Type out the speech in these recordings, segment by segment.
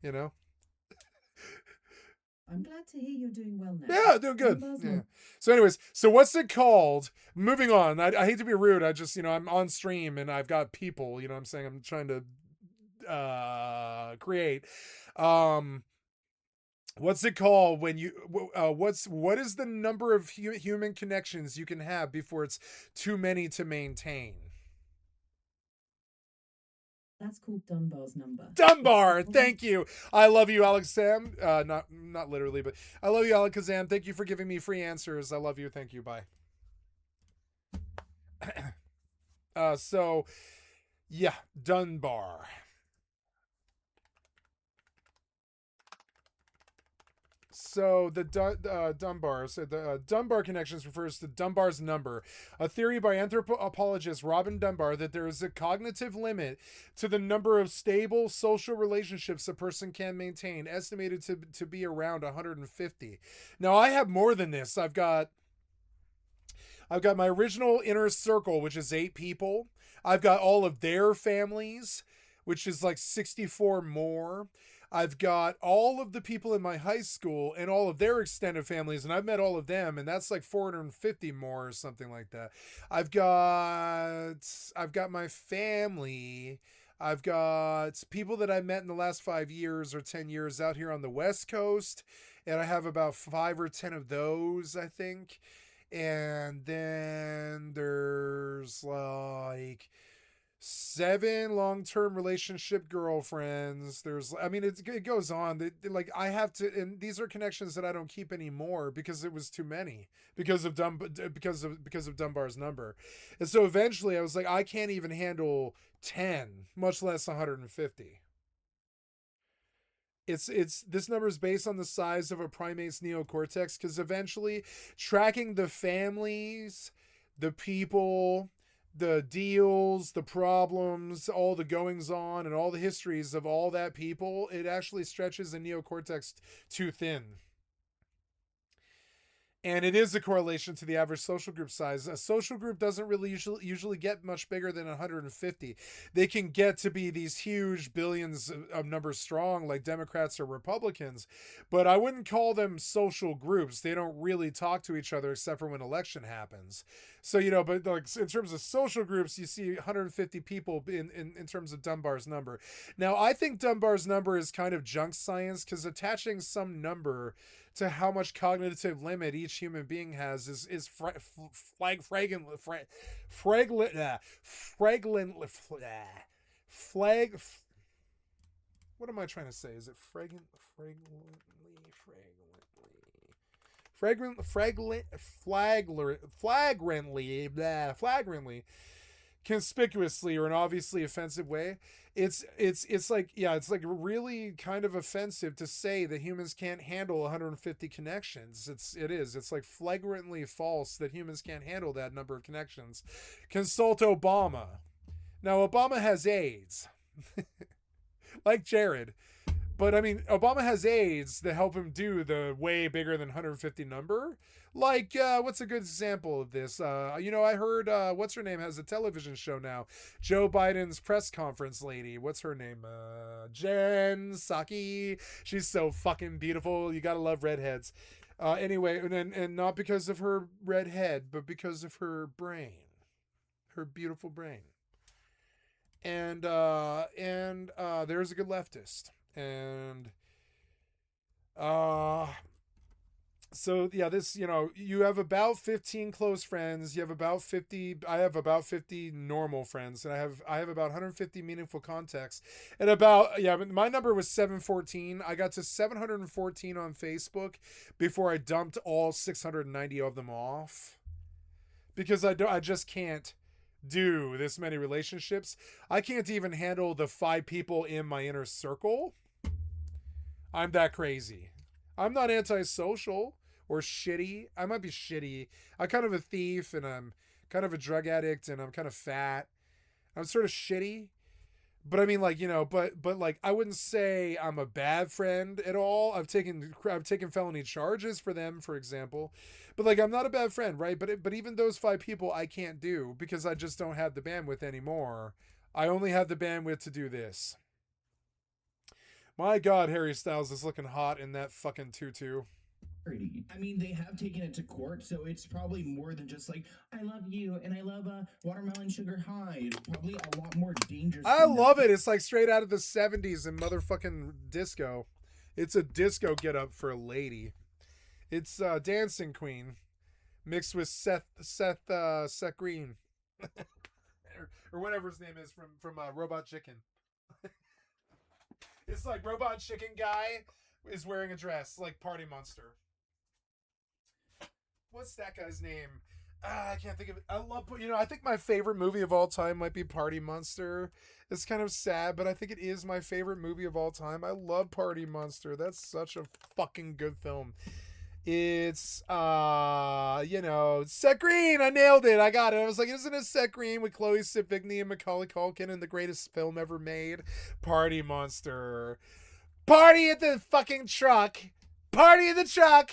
you know? I'm glad to hear you're doing well now. Yeah, doing good. Yeah. So, anyways, so what's it called? Moving on. I hate to be rude. I just, I'm on stream and I've got people, I'm saying I'm trying to create. Um, what's it called when you, what is the number of human connections you can have before it's too many to maintain? That's called Dunbar's number. Dunbar, thank you. I love you, Alex Sam. Not literally, but I love you, Alex Sam. Thank you for giving me free answers. I love you. Thank you. Bye. So yeah, Dunbar. So the Dunbar. So the Dunbar connections refers to Dunbar's number, a theory by anthropologist Robin Dunbar that there is a cognitive limit to the number of stable social relationships a person can maintain, estimated to be around 150. Now I have more than this. I've got my original inner circle, which is 8 people. I've got all of their families, which is like 64 more. I've got all of the people in my high school and all of their extended families, and I've met all of them, and that's like 450 more or something like that. I've got my family. I've got people that I met in the last 5 years or 10 years out here on the West Coast, and I have about 5 or 10 of those, I think. And then there's like 7 long-term relationship girlfriends. It goes on. Like I have to, and these are connections that I don't keep anymore because it was too many because of Dunbar's number. And so eventually I was like, I can't even handle 10, much less 150. It's this number is based on the size of a primate's neocortex, because eventually tracking the families, the people, the deals, the problems, all the goings on, and all the histories of all that people, it actually stretches the neocortex too thin. And it is a correlation to the average social group size. A social group doesn't really usually get much bigger than 150. They can get to be these huge billions of numbers strong, like Democrats or Republicans, but I wouldn't call them social groups. They don't really talk to each other except for when election happens. So, but like in terms of social groups, you see 150 people in terms of Dunbar's number. Now, I think Dunbar's number is kind of junk science, because attaching some number to how much cognitive limit each human being has is flag fragrant fragrant fragrant flag. What am I trying to say? Is it flagrantly conspicuously or an obviously offensive way? It's like, yeah, it's like really kind of offensive to say that humans can't handle 150 connections. It's like flagrantly false that humans can't handle that number of connections. Consult Obama. Now Obama has AIDS. Like Jared. But I mean, Obama has aides that help him do the way bigger than 150 number. Like, what's a good example of this? I heard, what's her name has a television show now. Joe Biden's press conference lady. What's her name? Jen Psaki. She's so fucking beautiful. You gotta love redheads. Anyway, and not because of her red head, but because of her brain, her beautiful brain. And there's a good leftist. And uh so yeah, this, you have about 15 close friends, you have about 50, I have about 50 normal friends, and I have about 150 meaningful contacts. And about, yeah, my number was 714. I got to 714 on Facebook before I dumped all 690 of them off, because I just can't do this many relationships. I can't even handle the 5 people in my inner circle. I'm that crazy. I'm not antisocial or shitty. I might be shitty. I'm kind of a thief, and I'm kind of a drug addict, and I'm kind of fat. I'm sort of shitty. But I mean, like, but like, I wouldn't say I'm a bad friend at all. I've taken felony charges for them, for example. But like, I'm not a bad friend, right? But even those 5 people I can't do, because I just don't have the bandwidth anymore. I only have the bandwidth to do this. My God, Harry Styles is looking hot in that fucking tutu. I mean, they have taken it to court, so it's probably more than just like, I love you and I love watermelon sugar high. It's probably a lot more dangerous. I love it. It's like straight out of the 70s and motherfucking disco. It's a disco get up for a lady. It's Dancing Queen mixed with Seth Green. or whatever his name is from Robot Chicken. It's like Robot Chicken guy is wearing a dress like Party Monster. What's that guy's name? I can't think of it. I think my favorite movie of all time might be Party Monster. It's kind of sad, but I think it is my favorite movie of all time. I love Party Monster. That's such a fucking good film. It's Seth Green. I nailed it. I got it. I was like, isn't it Seth Green with Chloe Sevigny and Macaulay Culkin in the greatest film ever made? Party Monster. Party at the fucking truck. Party in the truck.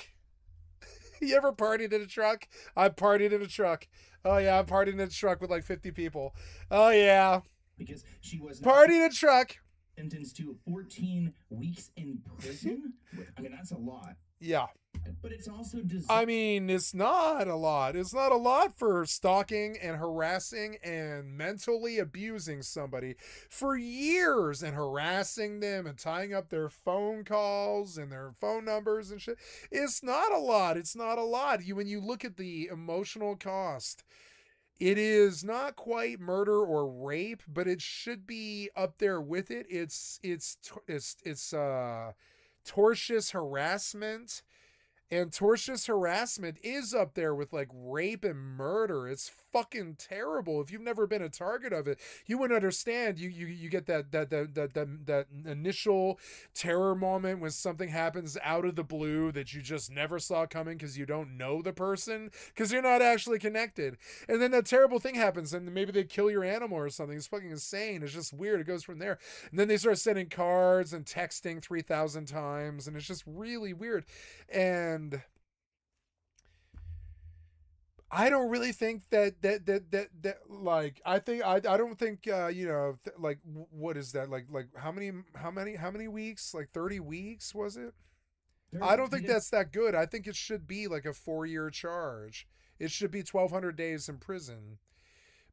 You ever partied in a truck? I partied in a truck. Oh yeah, I partied in a truck with like 50 people. Oh yeah. Because she was party in a truck. Sentenced to 14 weeks in prison. I mean, that's a lot. Yeah. But it's also I mean, it's not a lot. It's not a lot for stalking and harassing and mentally abusing somebody for years and harassing them and tying up their phone calls and their phone numbers and shit. It's not a lot. It's not a lot. When you look at the emotional cost, it is not quite murder or rape, but it should be up there with it. It's tortious harassment. And tortious harassment is up there with like rape and murder. It's fucking terrible. If you've never been a target of it, you wouldn't understand. You get that initial terror moment when something happens out of the blue that you just never saw coming because you don't know the person, because you're not actually connected. And then that terrible thing happens and maybe they kill your animal or something. It's fucking insane. It's just weird. It goes from there. And then they start sending cards and texting 3,000 times, and it's just really weird. And I don't really think that like I don't think like what is that like how many weeks, like 30 weeks was it? I don't think that's that good. I think it should be like a 4-year charge. It should be 1,200 days in prison,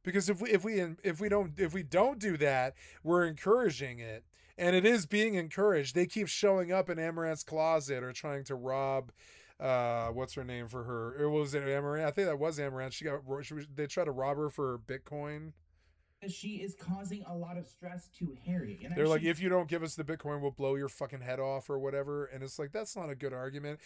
because if we don't do that, we're encouraging it, and it is being encouraged. They keep showing up in Amaranth's closet or trying to rob. What's her name for her? It was Amaranth. I think that was Amaranth. They tried to rob her for Bitcoin. She is causing a lot of stress to Harry. And they're like, if you don't give us the Bitcoin, we'll blow your fucking head off or whatever. And it's like, that's not a good argument.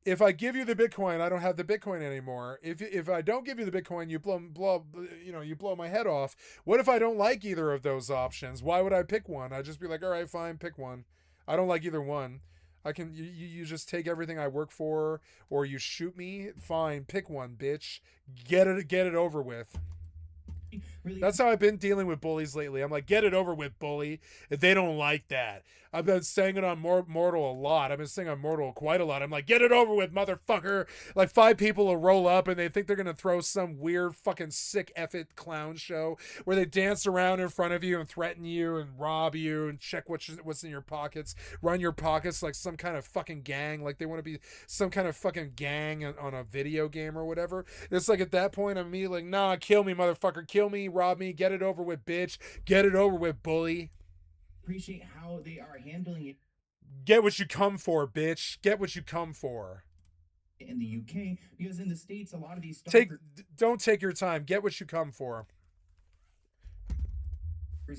If I give you the Bitcoin, I don't have the Bitcoin anymore. If I don't give you the Bitcoin, you blow my head off. What if I don't like either of those options? Why would I pick one? I'd just be like, all right, fine, pick one. I don't like either one. You just take everything I work for, or you shoot me. Fine, pick one, bitch. Get it over with. Really? That's how I've been dealing with bullies lately. I'm like, get it over with, bully. If they don't like that. I've been saying it on Mortal a lot. I've been saying on Mortal quite a lot. I'm like, get it over with, motherfucker. Like 5 people will roll up and they think they're going to throw some weird fucking sick effed clown show where they dance around in front of you and threaten you and rob you and check what's in your pockets, run your pockets like some kind of fucking gang. Like they want to be some kind of fucking gang on a video game or whatever. It's like at that point, I'm immediately like, nah, kill me, motherfucker. Kill me, rob me, get it over with, bitch. Get it over with, bully. Appreciate how they are handling it. Get what you come for, bitch. Get what you come for. In the UK, because in the States, a lot of these don't take your time. Get what you come for.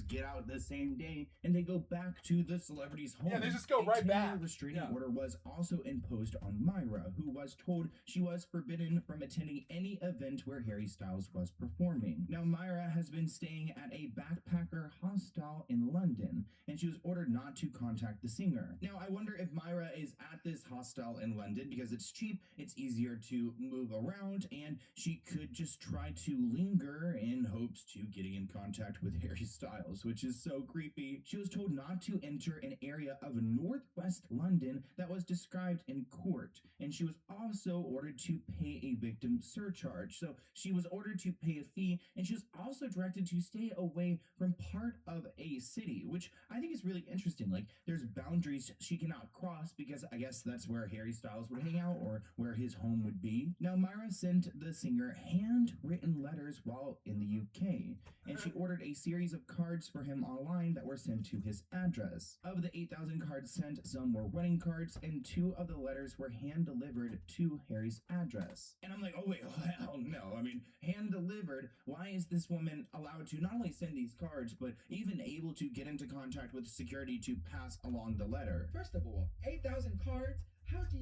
Get out the same day and they go back to the celebrity's home. Yeah, they just go right back. A restraining order was also imposed on Myra, who was told she was forbidden from attending any event where Harry Styles was performing. Now, Myra has been staying at a backpacker hostel in London, and she was ordered not to contact the singer. Now, I wonder if Myra is at this hostel in London because it's cheap, it's easier to move around, and she could just try to linger in hopes to getting in contact with Harry Styles. Styles, which is so creepy. She was told not to enter an area of northwest London that was described in court, and she was also ordered to pay a victim surcharge. So she was ordered to pay a fee, and she was also directed to stay away from part of a city, which I think is really interesting. Like, there's boundaries she cannot cross because I guess that's where Harry Styles would hang out or where his home would be. Now, Myra sent the singer handwritten letters while in the UK, and she ordered a series of cards for him online that were sent to his address. Of the 8,000 cards sent, some were wedding cards, and 2 of the letters were hand-delivered to Harry's address. And I'm like, oh wait, hell no. I mean, hand-delivered? Why is this woman allowed to not only send these cards, but even able to get into contact with security to pass along the letter? First of all, 8,000 cards? How do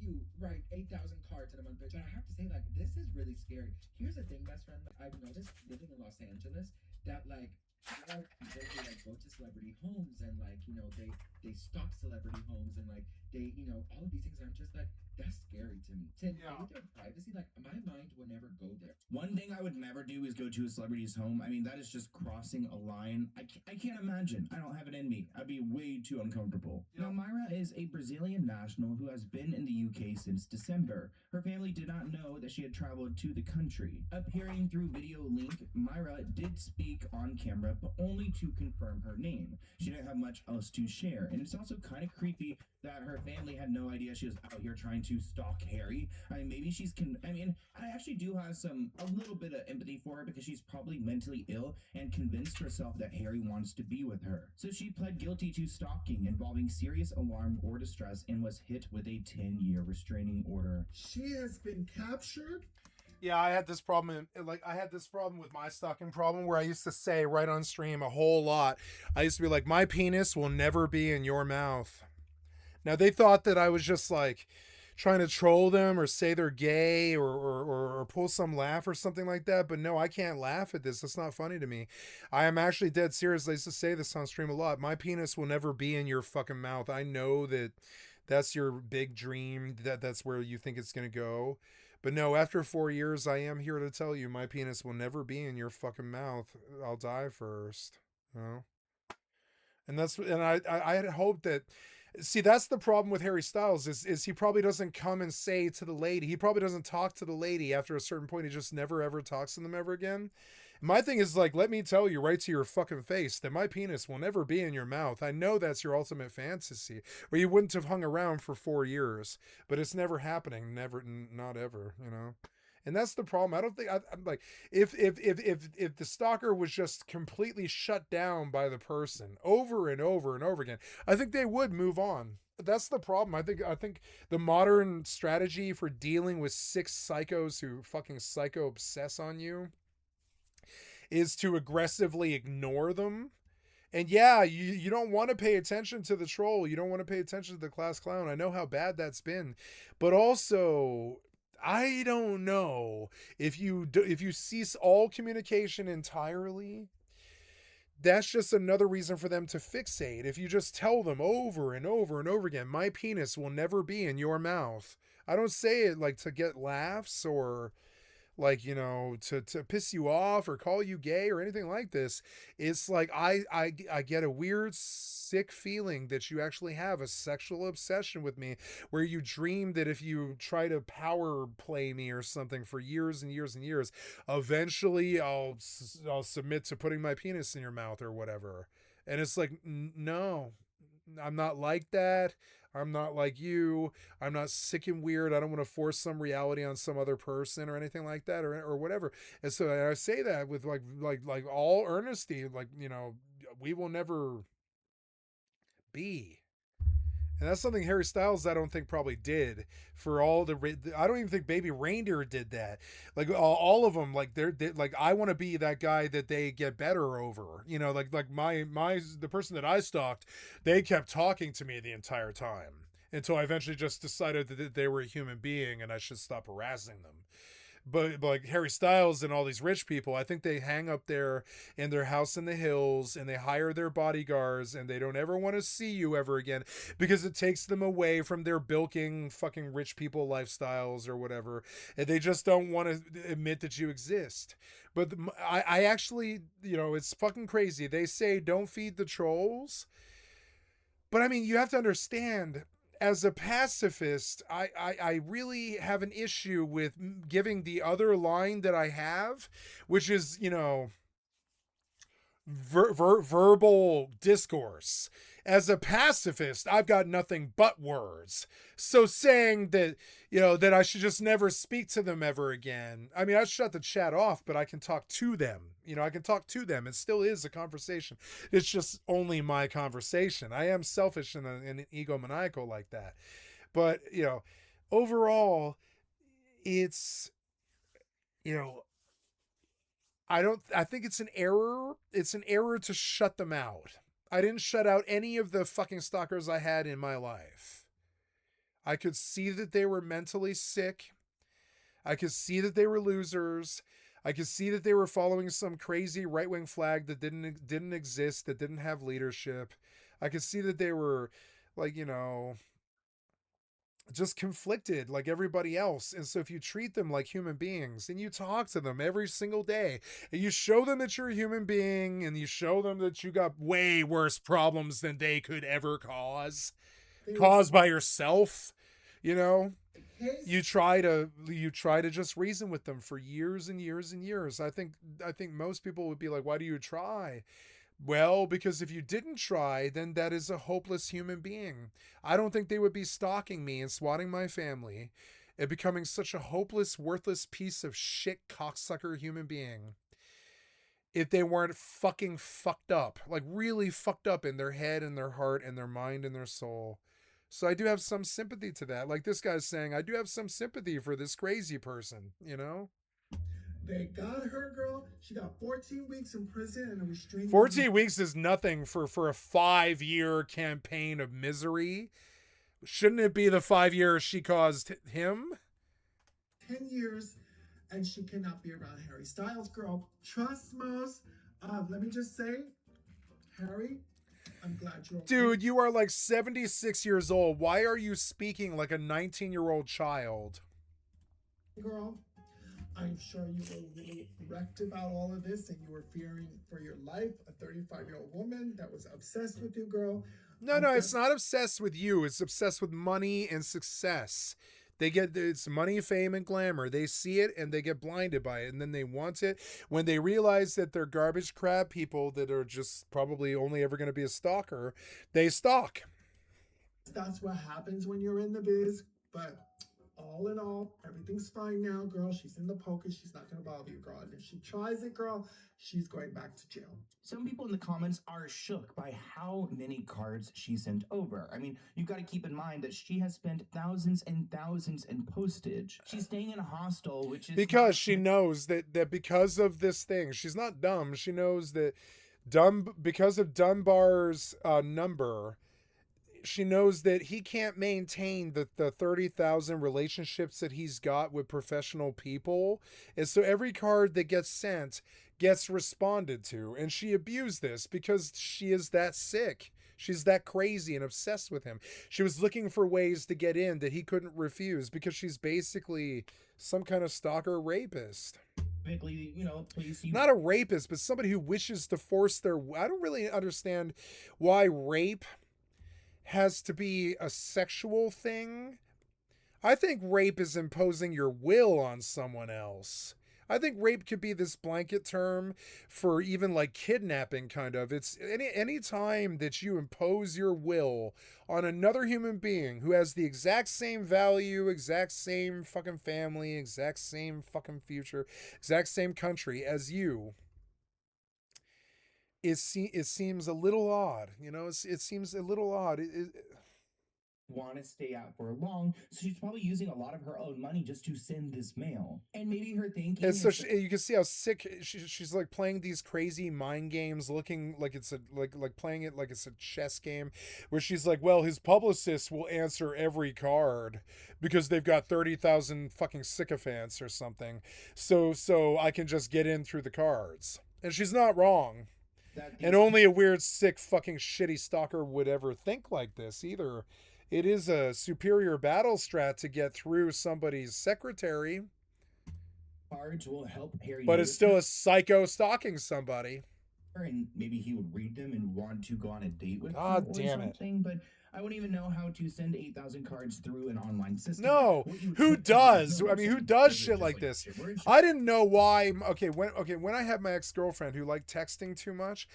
you write 8,000 cards in a month? But I have to say, like, this is really scary. Here's the thing, best friend. I've noticed living in Los Angeles that, like, a lot of people who, like, go to celebrity homes and, like, you know, they stalk celebrity homes and, like, they, you know, all of these things. And I'm just like, that's scary to me. To invade their privacy, like, my mind will never go there. One thing I would never do is go to a celebrity's home. I mean, that is just crossing a line. I can't imagine. I don't have it in me. I'd be way too uncomfortable. Now, Myra is a Brazilian national who has been in the UK since December. Her family did not know that she had traveled to the country. Appearing through video link, Myra did speak on camera, but only to confirm her name. She didn't have much else to share. And it's also kind of creepy that her family had no idea she was out here trying to stalk Harry. I mean, maybe I actually do have a little bit of empathy for her because she's probably mentally ill and convinced herself that Harry wants to be with her. So she pled guilty to stalking involving serious alarm or distress and was hit with a 10-year restraining order. She has been captured. Yeah, I had this problem. I had this problem with my stalking problem where I used to say right on stream a whole lot. I used to be like, my penis will never be in your mouth. Now, they thought that I was just like trying to troll them or say they're gay or pull some laugh or something like that. But no, I can't laugh at this. It's not funny to me. I am actually dead serious. I used to say this on stream a lot. My penis will never be in your fucking mouth. I know that that's your big dream, that's where you think it's going to go. But no, after 4 years, I am here to tell you my penis will never be in your fucking mouth. I'll die first. You know? And I had hoped that. See, that's the problem with Harry Styles is he probably doesn't come and say to the lady. He probably doesn't talk to the lady after a certain point. He just never ever talks to them ever again. My thing is like, let me tell you right to your fucking face that my penis will never be in your mouth. I know that's your ultimate fantasy, or you wouldn't have hung around for 4 years, but it's never happening. Never, not ever, you know? And that's the problem. I don't think I'm like, if the stalker was just completely shut down by the person over and over and over again, I think they would move on. That's the problem. I think the modern strategy for dealing with 6 psychos who fucking psycho obsess on you is to aggressively ignore them. And yeah, you don't want to pay attention to the troll. You don't want to pay attention to the class clown. I know how bad that's been. But also, I don't know if you cease all communication entirely, that's just another reason for them to fixate. If you just tell them over and over and over again, my penis will never be in your mouth. I don't say it like to get laughs or like, you know, to piss you off or call you gay or anything like this. It's like I get a weird sick feeling that you actually have a sexual obsession with me, where you dream that if you try to power play me or something for years and years and years, eventually I'll submit to putting my penis in your mouth or whatever. And it's like, no, I'm not like that. I'm not like you. I'm not sick and weird. I don't want to force some reality on some other person or anything like that or whatever. And so I say that with like all earnesty, like, you know, we will never be. And that's something Harry Styles, I don't think, probably did for all I don't even think Baby Reindeer did that. Like all of them, like they're like, I want to be that guy that they get better over. You know, like the person that I stalked, they kept talking to me the entire time until I eventually just decided that they were a human being and I should stop harassing them. But like Harry Styles and all these rich people, I think they hang up there in their house in the hills and they hire their bodyguards and they don't ever want to see you ever again because it takes them away from their bilking fucking rich people lifestyles or whatever. And they just don't want to admit that you exist. But I actually, it's fucking crazy. They say don't feed the trolls. But I mean, you have to understand, as a pacifist, I really have an issue with giving the other line that I have, which is, verbal discourse. As a pacifist, I've got nothing but words. So saying that, that I should just never speak to them ever again. I mean, I shut the chat off, but I can talk to them. I can talk to them. It still is a conversation. It's just only my conversation. I am selfish and egomaniacal like that. But, overall, it's, I think it's an error. It's an error to shut them out. I didn't shut out any of the fucking stalkers I had in my life. I could see that they were mentally sick. I could see that they were losers. I could see that they were following some crazy right-wing flag that didn't exist, that didn't have leadership. I could see that they were like, just conflicted like everybody else. And so if you treat them like human beings and you talk to them every single day and you show them that you're a human being and you show them that you got way worse problems than they could ever cause by yourself, you try to just reason with them for years and years and years. I think most people would be like, why do you try? Well, because if you didn't try, then that is a hopeless human being. I don't think they would be stalking me and swatting my family and becoming such a hopeless, worthless piece of shit cocksucker human being if they weren't fucking fucked up, like really fucked up in their head and their heart and their mind and their soul. So I do have some sympathy to that. Like this guy's saying, I do have some sympathy for this crazy person, They got her, girl. She got 14 weeks in prison and a restraining 14 weeks is nothing for a 5-year campaign of misery. Shouldn't it be the 5 years she caused him? 10 years, and she cannot be around Harry Styles, girl. Trust most. Let me just say, Harry, I'm glad you're okay. Dude, you are like 76 years old. Why are you speaking like a 19-year-old child? Girl, I'm sure you were really wrecked about all of this and you were fearing for your life. A 35-year-old woman that was obsessed with you, girl. No, it's not obsessed with you. It's obsessed with money and success. It's money, fame, and glamour. They see it and they get blinded by it, and then they want it. When they realize that they're garbage crab people that are just probably only ever going to be a stalker, they stalk. That's what happens when you're in the biz, but all in all, everything's fine now, girl. She's in the poker. She's not going to bother you, girl. And if she tries it, girl, she's going back to jail. Some people in the comments are shook by how many cards she sent over. I mean, you've got to keep in mind that she has spent thousands and thousands in postage. She's staying in a hostel, which is... Because she knows that because of this thing, she's not dumb. She knows that because of Dunbar's number... She knows that he can't maintain the 30,000 relationships that he's got with professional people. And so every card that gets sent gets responded to. And she abused this because she is that sick. She's that crazy and obsessed with him. She was looking for ways to get in that he couldn't refuse because she's basically some kind of stalker rapist. Not a rapist, but somebody who wishes to force their... I don't really understand why rape has to be a sexual thing. I think rape is imposing your will on someone else. I think rape could be this blanket term for even like kidnapping, kind of. It's any time that you impose your will on another human being who has the exact same value, exact same fucking family, exact same fucking future, exact same country as you. It seems a little odd, it seems a little odd. want to stay out for long, so she's probably using a lot of her own money just to send this mail. And maybe her thinking And so is you can see how sick she's like playing these crazy mind games, looking like it's a like playing it like it's a chess game, where she's like, well, his publicist will answer every card because they've got 30,000 fucking sycophants or something, so I can just get in through the cards. And she's not wrong. And only a weird, sick, fucking shitty stalker would ever think like this either. It is a superior battle strat to get through somebody's secretary, cards will help Harry, but it's notice still her, a psycho stalking somebody. and maybe he would read them and want to go on a date with God her or damn it. something. But I wouldn't even know how to send 8,000 cards through an online system. No, What you who typically does? know I mean, who is does it shit just like this? gibberish? I didn't know why. When I had my ex-girlfriend who liked texting too much,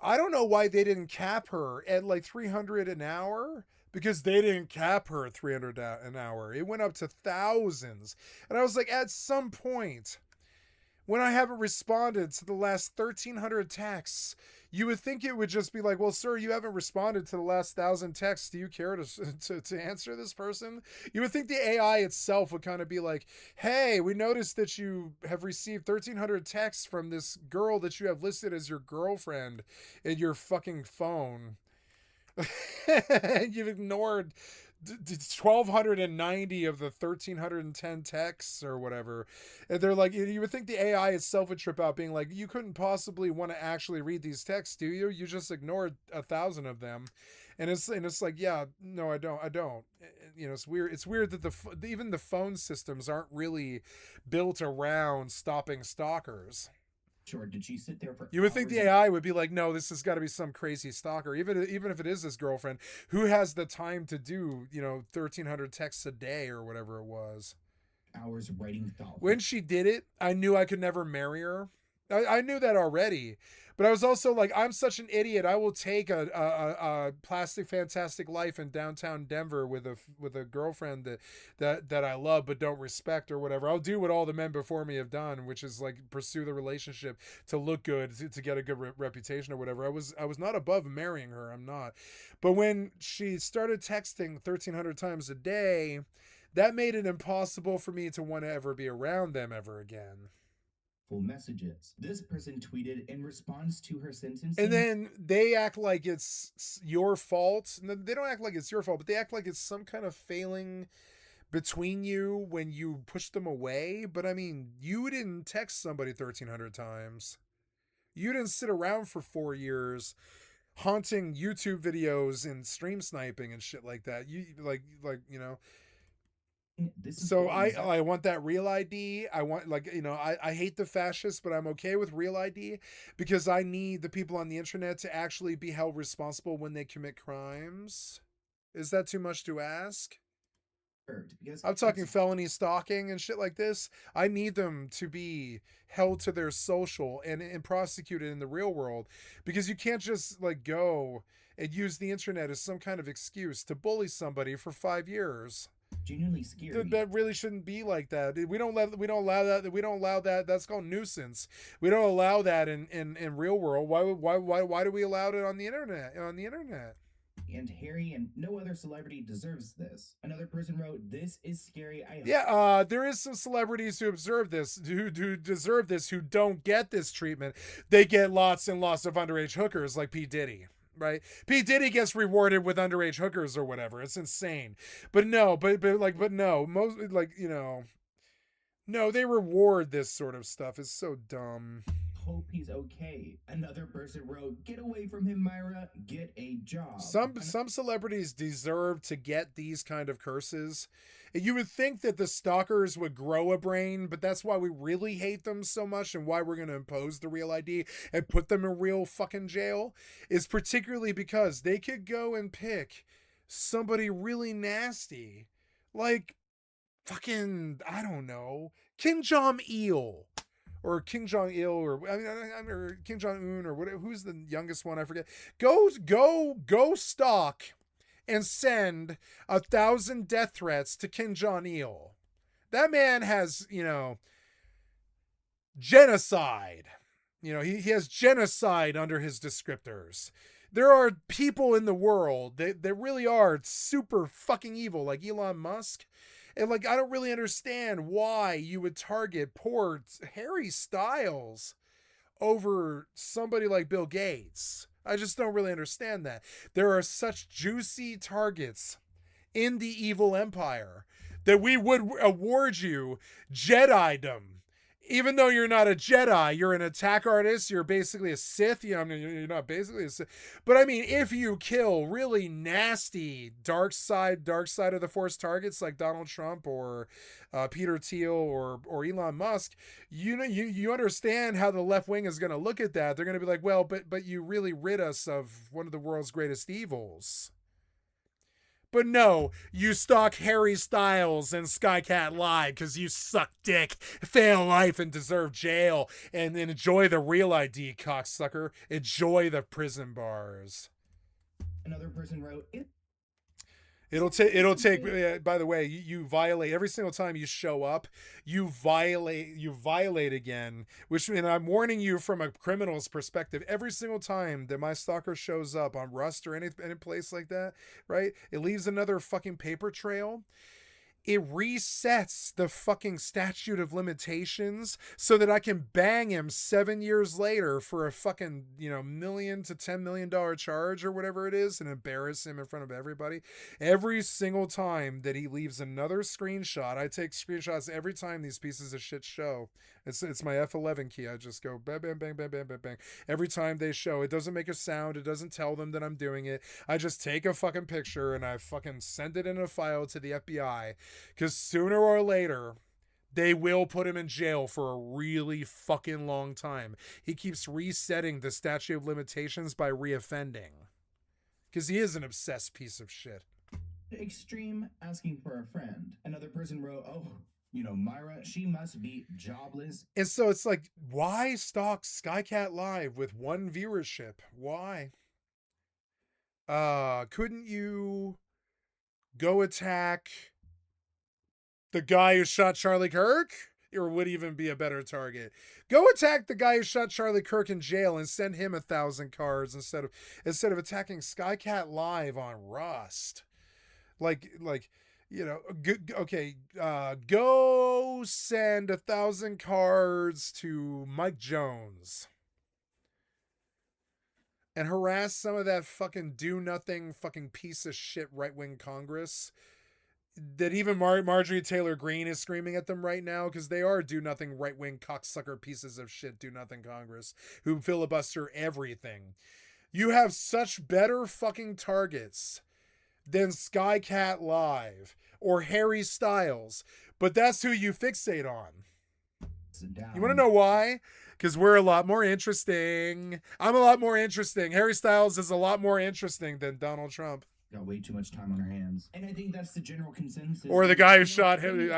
I don't know why they didn't cap her at like 300 an hour, because they didn't cap her at 300 an hour. It went up to thousands. And I was like, at some point, when I haven't responded to the last 1,300 texts, you would think it would just be like, well, sir, you haven't responded to the last 1,000 texts. Do you care to answer this person? You would think the AI itself would kind of be like, hey, we noticed that you have received 1,300 texts from this girl that you have listed as your girlfriend in your fucking phone. You've ignored 1,290 of the 1,310 texts or whatever. And they're like, you would think the AI itself would trip out, being like, you couldn't possibly want to actually read these texts, do you? You just ignored 1,000 of them. And it's like, yeah, no, I don't. You know, it's weird. It's weird that even the phone systems aren't really built around stopping stalkers. Sure, did she sit there for You would think hours the AI would be like, no, this has got to be some crazy stalker, even if it is his girlfriend, who has the time to do, 1,300 texts a day or whatever it was. hours writing thoughts? When she did it, I knew I could never marry her. I knew that already, but I was also like, I'm such an idiot. I will take a plastic fantastic life in downtown Denver with a girlfriend that I love but don't respect or whatever. I'll do what all the men before me have done, which is like pursue the relationship to look good, to get a good reputation or whatever. I was not above marrying her. I'm not. But when she started texting 1,300 times a day, that made it impossible for me to want to ever be around them ever again. Messages. This person tweeted in response to her sentence, and then they act like it's your fault. They don't act like it's your fault, but they act like it's some kind of failing between you when you push them away. But I mean, you didn't text somebody 1,300 times. You didn't sit around for 4 years haunting YouTube videos and stream sniping and shit like that. You So I want that real ID. I want, I hate the fascists, but I'm okay with real ID because I need the people on the internet to actually be held responsible when they commit crimes. Is that too much to ask? I'm talking felony stalking and shit like this. I need them to be held to their social and prosecuted in the real world, because you can't just go and use the internet as some kind of excuse to bully somebody for 5 years. Genuinely scary. That really shouldn't be like that. We don't allow that. That's called nuisance. We don't allow that in real world. Why do we allow it on the internet? And Harry and no other celebrity deserves this. Another person wrote, "This is scary." There is some celebrities who deserve this, who don't get this treatment. They get lots and lots of underage hookers like P. Diddy. Right, P. Diddy gets rewarded with underage hookers or whatever. It's insane. But no, most no, they reward this sort of stuff. It's so dumb. Hope he's okay. Another person wrote, "Get away from him, Myra. Get a job." Some celebrities deserve to get these kind of curses. You would think that the stalkers would grow a brain, but that's why we really hate them so much and why we're going to impose the real ID and put them in real fucking jail, is particularly because they could go and pick somebody really nasty, like fucking, I don't know, Kim Jong-il. Or Kim Jong-il, or Kim Jong-un, or whatever. Who's the youngest one? I forget. Go stalk and send 1,000 death threats to Kim Jong-il. That man has, genocide. He has genocide under his descriptors. There are people in the world that really are super fucking evil, like Elon Musk. And like, I don't really understand why you would target poor Harry Styles over somebody like Bill Gates. I just don't really understand that. There are such juicy targets in the evil empire that we would award you Jedidom. Even though you're not a Jedi, you're an attack artist, you're basically a Sith. You know, I mean, you're not basically a Sith. But I mean, if you kill really nasty dark side of the Force targets like Donald Trump or Peter Thiel or Elon Musk, you understand how the left wing is going to look at that. They're going to be like, well, but you really rid us of one of the world's greatest evils. But no, you stalk Harry Styles and Skycatlive because you suck dick, fail life, and deserve jail. And enjoy the real ID, cocksucker. Enjoy the prison bars. Another person wrote, It'll take, by the way, you violate every single time you show up, you violate again, which, and I'm warning you from a criminal's perspective, every single time that my stalker shows up on Rust or any place like that, right? It leaves another fucking paper trail. It resets the fucking statute of limitations so that I can bang him 7 years later for a fucking, $1 million to $10 million charge or whatever it is and embarrass him in front of everybody. Every single time that he leaves another screenshot, I take screenshots every time these pieces of shit show. It's my F11 key. I just go bang, bang, bang, bang, bang, bang, bang. Every time they show, it doesn't make a sound. It doesn't tell them that I'm doing it. I just take a fucking picture and I fucking send it in a file to the FBI. Because sooner or later, they will put him in jail for a really fucking long time. He keeps resetting the statute of limitations by reoffending. Because he is an obsessed piece of shit. Extreme asking for a friend. Another person wrote, Myra, she must be jobless. And so it's like, why stalk Skycatlive with 1 viewership? Why? Couldn't you go attack the guy who shot Charlie Kirk? Or would even be a better target. Go attack the guy who shot Charlie Kirk in jail and send him 1,000 cards instead of attacking Skycatlive on Rust. Go send 1,000 cards to Mike Jones and harass some of that fucking do-nothing fucking piece of shit right-wing Congress that even Marjorie Taylor Greene is screaming at them right now because they are do-nothing right-wing cocksucker pieces of shit do-nothing Congress who filibuster everything. You have such better fucking targets than Skycatlive or Harry Styles, but that's who you fixate on. You want to know why? Because we're a lot more interesting. I'm a lot more interesting. Harry Styles is a lot more interesting than Donald Trump. Got way too much time on our hands. And I think that's the general consensus. Or the guy who shot him,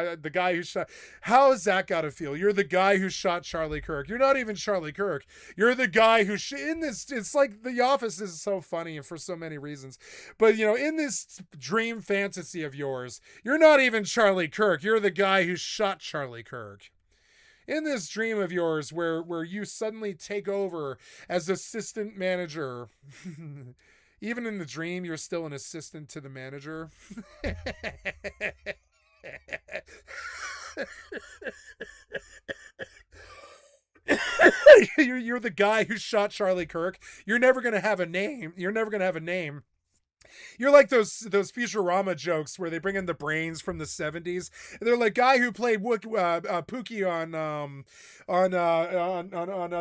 how has that got to feel? You're the guy who shot Charlie Kirk. You're not even Charlie Kirk. You're the guy who, in this, it's like The Office is so funny for so many reasons. But, in this dream fantasy of yours, you're not even Charlie Kirk. You're the guy who shot Charlie Kirk. In this dream of yours where you suddenly take over as assistant manager, even in the dream, you're still an assistant to the manager. You're the guy who shot Charlie Kirk. You're never going to have a name. You're like those Futurama jokes where they bring in the brains from the 70s. And they're like, guy who played Pookie on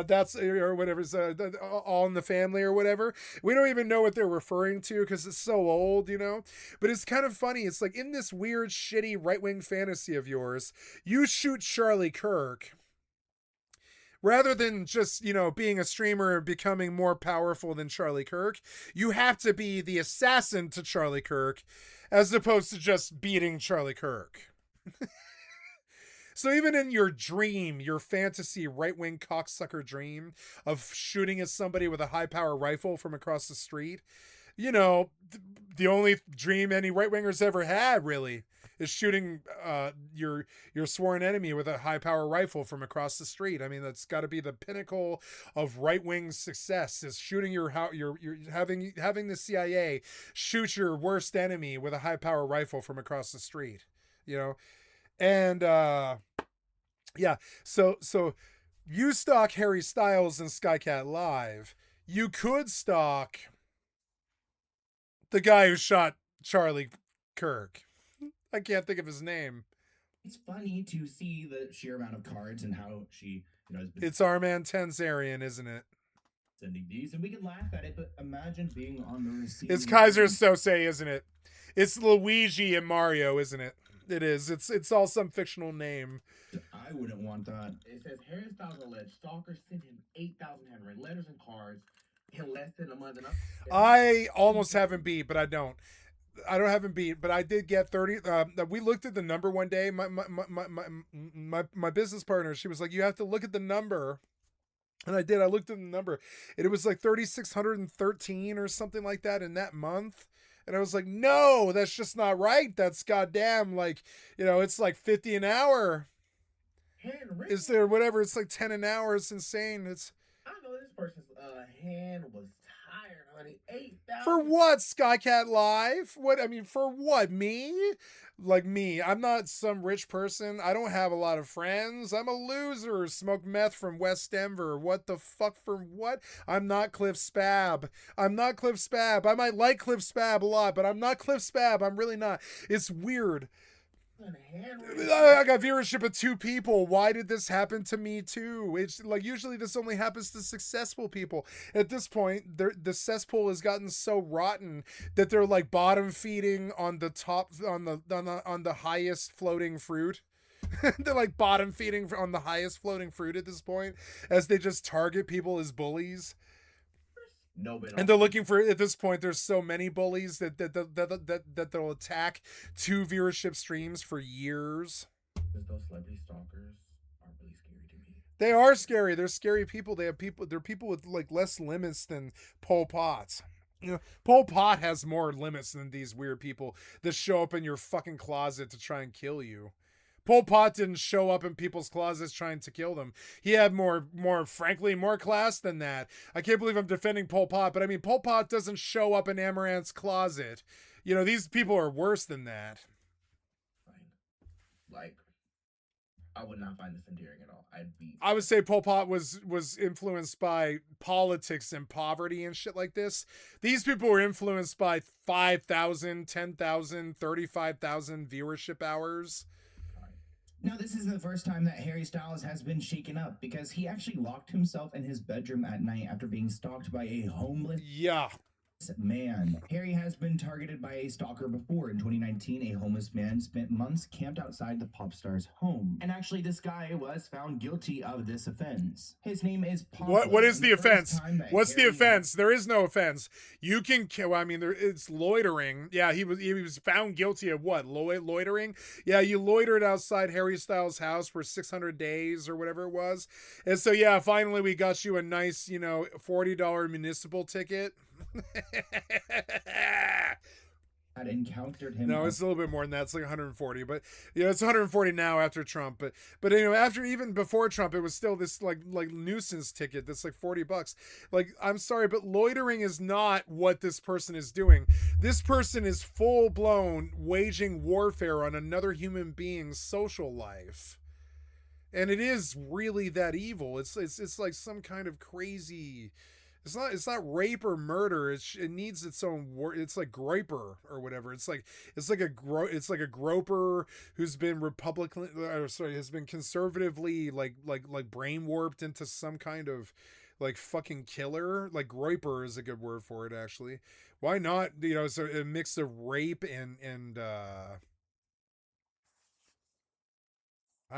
that's or whatever, All in the Family or whatever. We don't even know what they're referring to because it's so old, But it's kind of funny. It's like in this weird, shitty right-wing fantasy of yours, you shoot Charlie Kirk. Rather than just, being a streamer and becoming more powerful than Charlie Kirk, you have to be the assassin to Charlie Kirk as opposed to just beating Charlie Kirk. So even in your dream, your fantasy right-wing cocksucker dream of shooting at somebody with a high-power rifle from across the street, you know, the only dream any right wingers ever had really is shooting your sworn enemy with a high power rifle from across the street. I mean, that's got to be the pinnacle of right wing success, is shooting your having the CIA shoot your worst enemy with a high power rifle from across the street. You know, and yeah, so you stalk Harry Styles and Skycatlive. You could stalk the guy who shot Charlie Kirk. I can't think of his name. It's funny to see the sheer amount of cards and how she, has been It's our man Tenzarian, isn't it? sending these, and we can laugh at it, but imagine being on the receiving It's Kaiser end. Sose, isn't it? It's Luigi and Mario, isn't it? It is. It's all some fictional name. I wouldn't want that. It says Harry Styles alleged stalkers sent him 8,000 handwritten letters and cards in less than a month. I almost haven't beat, but I don't. I don't have him beat, but I did get 30. We looked at the number one day. My business partner, she was like, "You have to look at the number," and I did. I looked at the number, and it was like 3,613 or something like that in that month. And I was like, "No, that's just not right. That's goddamn like, it's like 50 an hour. Is there whatever? It's like 10 an hour. It's insane. It's." I know this person's hand was tired, honey. 8,000. For what, Skycatlive? What, I mean, for what? Me? Like me. I'm not some rich person. I don't have a lot of friends. I'm a loser. Smoke meth from West Denver. What the fuck for what? I'm not Cliff Spab. I'm not Cliff Spab. I might like Cliff Spab a lot, but I'm not Cliff Spab. I'm really not. It's weird. I got viewership of 2 people. Why did this happen to me too? It's like usually this only happens to successful people. At this point, the cesspool has gotten so rotten that they're like bottom feeding on the top on the highest floating fruit. They're like bottom feeding on the highest floating fruit at this point, as they just target people as bullies. No, but And they're looking for, at this point, there's so many bullies that they'll attack 2 viewership streams for years. those celebrity stalkers are really scary to me. They are scary. They're scary people. They're people with like less limits than Pol Pot. Pol Pot has more limits than these weird people that show up in your fucking closet to try and kill you. Pol Pot didn't show up in people's closets trying to kill them. He had more class than that. I can't believe I'm defending Pol Pot, but I mean, Pol Pot doesn't show up in Amaranth's closet. These people are worse than that. Fine. Like, I would not find this endearing at all. I would say Pol Pot was influenced by politics and poverty and shit like this. These people were influenced by 5,000, 10,000, 35,000 viewership hours. Now, this isn't the first time that Harry Styles has been shaken up, because he actually locked himself in his bedroom at night after being stalked by a homeless man. Harry has been targeted by a stalker before. In 2019, a homeless man spent months camped outside the pop star's home. And actually, this guy was found guilty of this offense. His name is Papa. What is the offense? What's the offense? There is no offense. You can kill. I mean, it's loitering. Yeah, he was found guilty of what? Loitering? Yeah, you loitered outside Harry Styles' house for 600 days or whatever it was. And so, yeah, finally we got you a nice, $40 municipal ticket. Had encountered him. No, it's a little bit more than that. It's like 140, but it's 140 now after Trump. But after, even before Trump, it was still this like nuisance ticket that's like $40. Like, I'm sorry, but loitering is not what this person is doing. This person is full blown waging warfare on another human being's social life. And it is really that evil. It's like some kind of crazy. It's not rape or murder. It needs its own word. It's like groper or whatever. It's like a groper who's been has been conservatively like brain warped into some kind of like fucking killer. Like groper is a good word for it, actually. Why not? So a mix of rape and I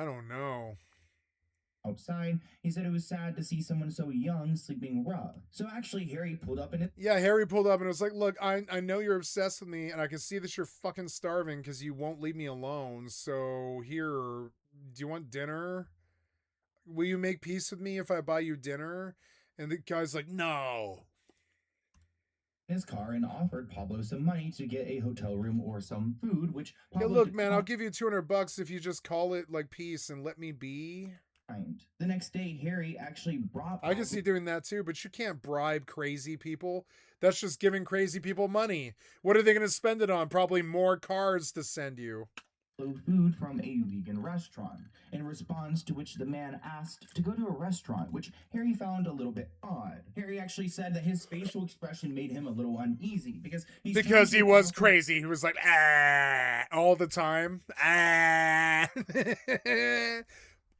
don't know. Outside, he said it was sad to see someone so young sleeping rough. So actually, Harry pulled up in it. Yeah, Harry pulled up and was like, "Look, I know you're obsessed with me, and I can see that you're fucking starving because you won't leave me alone. So here, do you want dinner? Will you make peace with me if I buy you dinner?" And the guy's like, "No." his car and offered Pablo some money to get a hotel room or some food, which Hey, Pablo look, man, I'll declined. give you $200 if you just call it like peace and let me be. The next day, Harry actually brought I can see doing that too, but you can't bribe crazy people. That's just giving crazy people money. What are they going to spend it on? Probably more cards to send you. food from a vegan restaurant, in response to which the man asked to go to a restaurant, which Harry found a little bit odd. Harry actually said that his facial expression made him a little uneasy because he was crazy. He was like, ah, all the time. Ah.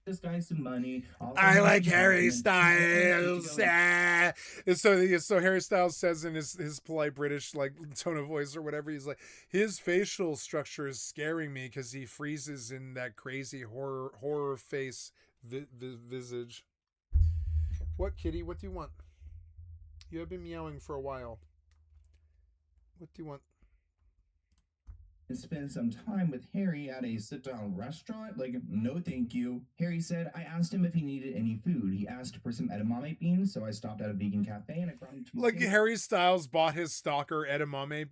this guy some money. I like Harry Styles. Ah. And so Harry Styles says in his polite British like tone of voice or whatever, he's like, his facial structure is scaring me because he freezes in that crazy horror face visage. What, kitty? What do you want? You have been meowing for a while. What do you want? And spend some time with Harry at a sit-down restaurant? Like, no thank you. Harry said, I asked him if he needed any food. He asked for some edamame beans, so I stopped at a vegan cafe and I brought him two. Like Harry Styles bought his stalker edamame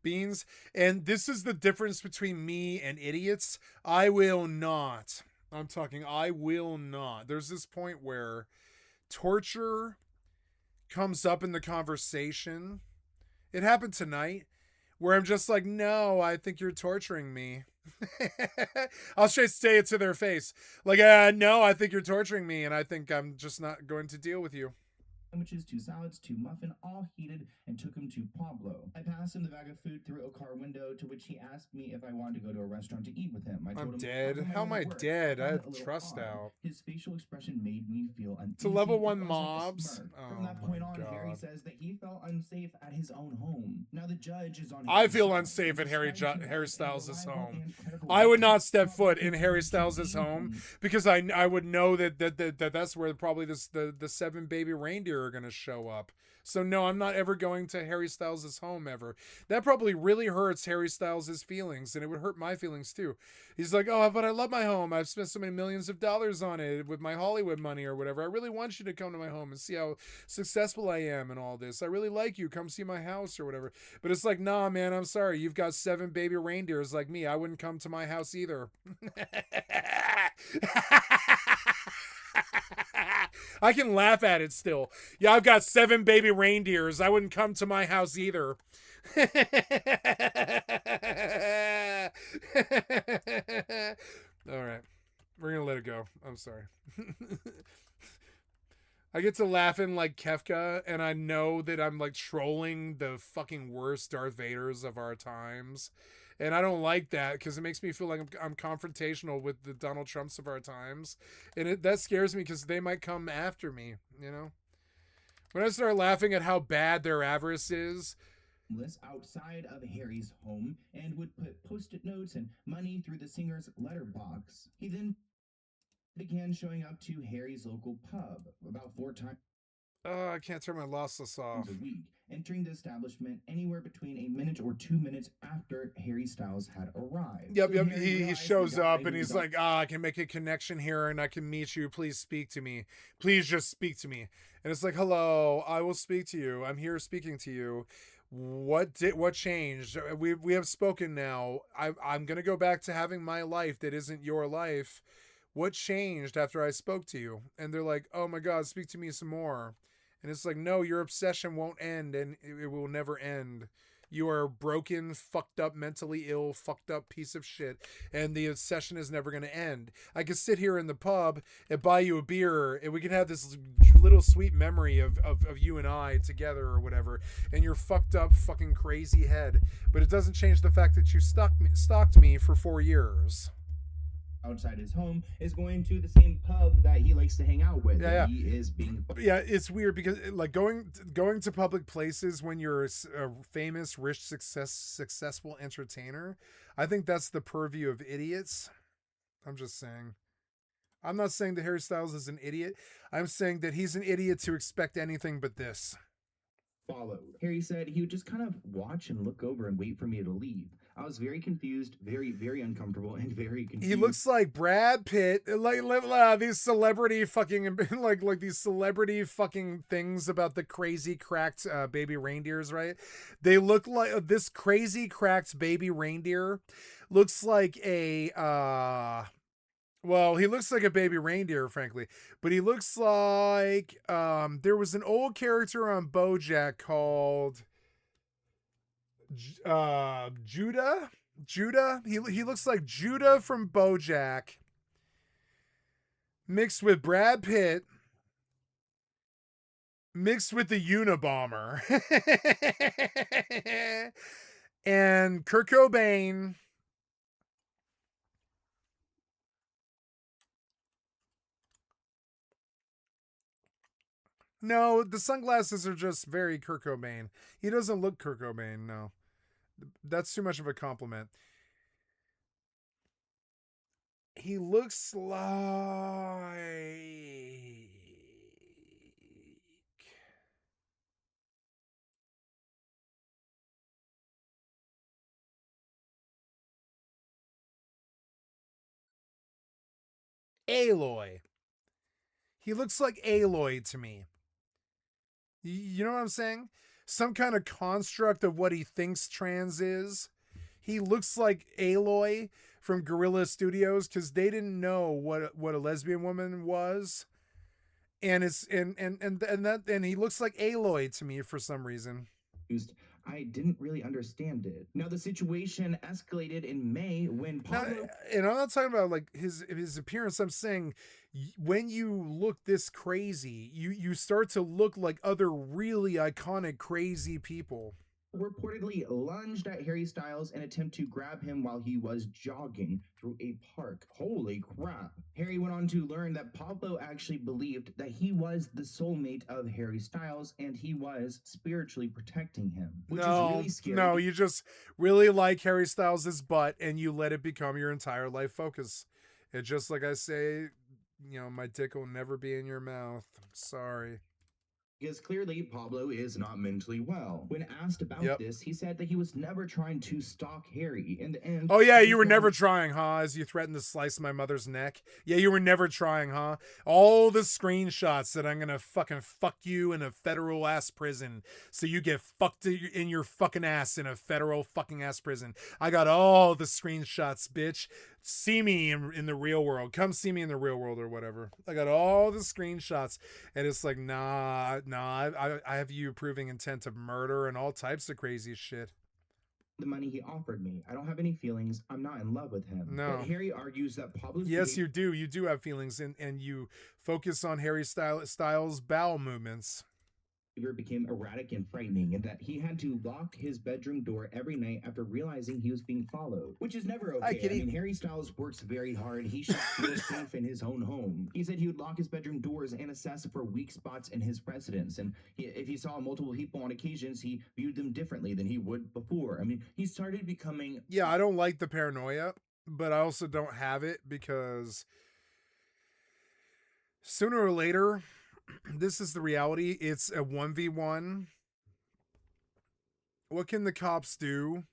beans, and this is the difference between me and idiots. I will not. I'm talking I will not. There's this point where torture comes up in the conversation. It happened tonight. Where I'm just like, no, I think you're torturing me. I'll just say it to their face. Like, no, I think you're torturing me, and I think I'm just not going to deal with you. Sandwiches, 2 salads, 2 muffin, all heated, and took him to Pablo. I passed him the bag of food through a car window, to which he asked me if I wanted to go to a restaurant to eat with him. I told him, dead. How am I dead? I had trust out. His facial expression made me feel uneasy. To level 1 mobs. From that point on, Harry says that he felt unsafe at his own home. Now the judge is on. I feel unsafe at Harry Styles' home. I would not step foot in Harry Styles' home because I would know that's where probably the 7 baby reindeer are going to show up. So no, I'm not ever going to Harry Styles' home ever. That probably really hurts Harry Styles' feelings, and it would hurt my feelings too. He's like, oh, but I love my home. I've spent so many millions of dollars on it with my Hollywood money or whatever. I really want you to come to my home and see how successful I am and all this. I really like you. Come see my house or whatever. But it's like, nah, man, I'm sorry. You've got 7 baby reindeers like me. I wouldn't come to my house either. I can laugh at it still. Yeah, I've got 7 baby reindeers. I wouldn't come to my house either. All right. We're going to let it go. I'm sorry. I get to laughing like Kefka, and I know that I'm like trolling the fucking worst Darth Vaders of our times. And I don't like that because it makes me feel like I'm confrontational with the Donald Trumps of our times. And that scares me because they might come after me, you know? When I start laughing at how bad their avarice is. Outside of Harry's home and would put post-it notes and money through the singer's letterbox. He then began showing up to Harry's local pub about 4 times. I can't turn my lossless off. A week, entering the establishment anywhere between a minute or 2 minutes after Harry Styles had arrived. Yep. He shows up and he's like, I can make a connection here and I can meet you. Please speak to me. Please just speak to me. And it's like, hello, I will speak to you. I'm here speaking to you. What changed? We have spoken now. I'm going to go back to having my life that isn't your life. What changed after I spoke to you? And they're like, oh my God, speak to me some more. And it's like, no, your obsession won't end and it will never end. You are a broken, fucked up, mentally ill, fucked up piece of shit. And the obsession is never going to end. I could sit here in the pub and buy you a beer and we can have this little sweet memory of you and I together or whatever. And your fucked up, fucking crazy head. But it doesn't change the fact that you stalked me for 4 years. Outside his home is going to the same pub that he likes to hang out with. Yeah. He is being. Yeah, it's weird because like going to public places when you're a famous, rich, successful entertainer. I think that's the purview of idiots. I'm just saying. I'm not saying that Harry Styles is an idiot. I'm saying that he's an idiot to expect anything but this. Followed. Harry said he would just kind of watch and look over and wait for me to leave. I was very confused, very uncomfortable, and very confused. He looks like Brad Pitt, like these celebrity fucking like these celebrity fucking things about the crazy cracked baby reindeers, right? They look like this crazy cracked baby reindeer looks like a well, he looks like a baby reindeer, frankly, but he looks like there was an old character on BoJack called Judah. He looks like Judah from BoJack mixed with Brad Pitt mixed with the Unabomber and Kurt Cobain. No, the sunglasses are just very Kurt Cobain. He doesn't look Kurt Cobain, no. That's too much of a compliment. He looks like Aloy. He looks like Aloy to me. You know what I'm saying? Some kind of construct of what he thinks trans is. He looks like Aloy from Gorilla Studios because they didn't know what a lesbian woman was, and it's and he looks like Aloy to me for some reason. I didn't really understand it. Now the situation escalated in May when Pablo. And I'm not talking about like his appearance. I'm saying when you look this crazy, you start to look like other really iconic crazy people. Reportedly lunged at Harry Styles in an attempt to grab him while he was jogging through a park. Holy crap. Harry went on to learn that Pablo actually believed that he was the soulmate of Harry Styles and he was spiritually protecting him. Which is really scary. No, you just really like Harry Styles' butt and you let it become your entire life focus. It's just like I say, you know, my dick will never be in your mouth. Sorry. Because clearly Pablo is not mentally well. When asked about this, he said that he was never trying to stalk Harry. In the end, oh yeah, you were never trying, huh? As you threatened to slice my mother's neck. Yeah, you were never trying, huh? All the screenshots that I'm gonna fucking fuck you in a federal ass prison, so you get fucked in your fucking ass in a federal fucking ass prison. I got all the screenshots, bitch. See me in the real world. Come see me in the real world or whatever. I got all the screenshots, and it's like, nah. I have you proving intent of murder and all types of crazy shit. The money he offered me. I don't have any feelings. I'm not in love with him. No. But Harry argues that Pablo's. Yes, you do. You do have feelings, and you focus on Harry Styles' bowel movements. Became erratic and frightening, and that he had to lock his bedroom door every night after realizing he was being followed, which is never okay. I mean, Harry Styles works very hard. He should feel safe in his own home. He said he would lock his bedroom doors and assess for weak spots in his residence, and if he saw multiple people on occasions, he viewed them differently than he would before. I mean, he started becoming. Yeah, I don't like the paranoia, but I also don't have it because sooner or later, this is the reality. It's a 1v1. What can the cops do?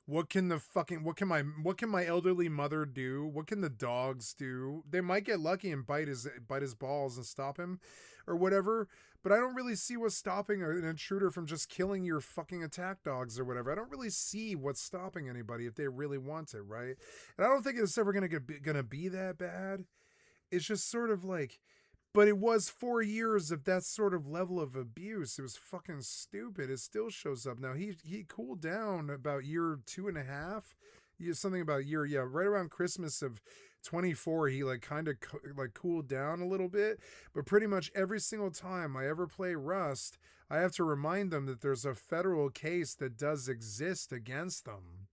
What can my elderly mother do? What can the dogs do? They might get lucky and bite his balls and stop him or whatever, but I don't really see what's stopping an intruder from just killing your fucking attack dogs or whatever. I don't really see what's stopping anybody if they really want it, right? And I don't think it's ever gonna be that bad. It's just sort of like, but it was 4 years of that sort of level of abuse. It was fucking stupid. It still shows up. Now, he cooled down about year 2.5. Something about year, yeah, right around Christmas of 24, he like kind of like cooled down a little bit. But pretty much every single time I ever play Rust, I have to remind them that there's a federal case that does exist against them,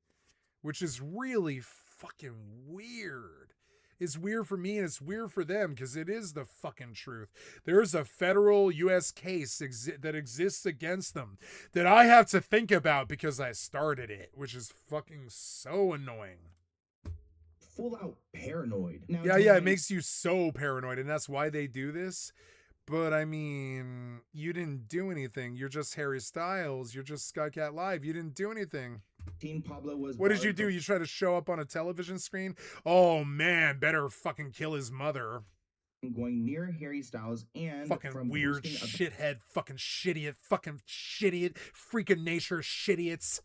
which is really fucking weird. It's weird for me and it's weird for them because it is the fucking truth. There's a federal U.S. case that exists against them that I have to think about because I started it, which is fucking so annoying. Full out paranoid. Now, yeah, it makes you so paranoid, and that's why they do this. But I mean, you didn't do anything. You're just Harry Styles. You're just Skycatlive. You didn't do anything. Teen Pablo was What did you barred do? from You try to show up on a television screen? Oh man, better fucking kill his mother. going near Harry Styles and Fucking from weird hosting shithead, fucking shittiot, fucking shittiot, freaking nature shitiots.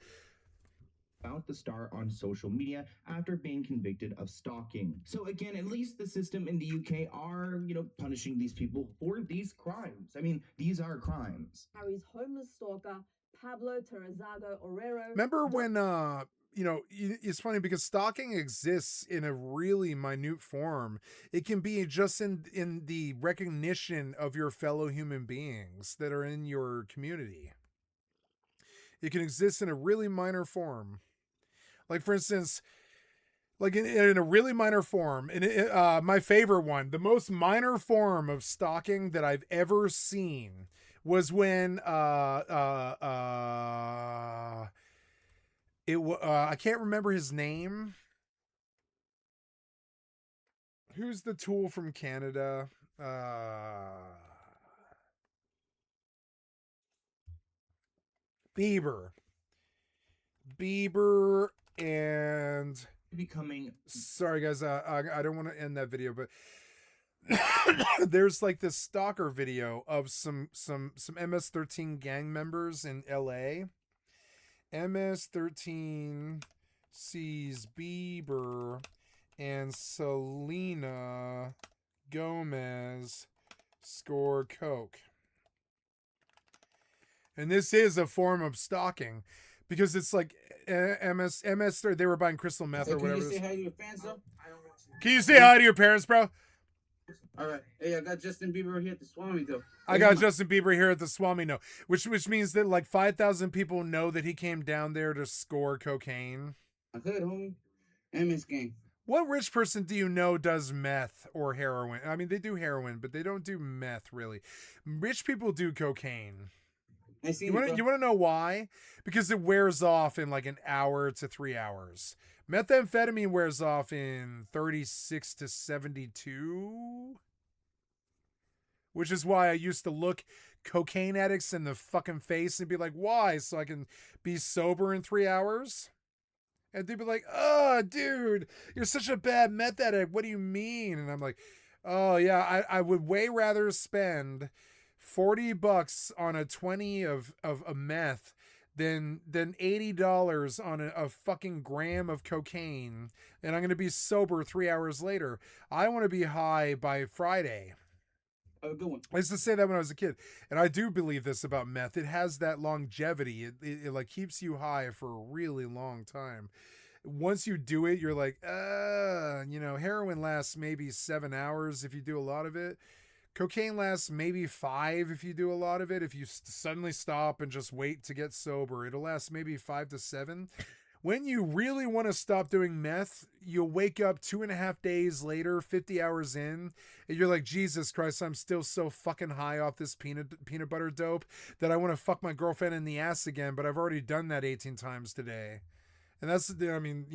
about the star on social media after being convicted of stalking. So again, at least the system in the UK are, punishing these people for these crimes. I mean, these are crimes. Harry's homeless stalker, Pablo Terrazago Orrero. Remember when, it's funny because stalking exists in a really minute form. It can be just in the recognition of your fellow human beings that are in your community. It can exist in a really minor form. Like, for instance, like in a really minor form, my favorite one, the most minor form of stalking that I've ever seen was when I can't remember his name. Who's the Tool from Canada? Bieber and Becoming sorry guys, I don't want to end that video, but there's like this stalker video of some MS-13 gang members in LA. MS-13 sees Bieber and Selena Gomez score coke. And this is a form of stalking because it's like MS they were buying crystal meth or whatever. Can you say hi to your fans, though? Can you say hi to your parents, bro? All right. Hey, I got Justin Bieber here at the Swami, though. I got Justin Bieber here at the Swami, no. Which means that like 5,000 people know that he came down there to score cocaine. I heard, homie. MS gang. What rich person do you know does meth or heroin? I mean, they do heroin, but they don't do meth, really. Rich people do cocaine. You want to know why? Because it wears off in like an hour to 3 hours. Methamphetamine wears off in 36 to 72. Which is why I used to look cocaine addicts in the fucking face and be like, why? So I can be sober in 3 hours? And they'd be like, oh, dude, you're such a bad meth addict. What do you mean? And I'm like, oh, yeah, I would way rather spend $40 on a 20 of a meth than $80 on a fucking gram of cocaine, and I'm going to be sober 3 hours later. I want to be high by Friday. Have a good one. I used to say that when I was a kid, and I do believe this about meth. It has that longevity. It like keeps you high for a really long time. Once you do it, you're like, heroin lasts maybe 7 hours if you do a lot of it. Cocaine lasts maybe 5 if you do a lot of it. If you suddenly stop and just wait to get sober, it'll last maybe 5 to 7. When you really want to stop doing meth, you'll wake up 2.5 days later, 50 hours in, and you're like, Jesus Christ, I'm still so fucking high off this peanut butter dope that I want to fuck my girlfriend in the ass again, but I've already done that 18 times today. And that's, I mean,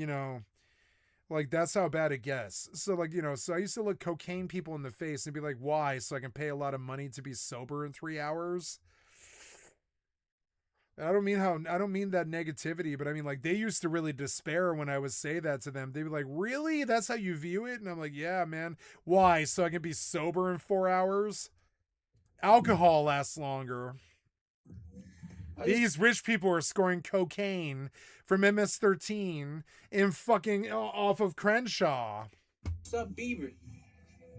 like, that's how bad it gets. So, like, so I used to look cocaine people in the face and be like, why? So I can pay a lot of money to be sober in 3 hours? I don't mean that negativity, but I mean, like, they used to really despair when I would say that to them. They'd be like, really? That's how you view it? And I'm like, yeah, man. Why? So I can be sober in 4 hours? Alcohol lasts longer. These rich people are scoring cocaine from MS-13 in fucking off of Crenshaw. What's up, Bieber?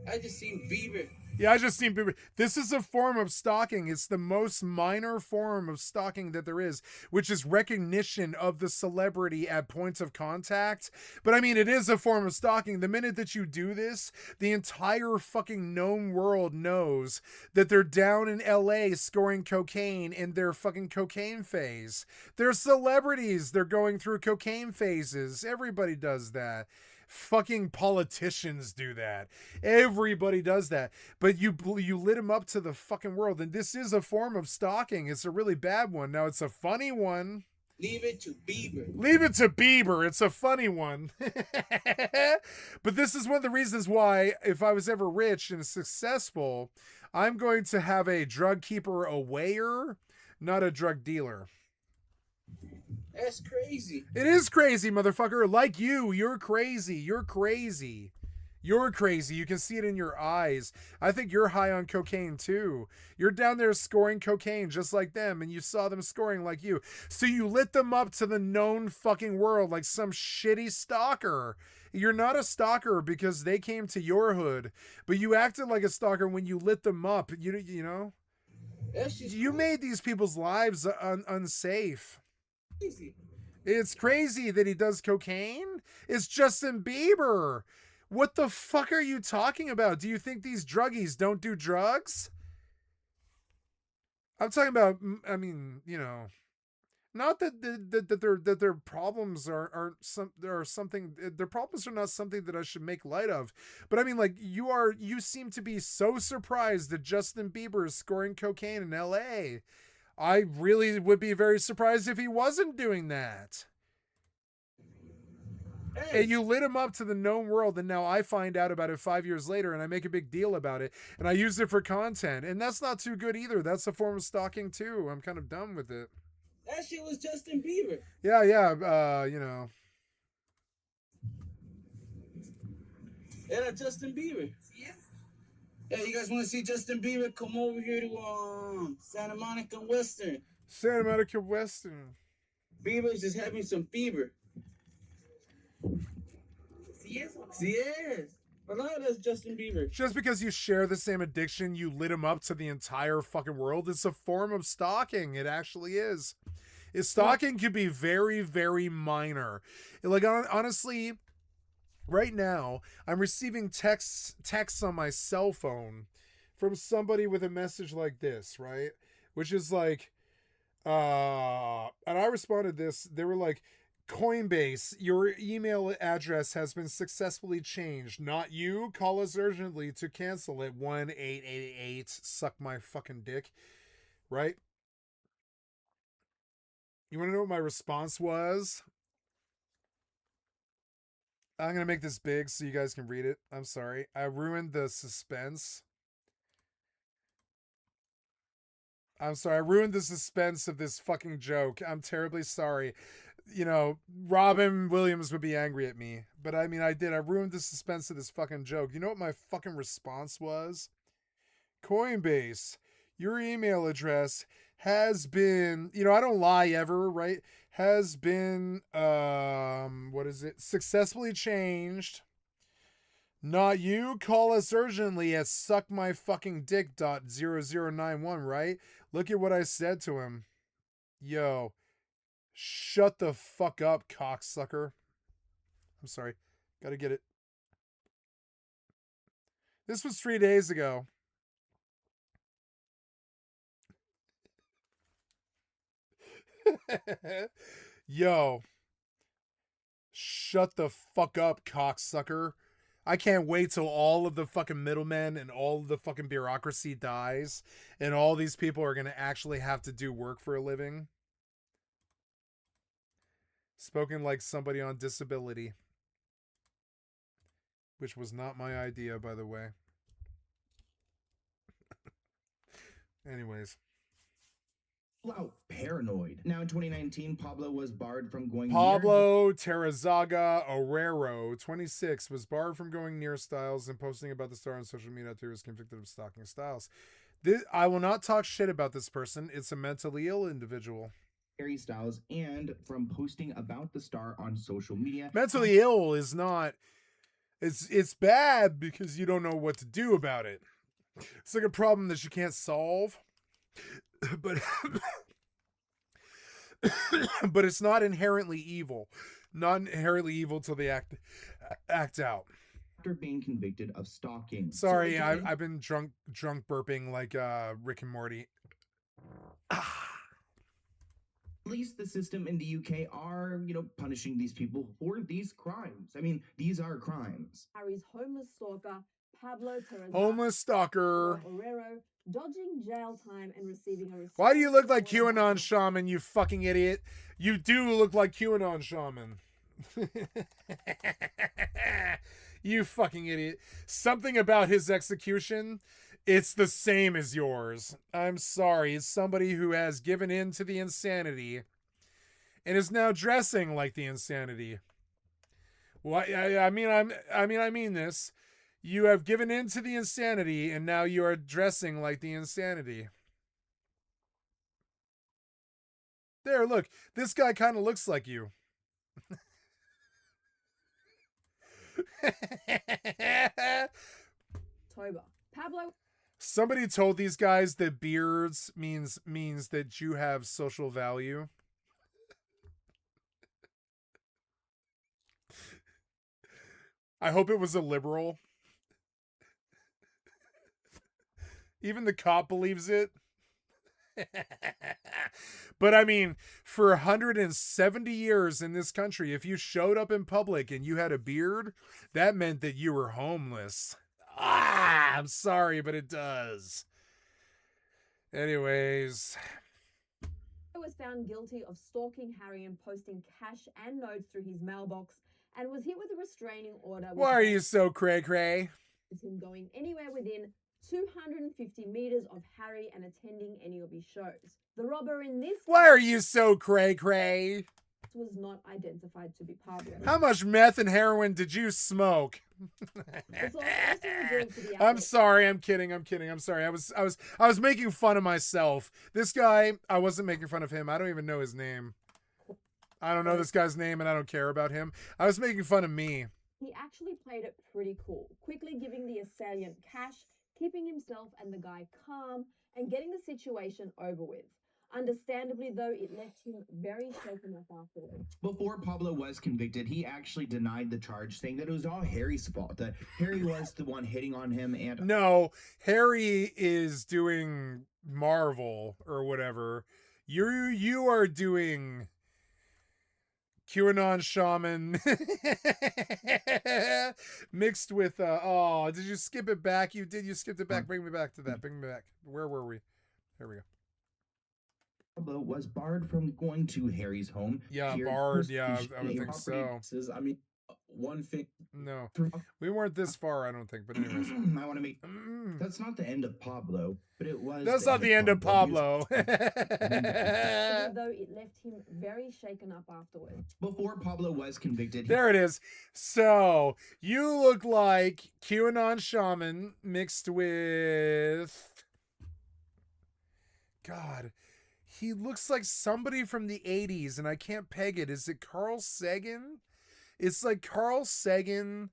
I just seen Bieber. Yeah, I just seen Bieber. This is a form of stalking. It's the most minor form of stalking that there is, which is recognition of the celebrity at points of contact. But I mean, it is a form of stalking. The minute that you do this, the entire fucking known world knows that they're down in LA scoring cocaine in their fucking cocaine phase. They're celebrities. They're going through cocaine phases. Everybody does that. Fucking politicians do that. Everybody does that. But you lit them up to the fucking world. And this is a form of stalking. It's a really bad one. Now, it's a funny one. Leave it to Bieber. Leave it to Bieber. It's a funny one. But this is one of the reasons why, if I was ever rich and successful, I'm going to have a drug keeper awayer, not a drug dealer. That's crazy. It is crazy, motherfucker. Like you, you're crazy. You're crazy. You're crazy. You can see it in your eyes. I think you're high on cocaine too. You're down there scoring cocaine just like them, and you saw them scoring like you. So you lit them up to the known fucking world like some shitty stalker. You're not a stalker because they came to your hood, but you acted like a stalker when you lit them up. You know? You made these people's lives unsafe. Crazy. It's crazy that he does cocaine. It's Justin Bieber. What the fuck are you talking about? Do you think these druggies don't do drugs? I'm talking about, I mean, you know, not that their problems are something, their problems are not something that I should make light of, but I mean, like, you seem to be so surprised that Justin Bieber is scoring cocaine in LA. I really would be very surprised if he wasn't doing that. Hey. And you lit him up to the known world, and now I find out about it 5 years later, and I make a big deal about it, and I use it for content, and that's not too good either. That's a form of stalking too. I'm kind of done with it. That shit was Justin Bieber. Yeah, you know. Yeah, that's Justin Bieber. Yes. Yeah, you guys want to see Justin Bieber? Come over here to Santa Monica Western. Santa Monica Western. Bieber's just having some fever. Yes. But no, that's Justin Bieber. Just because you share the same addiction, you lit him up to the entire fucking world. It's a form of stalking. It actually is. Stalking can be very, very minor. Like, honestly, right now, I'm receiving texts on my cell phone from somebody with a message like this, right? Which is like, and I responded this. They were like, Coinbase, your email address has been successfully changed. Not you. Call us urgently to cancel it. 1-888 suck my fucking dick. Right? You want to know what my response was? I'm going to make this big so you guys can read it. I'm sorry. I ruined the suspense. I'm sorry. I ruined the suspense of this fucking joke. I'm terribly sorry. You know, Robin Williams would be angry at me. But I mean, I did. I ruined the suspense of this fucking joke. You know what my fucking response was? Coinbase, your email address has been, you know, I don't lie ever, right? Has been, what is it? Successfully changed. Not you. Call us urgently at suckmyfuckingdick.0091, right? Look at what I said to him. Yo. Shut the fuck up, cocksucker. I'm sorry. Gotta get it. This was 3 days ago. Yo. Shut the fuck up, cocksucker. I can't wait till all of the fucking middlemen and all of the fucking bureaucracy dies, and all these people are gonna actually have to do work for a living. Spoken like somebody on disability. Which was not my idea, by the way. Anyways. Wow, paranoid. Now in 2019, Pablo was barred from going Pablo Terrazaga Orrero, 26, was barred from going near Styles and posting about the star on social media after he was convicted of stalking Styles. I will not talk shit about this person. It's a mentally ill individual. Harry Styles, and from posting about the star on social media. Mentally ill is not, it's bad because you don't know what to do about it. It's like a problem that you can't solve, but but it's not inherently evil. Not inherently evil till they act out. After being convicted of stalking. Sorry, so I've been drunk burping like Rick and Morty. At least the system in the UK are, punishing these people for these crimes. I mean, these are crimes. Harry's homeless stalker, Pablo Terrazaga Homeless stalker. Orrero, dodging jail time and receiving a... Why do you look like QAnon shaman, you fucking idiot? You do look like QAnon shaman. You fucking idiot. Something about his execution It's the same as yours. I'm sorry. It's somebody who has given in to the insanity and is now dressing like the insanity. Well, I mean this. You have given in to the insanity and now you are dressing like the insanity. There, look. This guy kind of looks like you. October. Pablo Somebody told these guys that beards means that you have social value. I hope it was a liberal. Even the cop believes it. But I mean, for 170 years in this country, if you showed up in public and you had a beard, that meant that you were homeless. I'm sorry, but it does. Anyways. was found guilty of stalking Harry and posting cash and notes through his mailbox and was hit with a restraining order. Why are you so cray-cray? Him going anywhere within 250 meters of Harry and attending any of his shows. The robber in this Why are you so cray-cray? was not identified to be Pablo. How much meth and heroin did you smoke? It's also revealed to the I'm outlet. sorry, I'm kidding. I'm sorry. I was making fun of myself. This guy, I wasn't making fun of him. I don't even know his name. I don't know this guy's name and I don't care about him. I was making fun of me. He actually played it pretty cool, quickly giving the assailant cash, keeping himself and the guy calm, and getting the situation over with. Understandably, though, it left him very shaken up afterwards. Before Pablo was convicted, he actually denied the charge, saying that it was all Harry's fault, that Harry was the one hitting on him. And No, Harry is doing Marvel or whatever. You are doing QAnon shaman mixed with did you skip it back? You skipped it back. Bring me back to that. Bring me back. Where were we? Here we go. Pablo was barred from going to Harry's home. Yeah, Here, barred. Yeah, his I would think so. I mean, one thing. No, we weren't this far, I don't think. But anyways, I want to make that's not the end of Pablo, but it was. That's not the end of Pablo. Though it left him very shaken up afterwards. Before Pablo was convicted, There it is. So you look like QAnon shaman mixed with God. He looks like somebody from the 80s, and I can't peg it. Is it Carl Sagan? It's like Carl Sagan.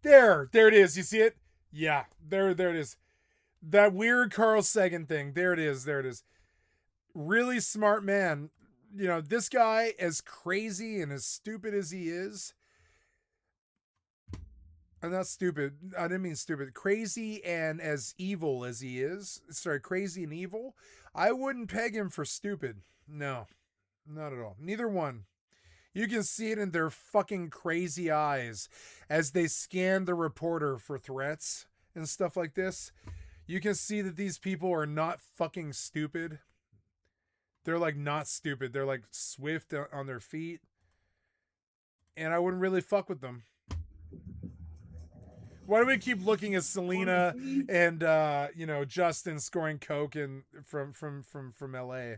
There it is. You see it? Yeah, there it is. That weird Carl Sagan thing. There it is. Really smart man. You know, this guy, as crazy and as stupid as he is, I'm not stupid. I didn't mean stupid. Crazy and as evil as he is. Sorry, crazy and evil. I wouldn't peg him for stupid. No, not at all. Neither one. You can see it in their fucking crazy eyes as they scan the reporter for threats and stuff like this. You can see that these people are not fucking stupid. They're like not stupid. They're like swift on their feet. And I wouldn't really fuck with them. Why do we keep looking at Selena and Justin scoring coke from LA?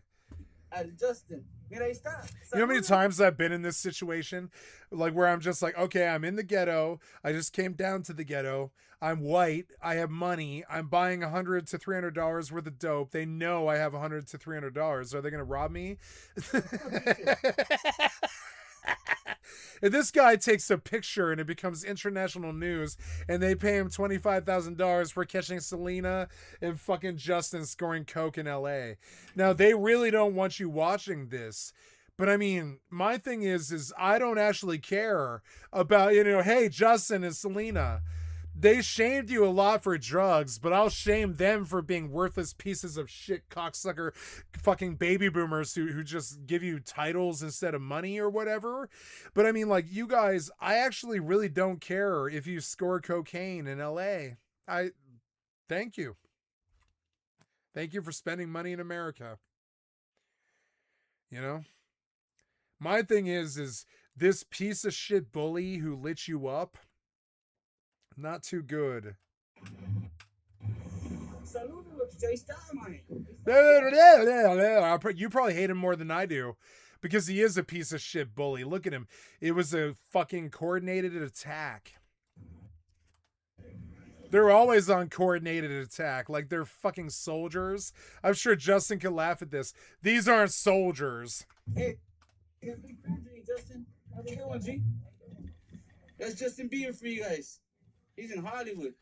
Justin, mira ahí está. You know how many times I've been in this situation, like where I'm just like, okay, I'm in the ghetto. I just came down to the ghetto. I'm white. I have money. I'm buying $100 to $300 worth of dope. They know I have $100 to $300. Are they gonna rob me? If this guy takes a picture and it becomes international news and they pay him $25,000 for catching Selena and fucking Justin scoring coke in LA. Now, they really don't want you watching this. But I mean, my thing is I don't actually care about, hey, Justin and Selena. They shamed you a lot for drugs, but I'll shame them for being worthless pieces of shit cocksucker fucking baby boomers who just give you titles instead of money or whatever. But I mean, like, you guys, I actually really don't care if you score cocaine in LA. Thank you. Thank you for spending money in America. My thing is this piece of shit bully who lit you up, not too good. You probably hate him more than I do because he is a piece of shit bully. Look at him. It was a fucking coordinated attack. They're always on coordinated attack, like they're fucking soldiers. I'm sure Justin could laugh at this. These aren't soldiers. Hey, big fan to you, Justin. Have a good one, G. That's Justin Bieber for you guys. He's in Hollywood.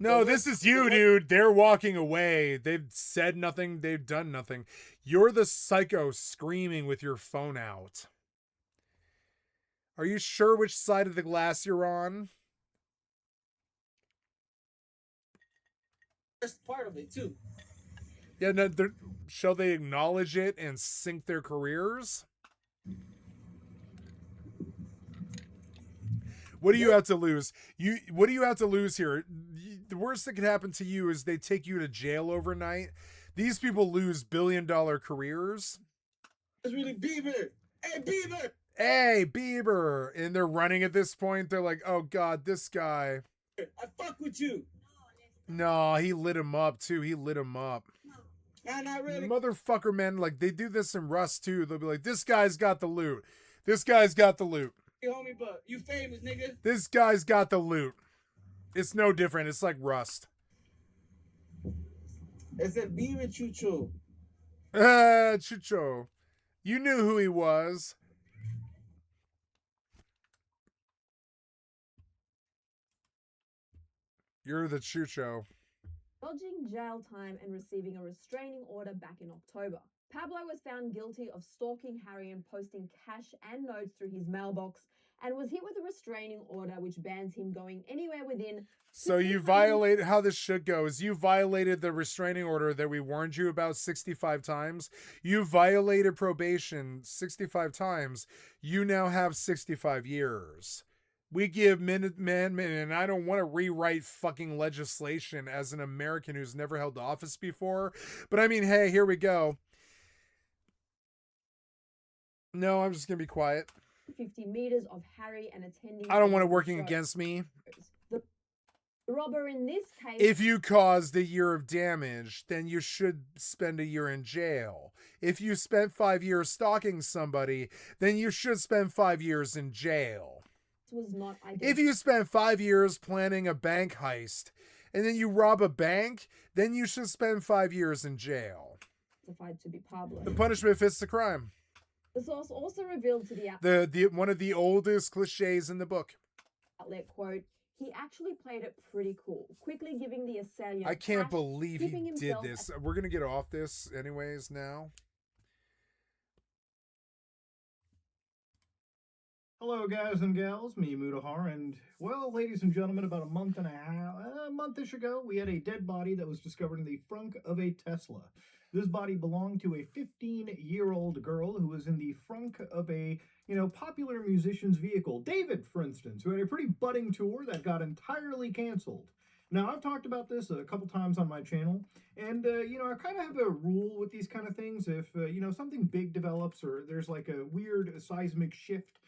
No, this is you, dude. They're walking away. They've said nothing. They've done nothing. You're the psycho screaming with your phone out. Are you sure which side of the glass you're on? That's part of it, too. Yeah, no, shall they acknowledge it and sink their careers? What do you have to lose? What do you have to lose here? The worst that could happen to you is they take you to jail overnight. These people lose billion-dollar careers. It's really Bieber. Hey, Bieber. Hey, Bieber. And they're running at this point. They're like, oh, God, this guy. I fuck with you. No, he lit him up, too. He lit him up. Nah, not really. Motherfucker, man, like, they do this in Rust, too. They'll be like, this guy's got the loot. This guy's got the loot. Hey, homie, but you famous, nigga. This guy's got the loot. It's no different. It's like Rust. It's a Bieber Chucho. Chucho. You knew who he was. You're the Chucho. Dodging jail time and receiving a restraining order back in October. Pablo was found guilty of stalking Harry and posting cash and notes through his mailbox and was hit with a restraining order which bans him going anywhere within... So you violated, how this shit goes, you violated the restraining order that we warned you about 65 times. You violated probation 65 times. You now have 65 years. We give Minutemen, and I don't want to rewrite fucking legislation as an American who's never held office before. But I mean, hey, here we go. No, I'm just going to be quiet. 50 meters of Harry and attending... I don't want it working against me. The robber in this case... If you caused a year of damage, then you should spend a year in jail. If you spent 5 years stalking somebody, then you should spend 5 years in jail. Was not if you spent 5 years planning a bank heist and then you rob a bank, then you should spend 5 years in jail. To be Pablo. The punishment fits the crime. The source also revealed to the one of the oldest cliches in the book. Outlet quote, he actually played it pretty cool, quickly giving the assailant... I can't believe he did this. We're going to get off this anyways now. Hello, guys and gals, me, Mudahar, and, well, ladies and gentlemen, about a month-ish ago, we had a dead body that was discovered in the frunk of a Tesla. This body belonged to a 15-year-old girl who was in the frunk of a, popular musician's vehicle. David, for instance, who had a pretty budding tour that got entirely canceled. Now, I've talked about this a couple times on my channel, and, I kind of have a rule with these kind of things. If, something big develops or there's like a weird seismic shift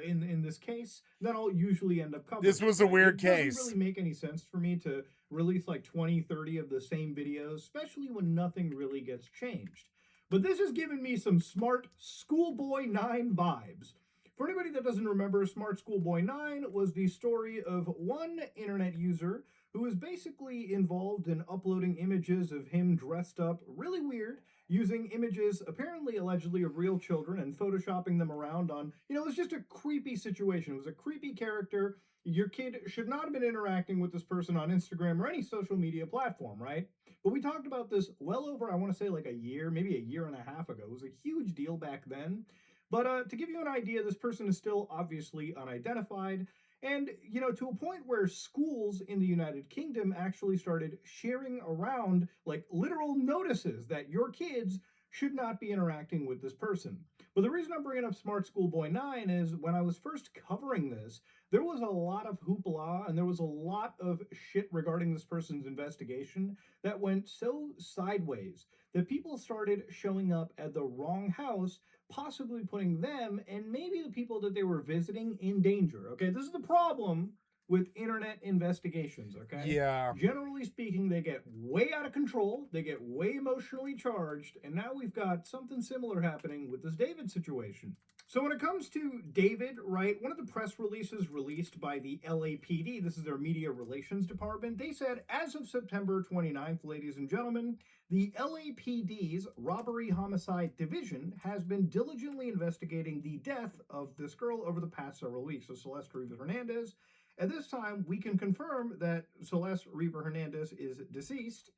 in this case, then I'll usually end up covering this was a weird case. It doesn't really make any sense for me to release like 20, 30 of the same videos, especially when nothing really gets changed. But this has given me some Smart Schoolboy 9 vibes. For anybody that doesn't remember, Smart Schoolboy 9 was the story of one internet user who was basically involved in uploading images of him dressed up really weird, using images apparently allegedly of real children and photoshopping them around on, it was just a creepy situation. It was a creepy character. Your kid should not have been interacting with this person on Instagram or any social media platform, right? But we talked about this well over, I want to say like a year, maybe a year and a half ago. It was a huge deal back then. But to give you an idea, this person is still obviously unidentified. And, to a point where schools in the United Kingdom actually started sharing around, like, literal notices that your kids should not be interacting with this person. But the reason I'm bringing up Smart Schoolboy 9 is when I was first covering this, there was a lot of hoopla and there was a lot of shit regarding this person's investigation that went so sideways that people started showing up at the wrong house, possibly putting them and maybe the people that they were visiting in danger. Okay, this is the problem with internet investigations, okay? Yeah. Generally speaking, they get way out of control, they get way emotionally charged, and now we've got something similar happening with this David situation. So when it comes to David, right, one of the press releases released by the LAPD, this is their media relations department, they said, as of September 29th, ladies and gentlemen, the LAPD's Robbery Homicide Division has been diligently investigating the death of this girl over the past several weeks. So Celeste Rivas Hernandez. At this time, we can confirm that Celeste Rivas Hernandez is deceased.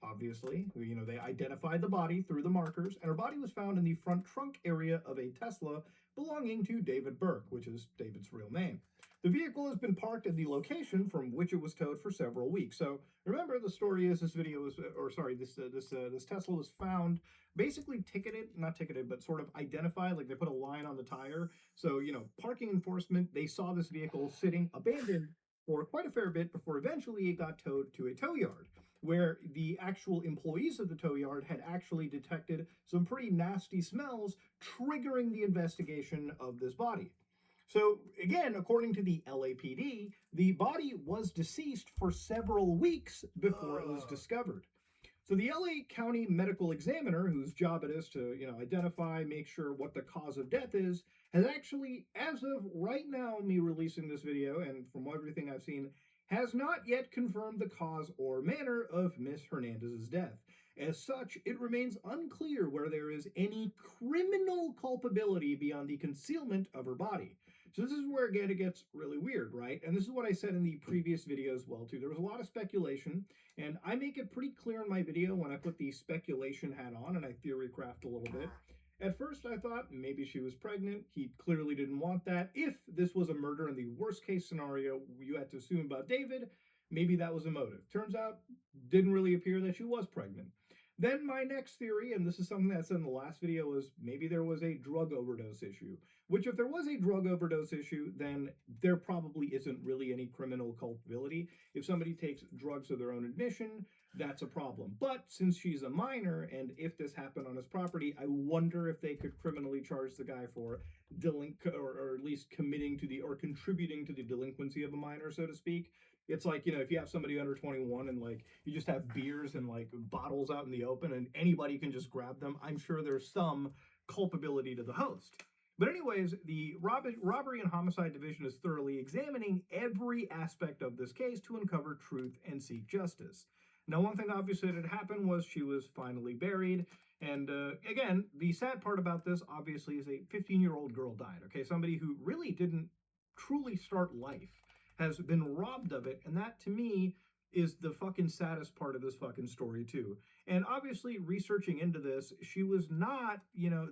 Obviously, they identified the body through the markers, and her body was found in the front trunk area of a Tesla belonging to David Burke, which is David's real name. The vehicle has been parked at the location from which it was towed for several weeks. So remember, the story is this Tesla was found basically not ticketed, but sort of identified, like they put a line on the tire. So, parking enforcement, they saw this vehicle sitting abandoned for quite a fair bit before eventually it got towed to a tow yard, where the actual employees of the tow yard had actually detected some pretty nasty smells, triggering the investigation of this body. So again, according to the LAPD, the body was deceased for several weeks before it was discovered. So the LA County Medical Examiner, whose job it is to, identify, make sure what the cause of death is, has actually, as of right now, me releasing this video, and from everything I've seen, has not yet confirmed the cause or manner of Miss Hernandez's death. As such, it remains unclear whether there is any criminal culpability beyond the concealment of her body. So this is where, again, it gets really weird, right? And this is what I said in the previous video as well, too. There was a lot of speculation, and I make it pretty clear in my video when I put the speculation hat on and I theory craft a little bit. At first, I thought maybe she was pregnant. He clearly didn't want that. If this was a murder in the worst case scenario you had to assume about David, maybe that was a motive. Turns out, didn't really appear that she was pregnant. Then my next theory, and this is something I said in the last video, was maybe there was a drug overdose issue. Which, if there was a drug overdose issue, then there probably isn't really any criminal culpability. If somebody takes drugs of their own admission, that's a problem. But since she's a minor, and if this happened on his property, I wonder if they could criminally charge the guy for or at least committing to or contributing to the delinquency of a minor, so to speak. It's like, if you have somebody under 21 and you just have beers and bottles out in the open and anybody can just grab them, I'm sure there's some culpability to the host. But anyways, the Robbery and Homicide Division is thoroughly examining every aspect of this case to uncover truth and seek justice. Now, one thing obviously that happened was she was finally buried. And again, the sad part about this obviously is a 15-year-old girl died. Okay, somebody who really didn't truly start life has been robbed of it, and that to me is the fucking saddest part of this fucking story too. And obviously researching into this, she was not,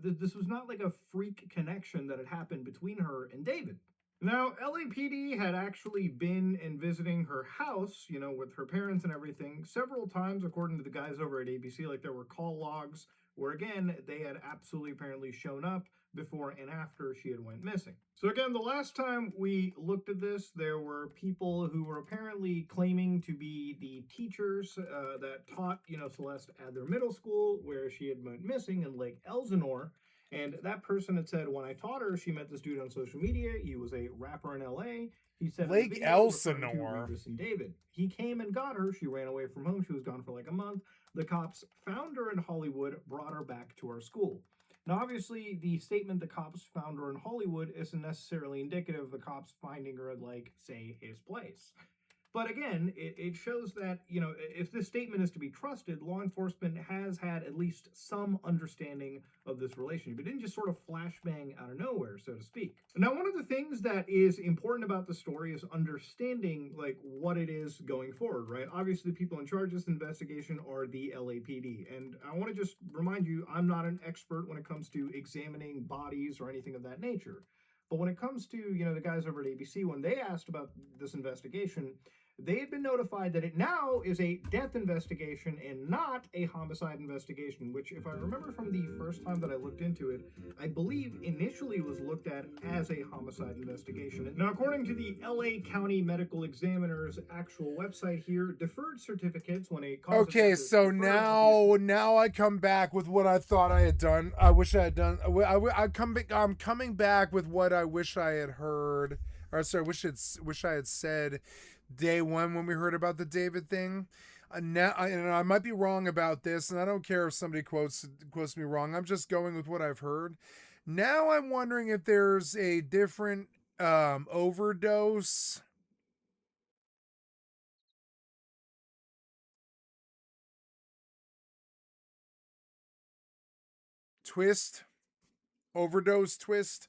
this was not like a freak connection that had happened between her and David. Now, LAPD had actually been and visiting her house, with her parents and everything several times, according to the guys over at ABC. There were call logs where, again, they had absolutely apparently shown up before and after she had went missing. So again, the last time we looked at this, there were people who were apparently claiming to be the teachers that taught, Celeste at their middle school where she had went missing in Lake Elsinore. And that person had said, when I taught her, she met this dude on social media. He was a rapper in LA. He said Lake Elsinore. And David. He came and got her. She ran away from home. She was gone for a month. The cops found her in Hollywood, brought her back to our school. Now, obviously, the statement the cops found her in Hollywood isn't necessarily indicative of the cops finding her at, say, his place. But again, it shows that, if this statement is to be trusted, law enforcement has had at least some understanding of this relationship. It didn't just sort of flashbang out of nowhere, so to speak. Now, one of the things that is important about the story is understanding, what it is going forward, right? Obviously, the people in charge of this investigation are the LAPD. And I want to just remind you, I'm not an expert when it comes to examining bodies or anything of that nature. But when it comes to, the guys over at ABC, when they asked about this investigation, they had been notified that it now is a death investigation and not a homicide investigation, which, if I remember from the first time that I looked into it, I believe initially was looked at as a homicide investigation. Now, according to the LA County Medical Examiner's actual website here, deferred certificates when a cause of death Okay, is so deferred, now I come back with what I thought I had done. I wish I had done. I'm coming back with what I wish I had heard. Or sorry, wish I had said day one when we heard about the David thing. Now, I might be wrong about this, and I don't care if somebody quotes me wrong. I'm just going with what I've heard. Now I'm wondering if there's a different overdose twist, overdose twist,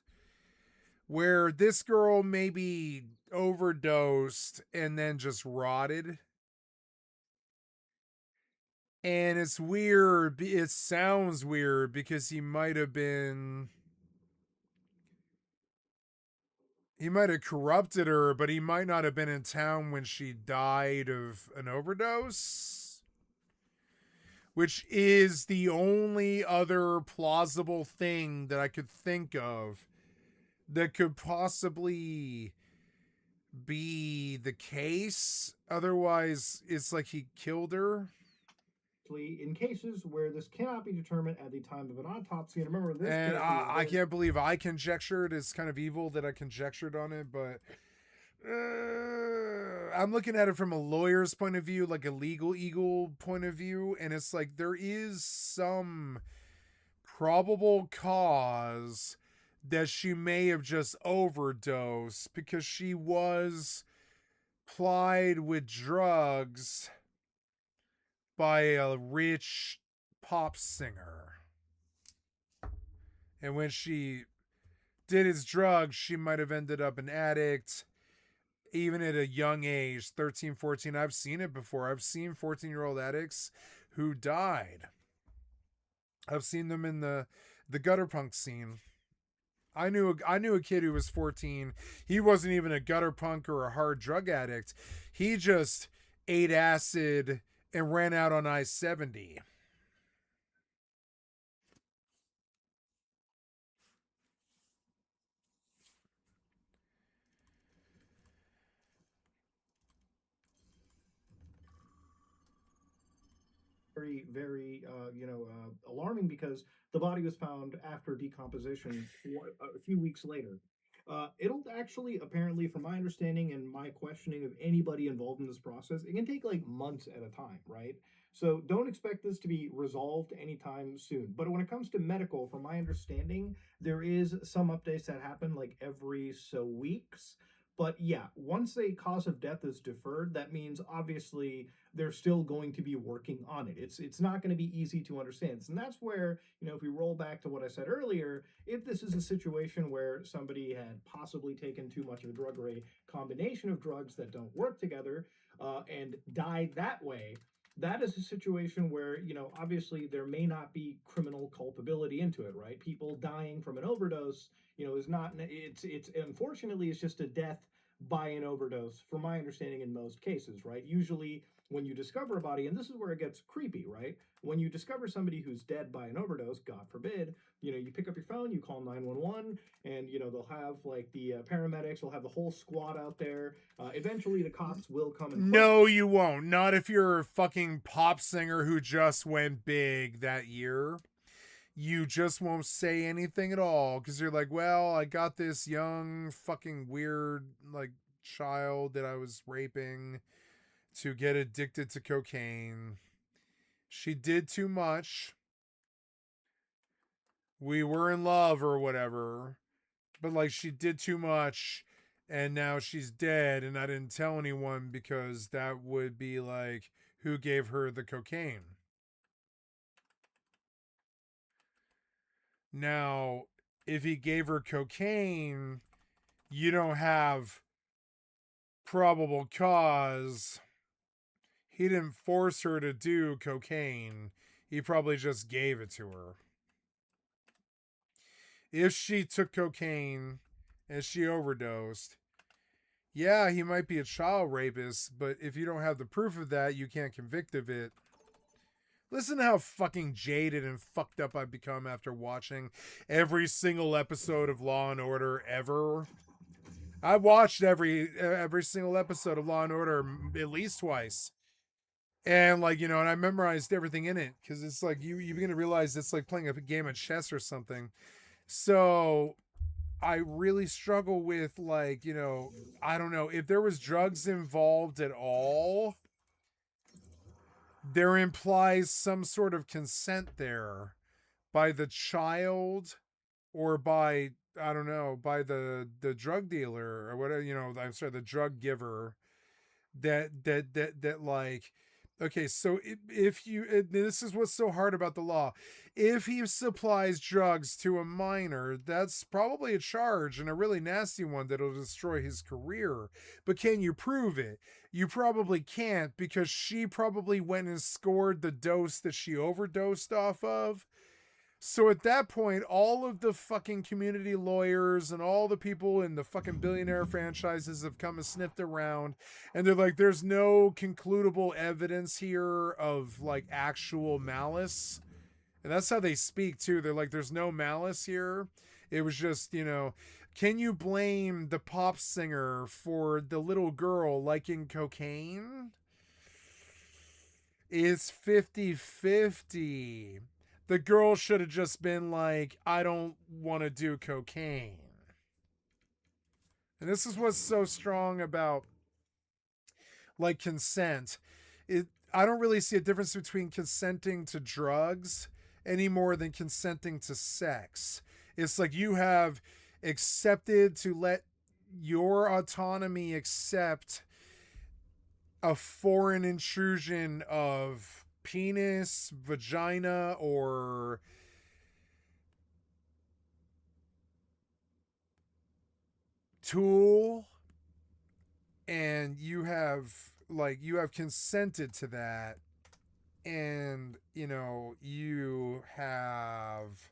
where this girl maybe overdosed and then just rotted. And it's weird. It sounds weird because he might have corrupted her, but he might not have been in town when she died of an overdose, which is the only other plausible thing that I could think of that could possibly be the case. Otherwise, it's like he killed her. in cases where this cannot be determined at the time of an autopsy. And remember, this And case I can't believe I conjectured. It's kind of evil that I conjectured on it, but I'm looking at it from a lawyer's point of view, like a legal eagle point of view, and it's like there is some probable cause that she may have just overdosed because she was plied with drugs by a rich pop singer. And when she did his drugs, she might have ended up an addict, even at a young age, 13, 14. I've seen it before. I've seen 14-year-old addicts who died. I've seen them in the gutter punk scene. I knew a kid who was 14. He wasn't even a gutter punk or a hard drug addict. He just ate acid and ran out on I-70. very, very, alarming because the body was found after decomposition a few weeks later. It'll actually, apparently, from my understanding and my questioning of anybody involved in this process, it can take like months at a time, right? So don't expect this to be resolved anytime soon. But when it comes to medical, from my understanding, there is some updates that happen like every so weeks. But yeah, once a cause of death is deferred, that means obviously they're still going to be working on it. It's not going to be easy to understand. And that's where, if we roll back to what I said earlier, if this is a situation where somebody had possibly taken too much of a drug or a combination of drugs that don't work together and died that way, that is a situation where, obviously there may not be criminal culpability into it, right? People dying from an overdose, is not, it's unfortunately, it's just a death by an overdose, from my understanding, in most cases, right? Usually when you discover a body, and this is where it gets creepy, right? When you discover somebody who's dead by an overdose, God forbid, you pick up your phone, you call 911, and they'll have like the paramedics, they'll have the whole squad out there. Eventually, the cops will come and No, you won't. Not if you're a fucking pop singer who just went big that year. You just won't say anything at all because you're like, well, I got this young fucking weird like child that I was raping to get addicted to cocaine. She did too much. We were in love or whatever, but like she did too much and now she's dead and I didn't tell anyone because that would be like, who gave her the cocaine? Now, if he gave her cocaine, you don't have probable cause. He didn't force her to do cocaine. He probably just gave it to her. If she took cocaine and she overdosed, Yeah, he might be a child rapist, but if you don't have the proof of that, you can't convict of it. Listen to how fucking jaded and fucked up I've become after watching every single episode of Law and Order ever. I watched every single episode of Law and Order at least twice. And like, you know, and I memorized everything in it because it's like you begin to realize it's like playing a game of chess or something. So I really struggle with, like, you know, I don't know if there was drugs involved at all. There implies some sort of consent there by the child or by, I don't know, by the drug dealer or whatever, you know, I'm sorry, the drug giver that like, okay, so if you, this is what's so hard about the law. If he supplies drugs to a minor, that's probably a charge, and a really nasty one that'll destroy his career. But can you prove it? You probably can't, because she probably went and scored the dose that she overdosed off of. So at that point, all of the fucking community lawyers and all the people in the fucking billionaire franchises have come and sniffed around, and they're like, there's no concludable evidence here of like actual malice. And that's how they speak too. They're like, there's no malice here. It was just, you know, can you blame the pop singer for the little girl liking cocaine? It's 50-50. The girl should have just been like, I don't want to do cocaine. And this is what's so strong about like consent. I don't really see a difference between consenting to drugs any more than consenting to sex. It's like you have accepted to let your autonomy accept a foreign intrusion of penis, vagina, or tool, and you have consented to that, and you know, you have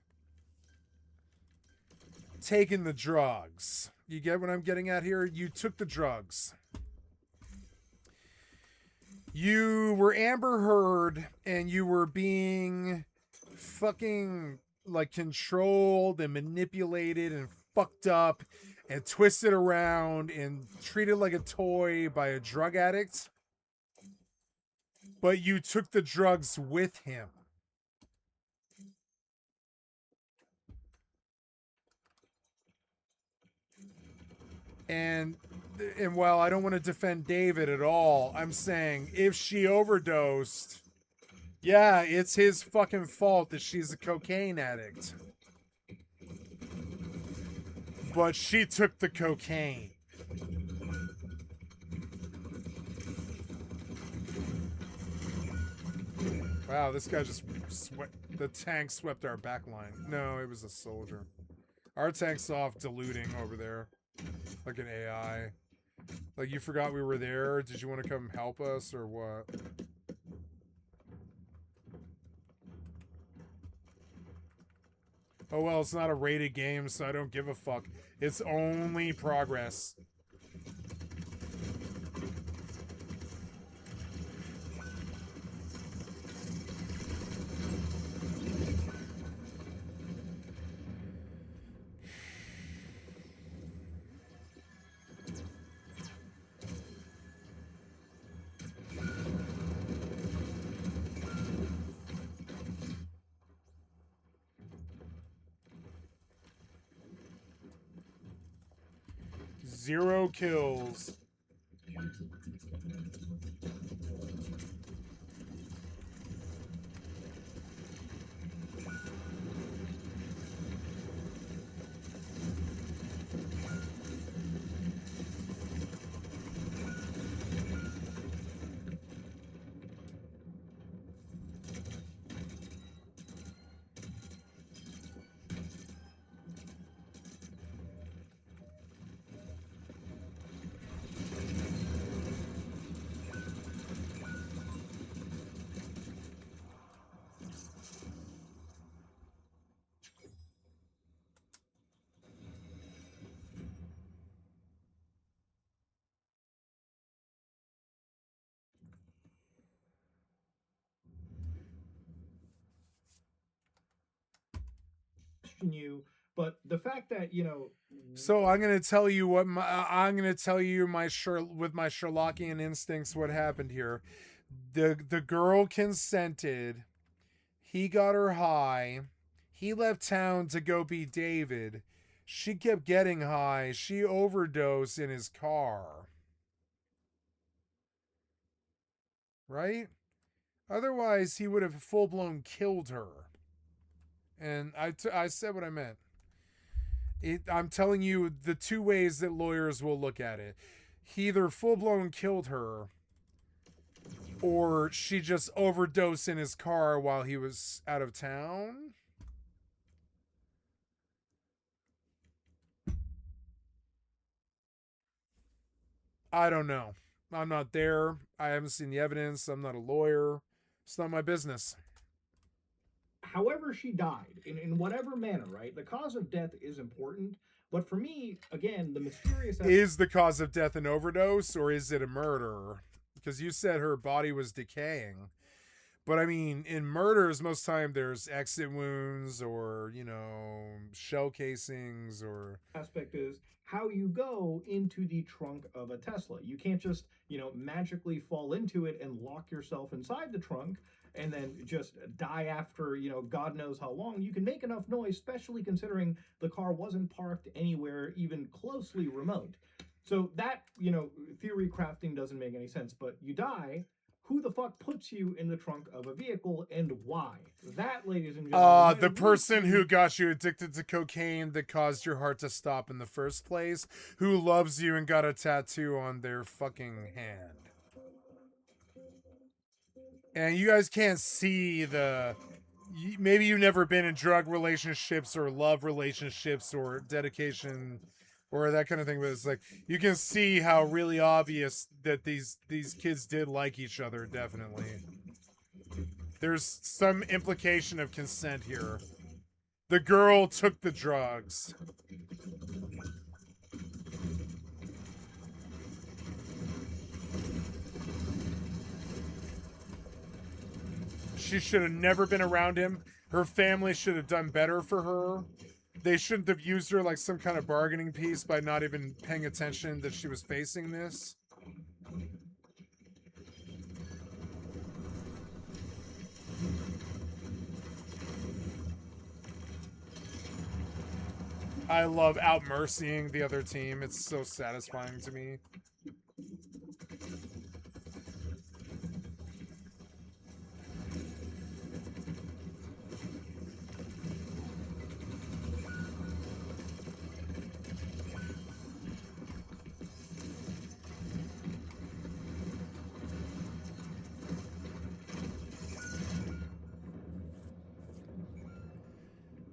taken the drugs. You get what I'm getting at here? You took the drugs. You were Amber Heard, and you were being fucking like controlled and manipulated and fucked up and twisted around and treated like a toy by a drug addict. But you took the drugs with him. And while I don't want to defend David at all, I'm saying if she overdosed, yeah, it's his fucking fault that she's a cocaine addict. But she took the cocaine. Wow, this guy just the tank swept our back line. No, it was a soldier. Our tank's off diluting over there. Like an AI. Like, you forgot we were there? Did you want to come help us or what? Oh well, it's not a rated game, so I don't give a fuck. It's only progress. Zero kills. question you, but the fact that, you know. So I'm gonna tell you what I'm gonna tell you with my Sherlockian instincts what happened here. The girl consented. He got her high. He left town to go be David. She kept getting high. She overdosed in his car. Right? Otherwise, he would have full-blown killed her. And I said what I meant. I'm telling you the two ways that lawyers will look at it. He either full-blown killed her, or she just overdosed in his car while he was out of town. I don't know. I'm not there. I haven't seen the evidence. I'm not a lawyer. It's not my business. However she died, in whatever manner, right? The cause of death is important. But for me, again, the mysterious... Is the cause of death an overdose, or is it a murder? Because you said her body was decaying. But I mean, in murders, most time there's exit wounds or, you know, shell casings or... Aspect is how you go into the trunk of a Tesla. You can't just, you know, magically fall into it and lock yourself inside the trunk and then just die after, you know, God knows how long. You can make enough noise, especially considering the car wasn't parked anywhere even closely remote. So that, you know, theory crafting doesn't make any sense. But you die, who the fuck puts you in the trunk of a vehicle and why? That, ladies and gentlemen... the person who got you addicted to cocaine that caused your heart to stop in the first place, who loves you and got a tattoo on their fucking hand. And you guys can't see the... Maybe you've never been in drug relationships or love relationships or dedication or that kind of thing, but it's like, you can see how really obvious that these kids did like each other, definitely. There's some implication of consent here. The girl took the drugs. She should have never been around him. Her family should have done better for her. They shouldn't have used her like some kind of bargaining piece by not even paying attention that she was facing this. I love out-mercying the other team. It's so satisfying to me.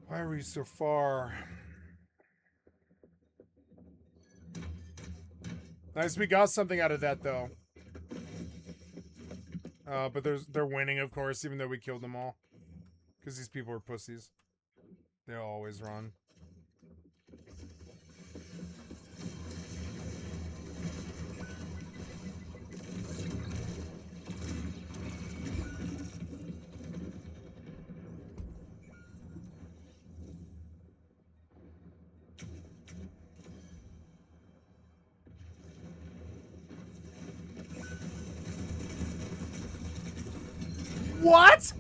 Why are we so far? Nice, we got something out of that, though. But they're winning, of course, even though we killed them all. Because these people are pussies. They always run. What?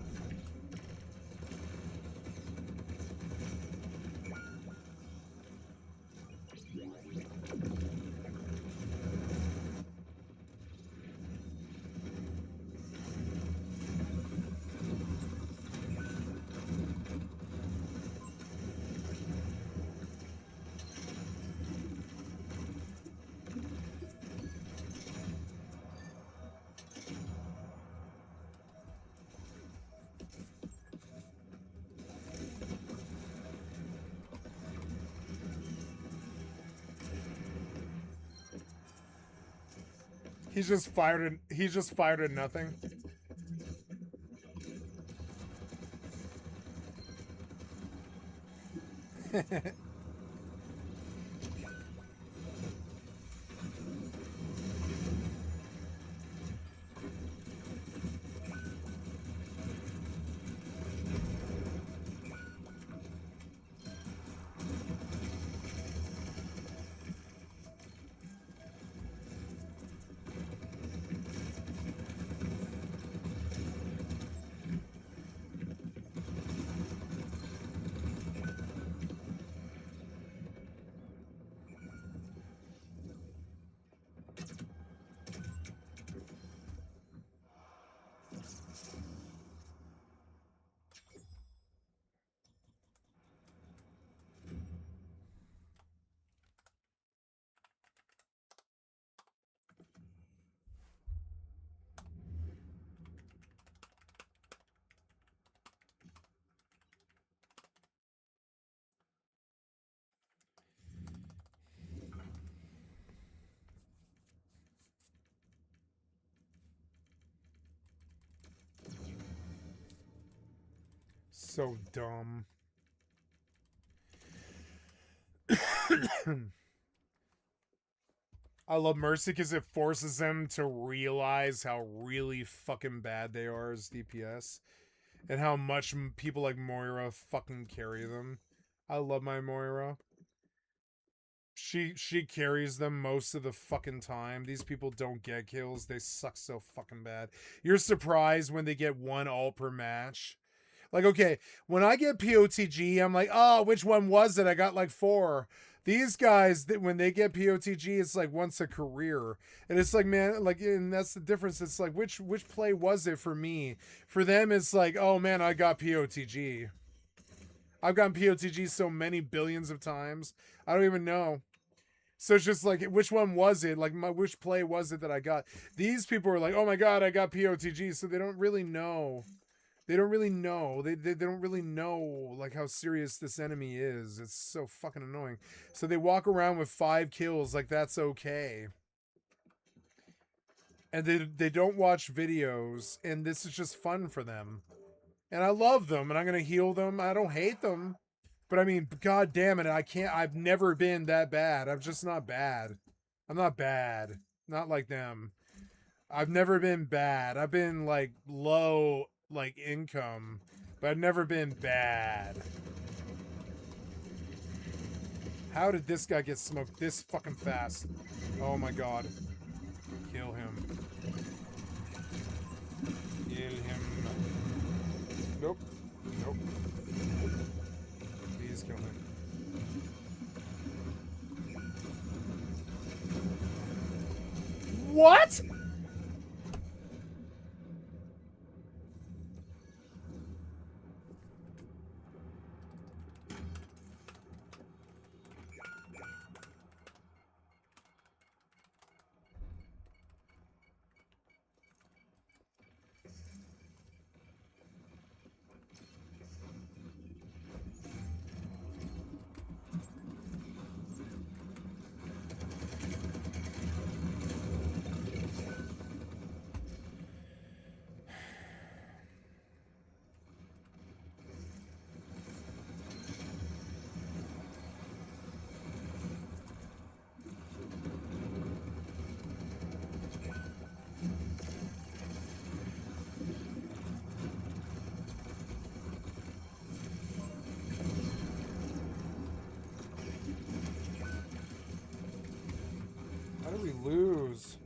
He just fired at nothing. So dumb. I love Mercy because it forces them to realize how really fucking bad they are as DPS. And how much people like Moira fucking carry them. I love my Moira. She carries them most of the fucking time. These people don't get kills. They suck so fucking bad. You're surprised when they get one ult per match. Like, okay, when I get POTG, I'm like, oh, which one was it? I got like 4. These guys, when they get POTG, it's like once a career. And it's like, man, like, and that's the difference. It's like, which play was it for me? For them, it's like, oh man, I got POTG. I've gotten POTG so many billions of times. I don't even know. So it's just like, which one was it? Like, which play was it that I got? These people are like, oh my god, I got POTG. So they don't really know. They don't really know. They don't really know, like, how serious this enemy is. It's so fucking annoying. So they walk around with 5 kills like that's okay. And they don't watch videos, and this is just fun for them. And I love them, and I'm going to heal them. I don't hate them. But I mean, god damn it, I've never been that bad. I'm just not bad. I'm not bad. Not like them. I've never been bad. I've been, like, low, like, income, but I've never been bad. How did this guy get smoked this fucking fast? Oh my god. Kill him. Kill him. Nope. Nope. Please kill him. What? How did we lose?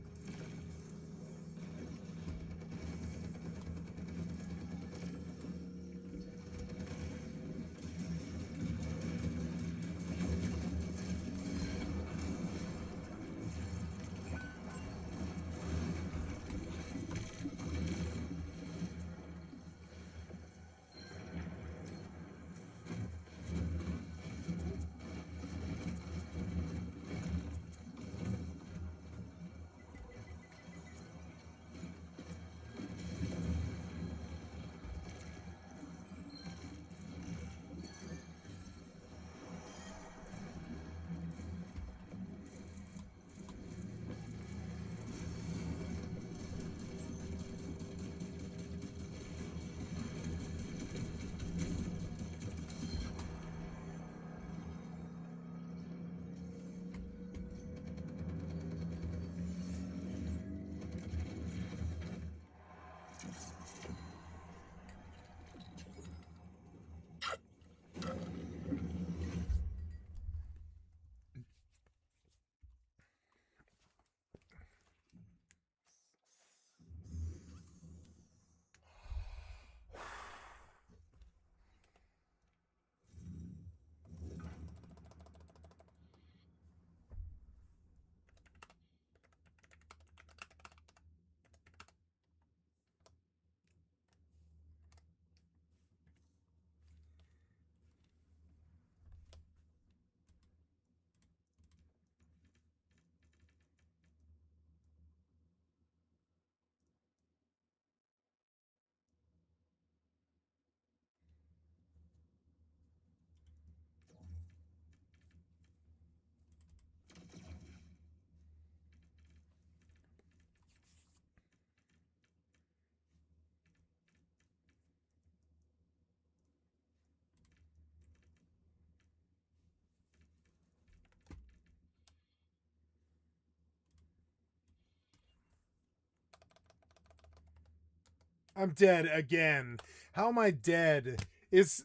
I'm dead again. How am I dead?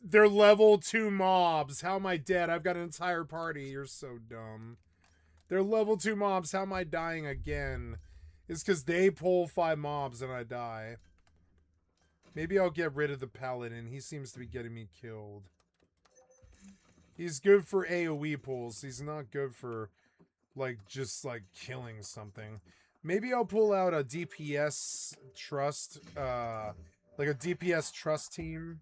They're level 2 mobs. How am I dead? I've got an entire party. You're so dumb. They're level 2 mobs. How am I dying again? It's because they pull 5 mobs and I die. Maybe I'll get rid of the paladin. He seems to be getting me killed. He's good for AoE pulls. He's not good for, like, just, like, killing something. Maybe I'll pull out a DPS trust, like a DPS trust team.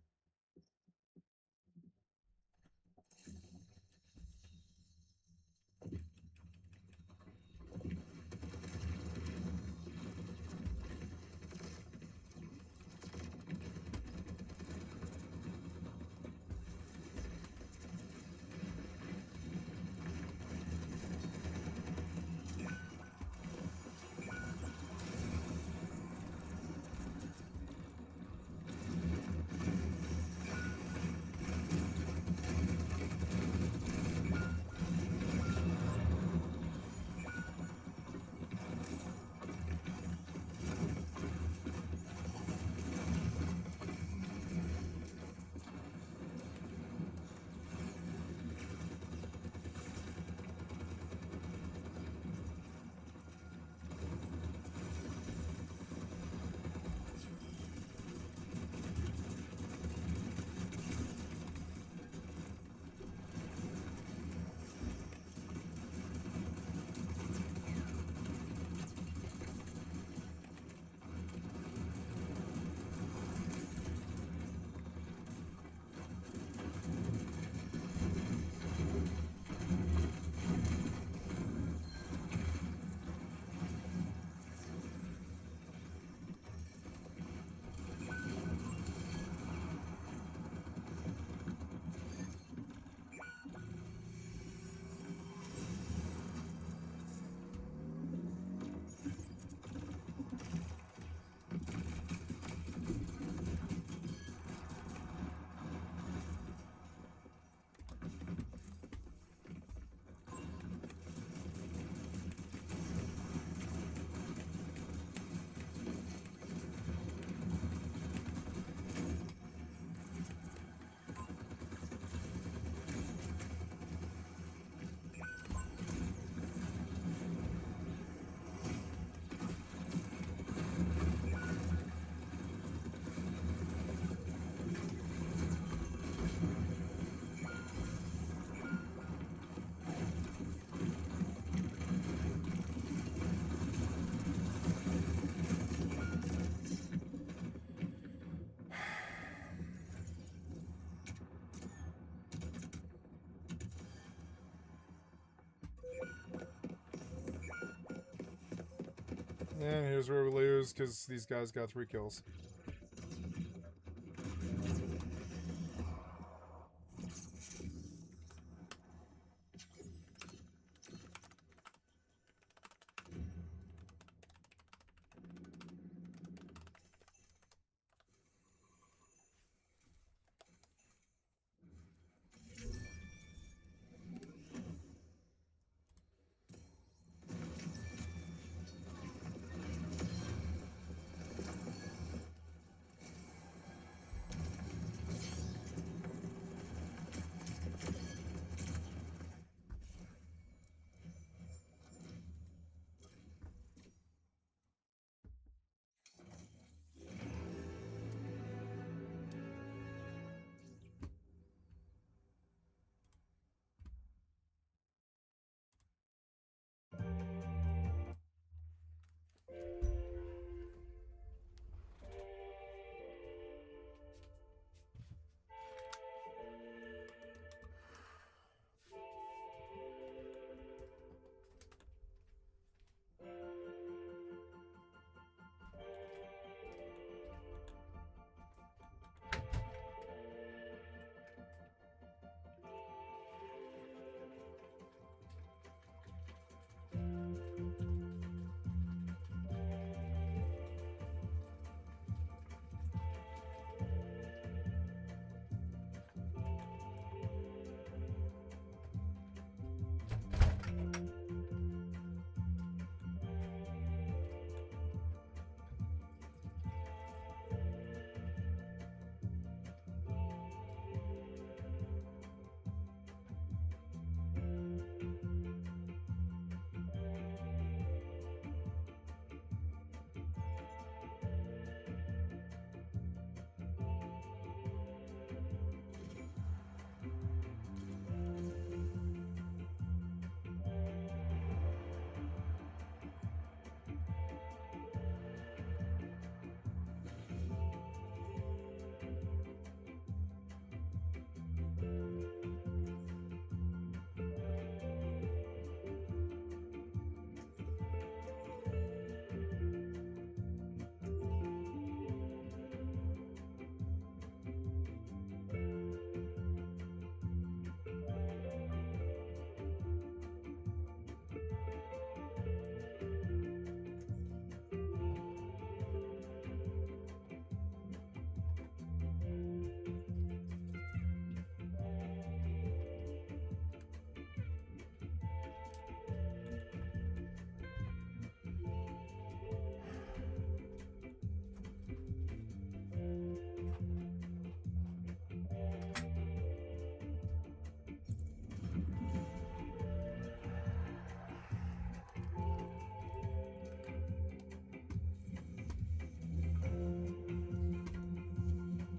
And here's where we lose, because these guys got 3 kills.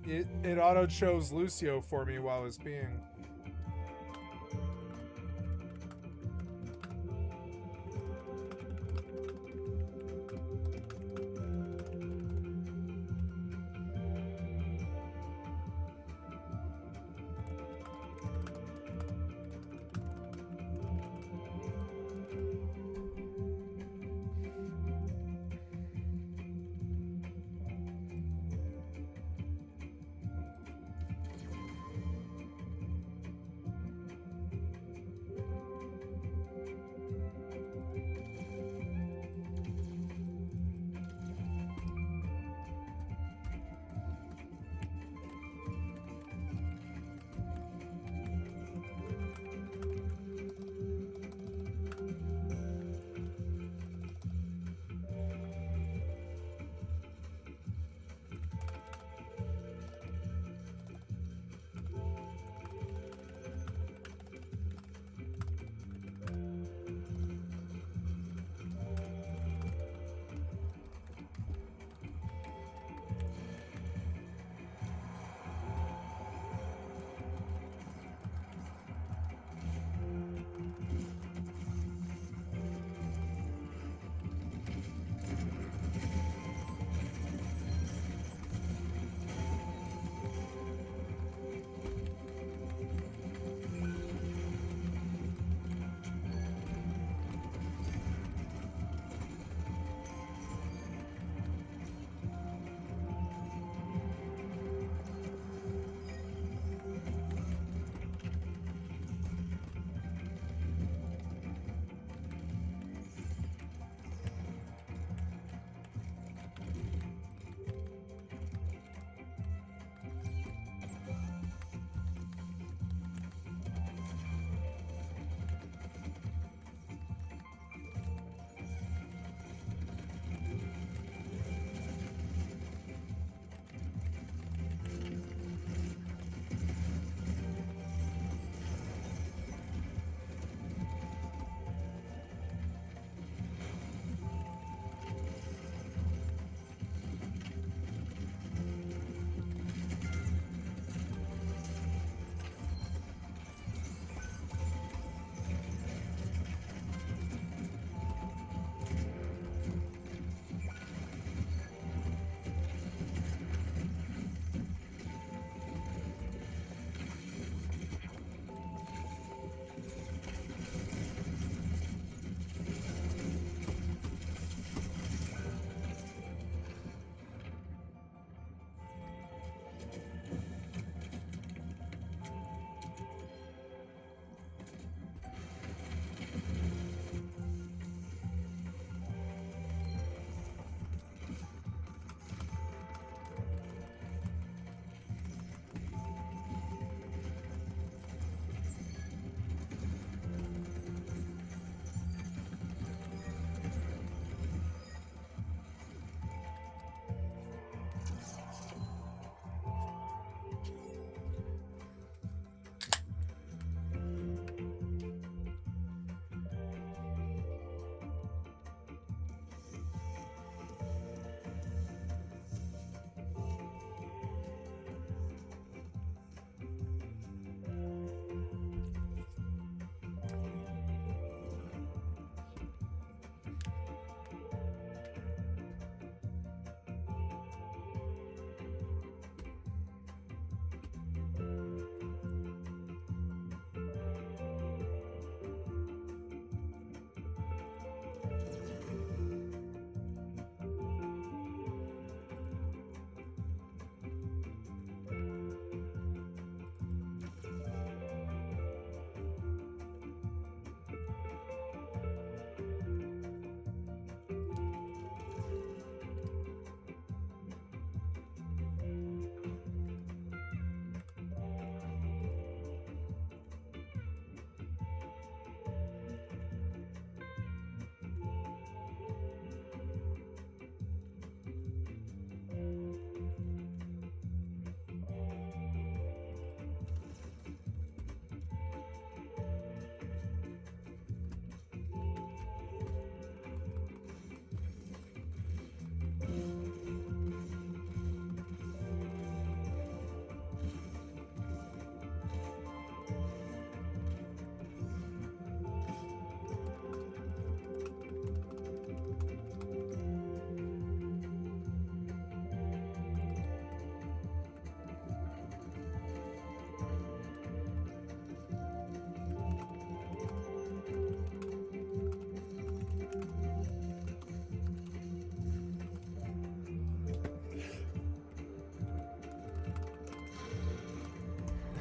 It auto chose Lucio for me while I was peeing.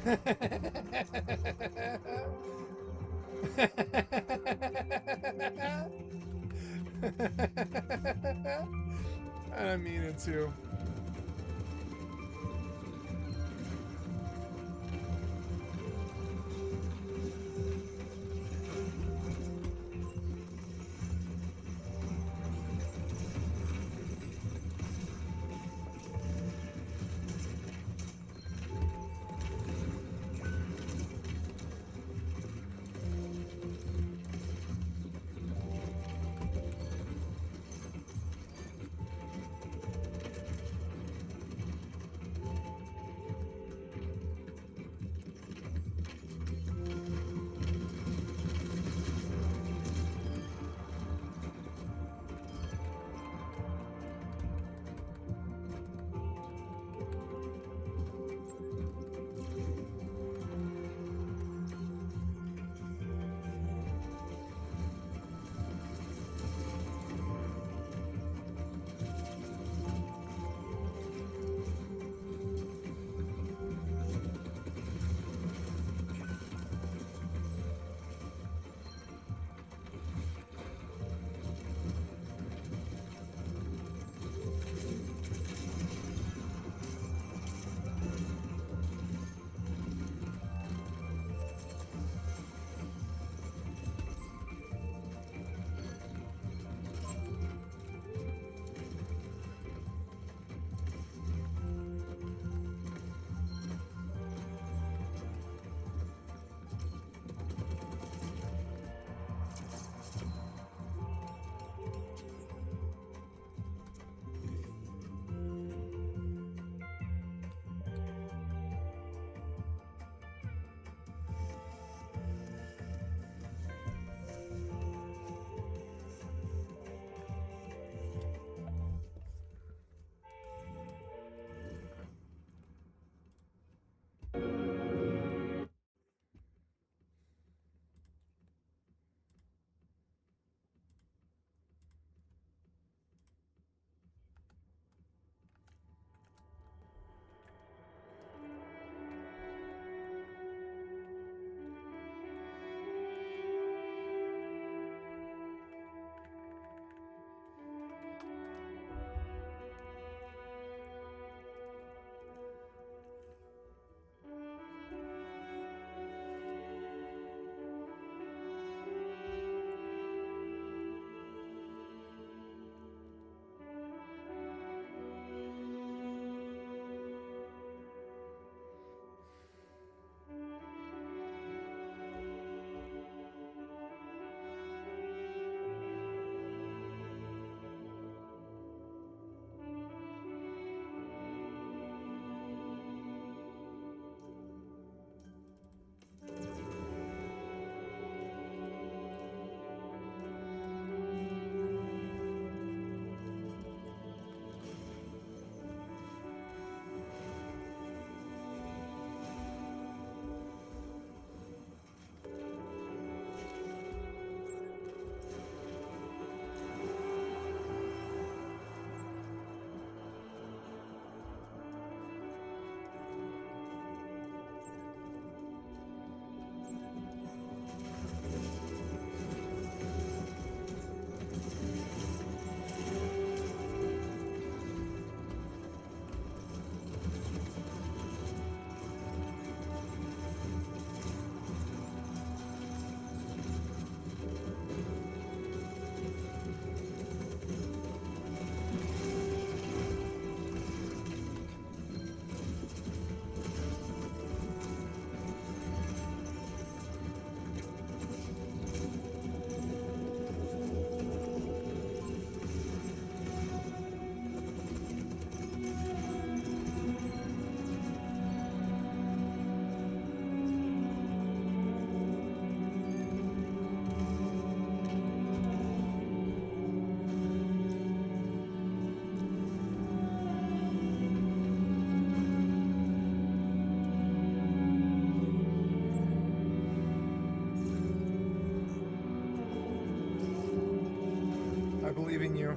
I mean it too. I believe in you.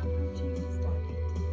Approaching Stargate.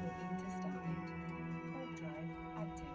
Moving to Stargate. Warp drive active.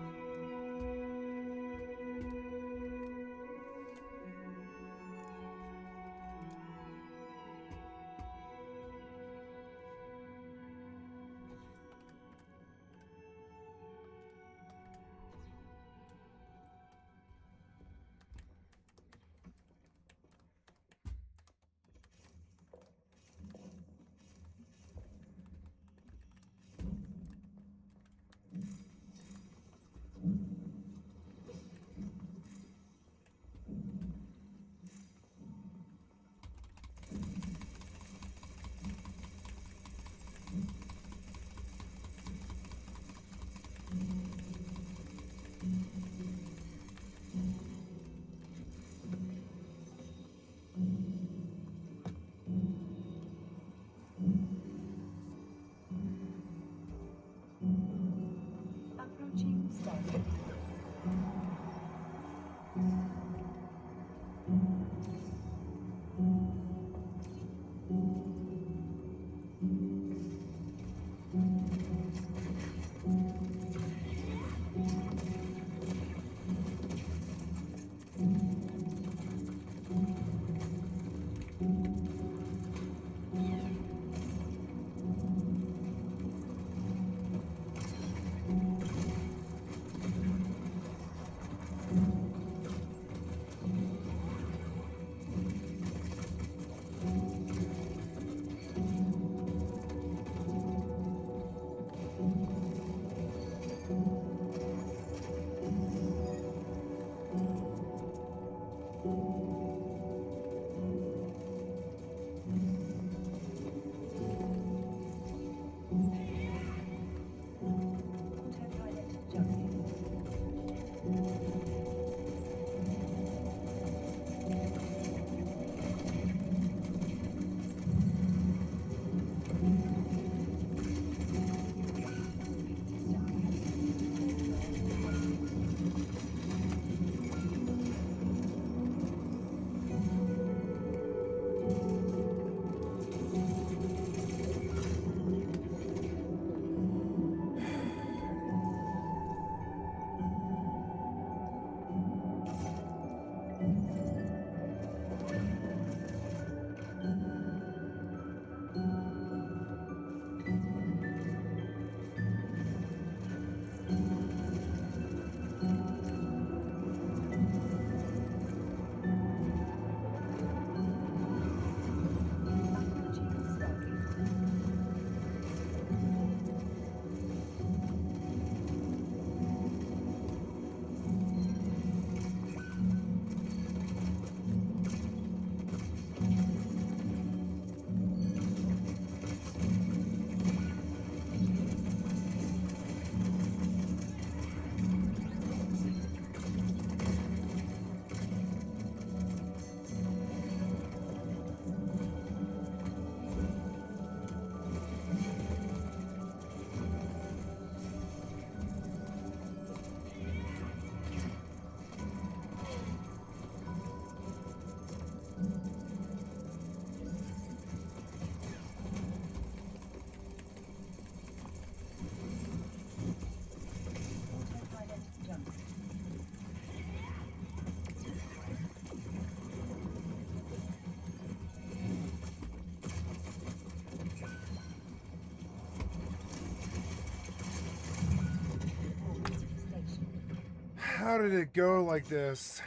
How did it go like this?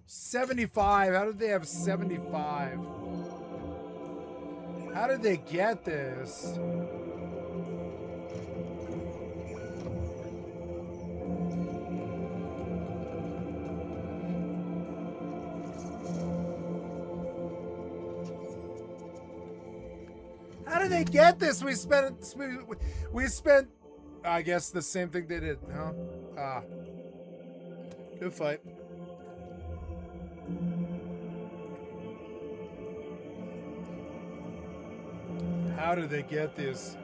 75. How did they have 75? How did they get this? How did they get this? We spent I guess the same thing they did, huh? Ah. Good fight. How did they get this?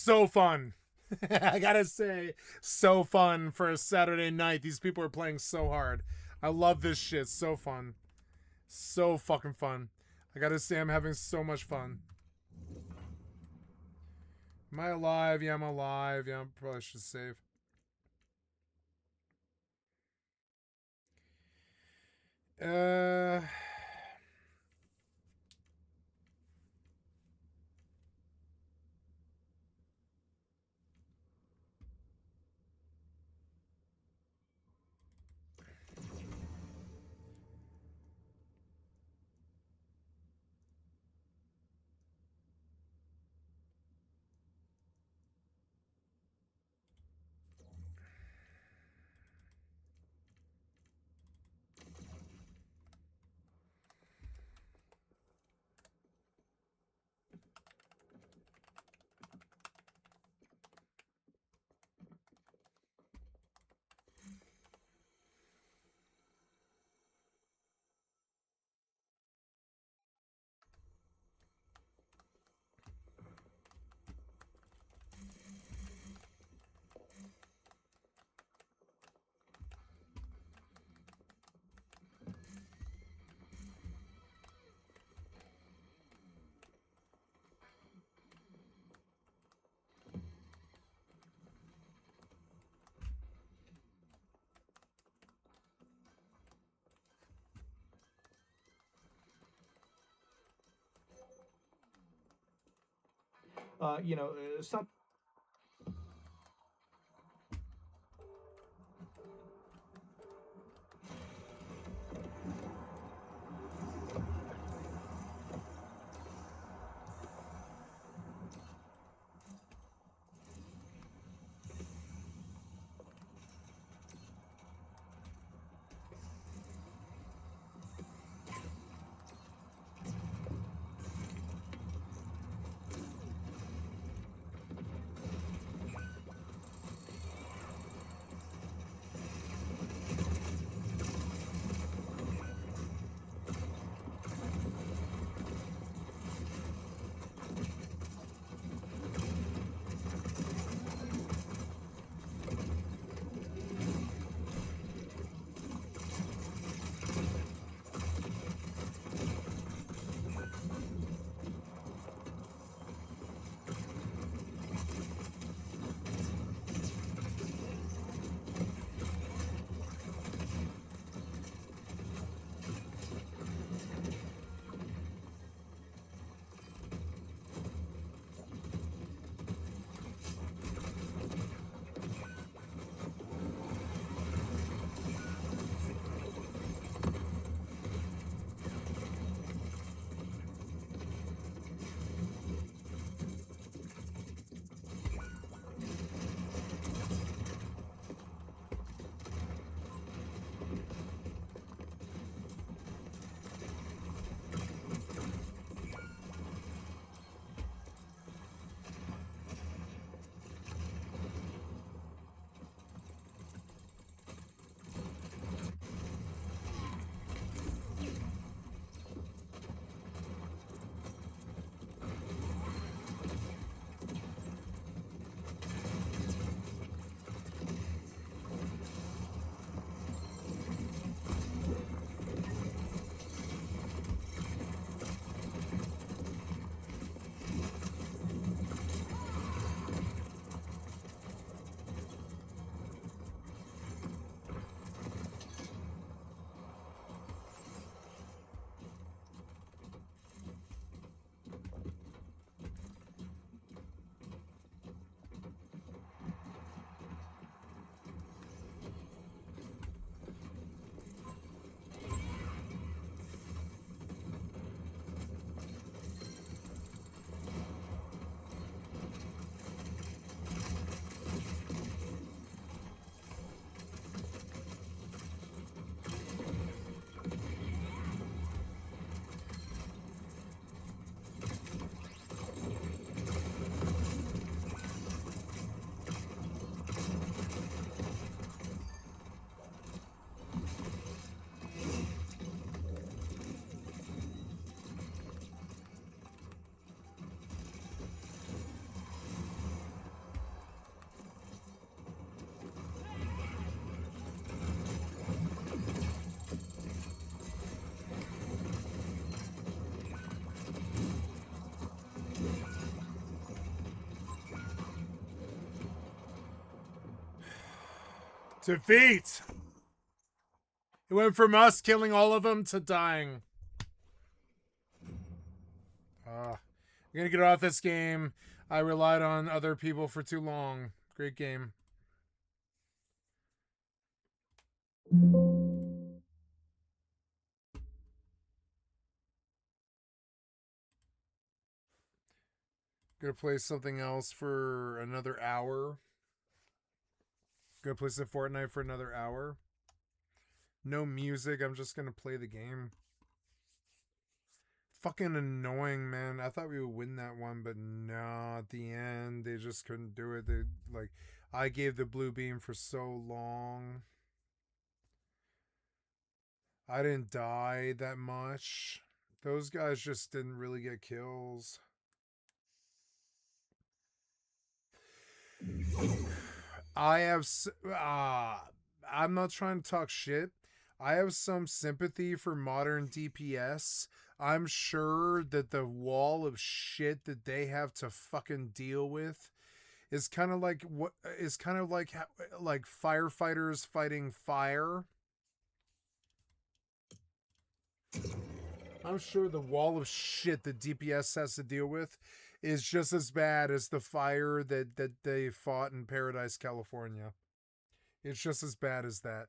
so fun. I gotta say, so fun for a Saturday night. These people are playing so hard. I love this shit. So fun. So fucking fun. I gotta say, I'm having so much fun. Am I alive? Yeah, I'm alive. Yeah, I probably should save. Uh... Some Defeat! It went from us killing all of them to dying. I'm gonna get off this game. I relied on other people for too long. Great game. Gonna play something else for another hour. Gonna play some Fortnite for another hour. No music. I'm just gonna play the game. Fucking annoying, man. I thought we would win that one, but no. At the end, they just couldn't do it. They like, I gave the blue beam for so long. I didn't die that much. Those guys just didn't really get kills. I have, I'm not trying to talk shit. I have some sympathy for modern DPS. I'm sure that the wall of shit that they have to fucking deal with is kind of like what is kind of like firefighters fighting fire. I'm sure the wall of shit that DPS has to deal with is just as bad as the fire that they fought in Paradise, California. It's just as bad as that.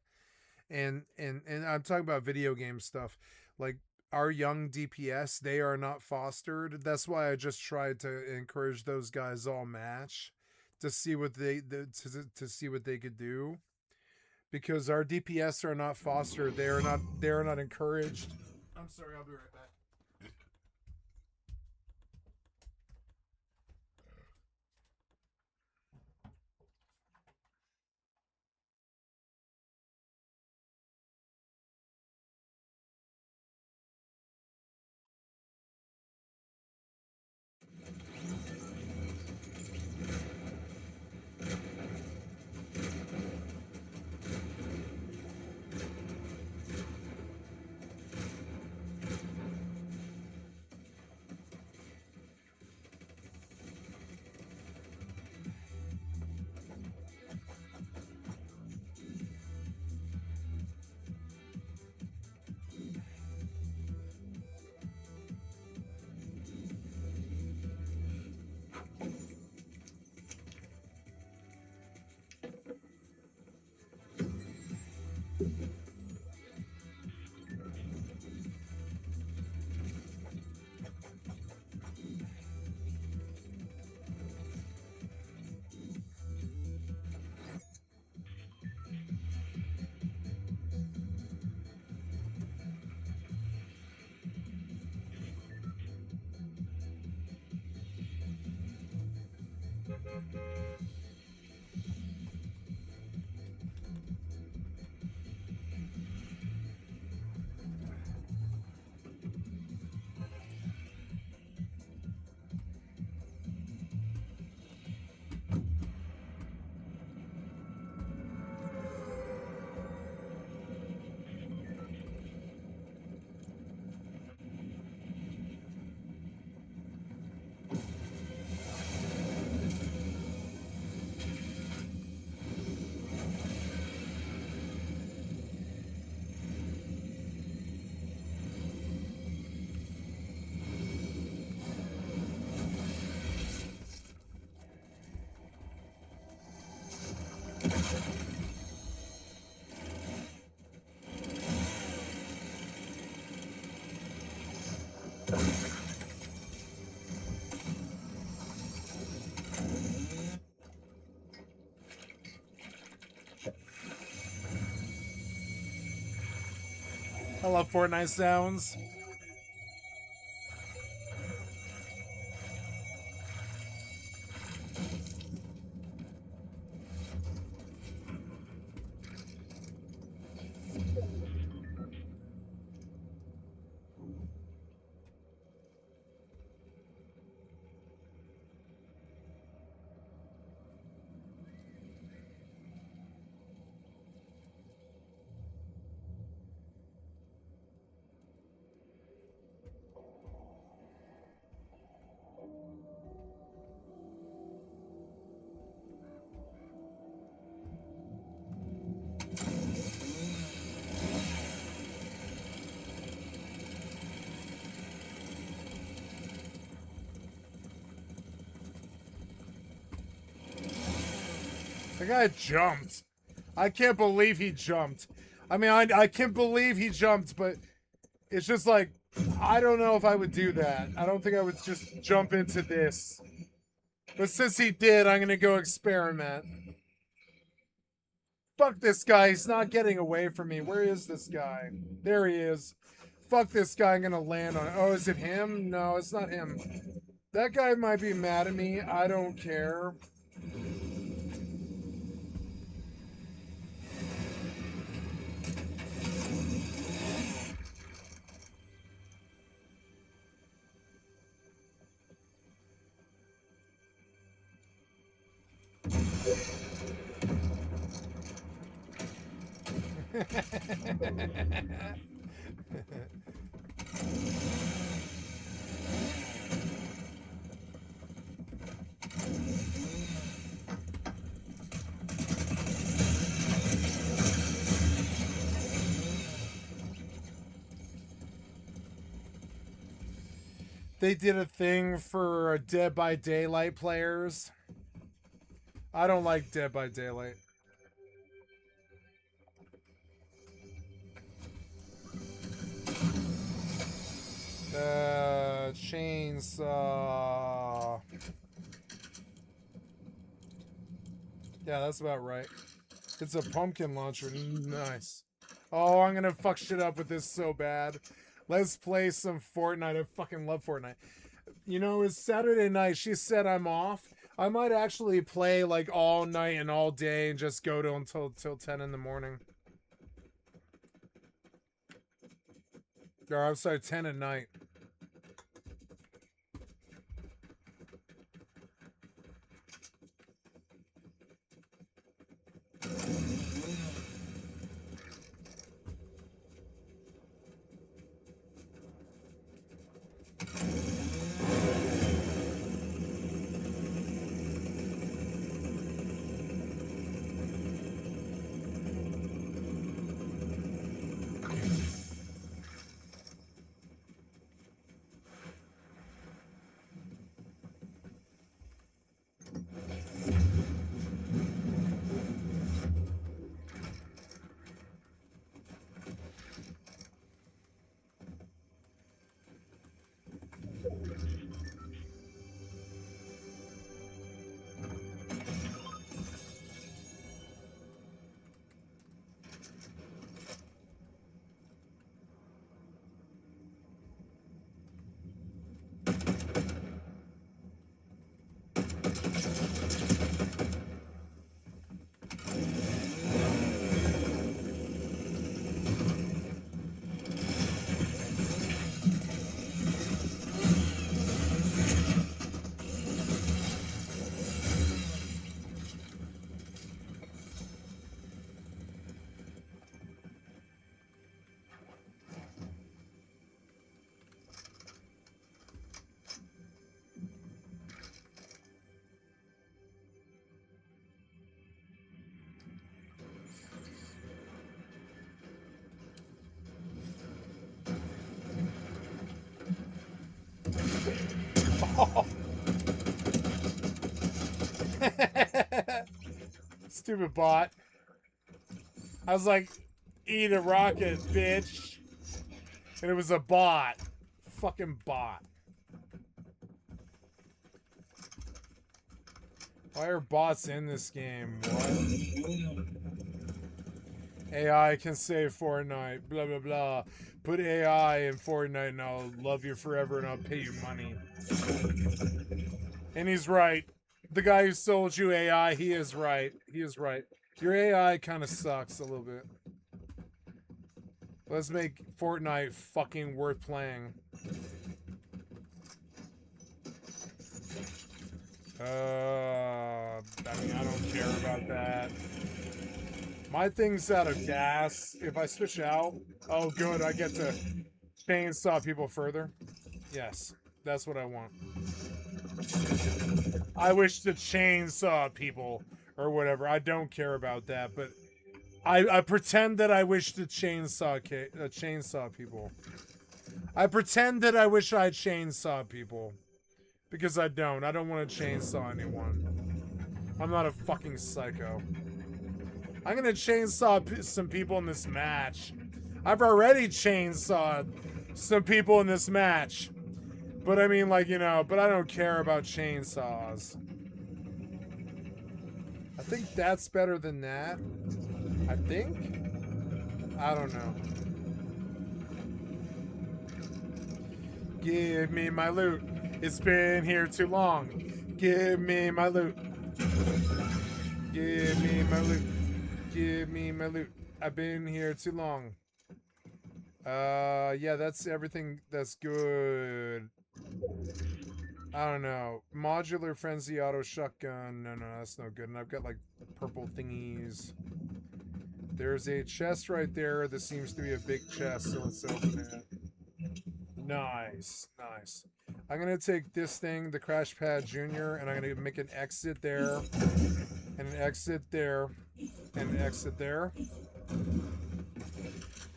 And I'm talking about video game stuff. Like our young DPS, they are not fostered. That's why I just tried to encourage those guys all match to see what to see what they could do. Because our DPS are not fostered. They are not encouraged. I'm sorry, I'll be right back. I love Fortnite sounds. guy jumped. I can't believe he jumped. I mean, I can't believe he jumped, but it's just like, I don't know if I would do that. I don't think I would just jump into this. But since he did, I'm going to go experiment. Fuck this guy. He's not getting away from me. Where is this guy? There he is. Fuck this guy. I'm going to land on it. Oh, is it him? No, it's not him. That guy might be mad at me. I don't care. They did a thing for Dead by Daylight players. I don't like Dead by Daylight. Chainsaw. Yeah, that's about right. It's a pumpkin launcher. Nice. Oh, I'm gonna fuck shit up with this so bad. Let's play some Fortnite. I fucking love Fortnite. You know, it's Saturday night. She said I'm off. I might actually play like all night and all day and just go to until 10 in the morning. Or I'm sorry, 10 at night. Stupid bot. I was like, eat a rocket, bitch. And it was a bot. Fucking bot. Why are bots in this game? What? AI can save Fortnite. Blah, blah, blah. Put AI in Fortnite and I'll love you forever and I'll pay you money. And he's right. The guy who sold you AI, he is right. He is right. Your AI kind of sucks a little bit. Let's make Fortnite fucking worth playing. I mean, I don't care about that. My thing's out of gas. If I switch out, oh good, I get to chainsaw people further. Yes, that's what I want. I wish to chainsaw people or whatever. I don't care about that, but I pretend that I wish to chainsaw people. I pretend that I wish I chainsaw people. Because I don't. I don't want to chainsaw anyone. I'm not a fucking psycho. I'm gonna chainsaw some people in this match. I've already chainsawed some people in this match. But I mean, like, you know, but I don't care about chainsaws. I think that's better than that. I think? I don't know. Give me my loot. It's been here too long. Give me my loot. Give me my loot. Give me my loot. I've been here too long. Yeah, that's everything. That's good. I don't know. Modular frenzy auto shotgun. No, that's no good. And I've got like purple thingies. There's a chest right there. This seems to be a big chest, so let's open it. Nice. I'm gonna take this thing, the Crash Pad Junior, and I'm gonna make an exit there, and an exit there, and an exit there.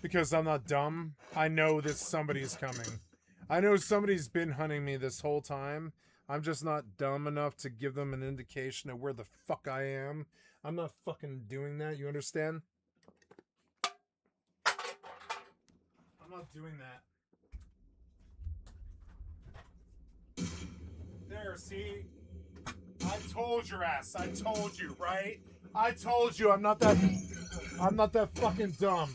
Because I'm not dumb. I know that somebody's coming. I know somebody's been hunting me this whole time. I'm just not dumb enough to give them an indication of where the fuck I am. I'm not fucking doing that, you understand? I'm not doing that. There, see? I told your ass. I told you, right? I told you I'm not that fucking dumb.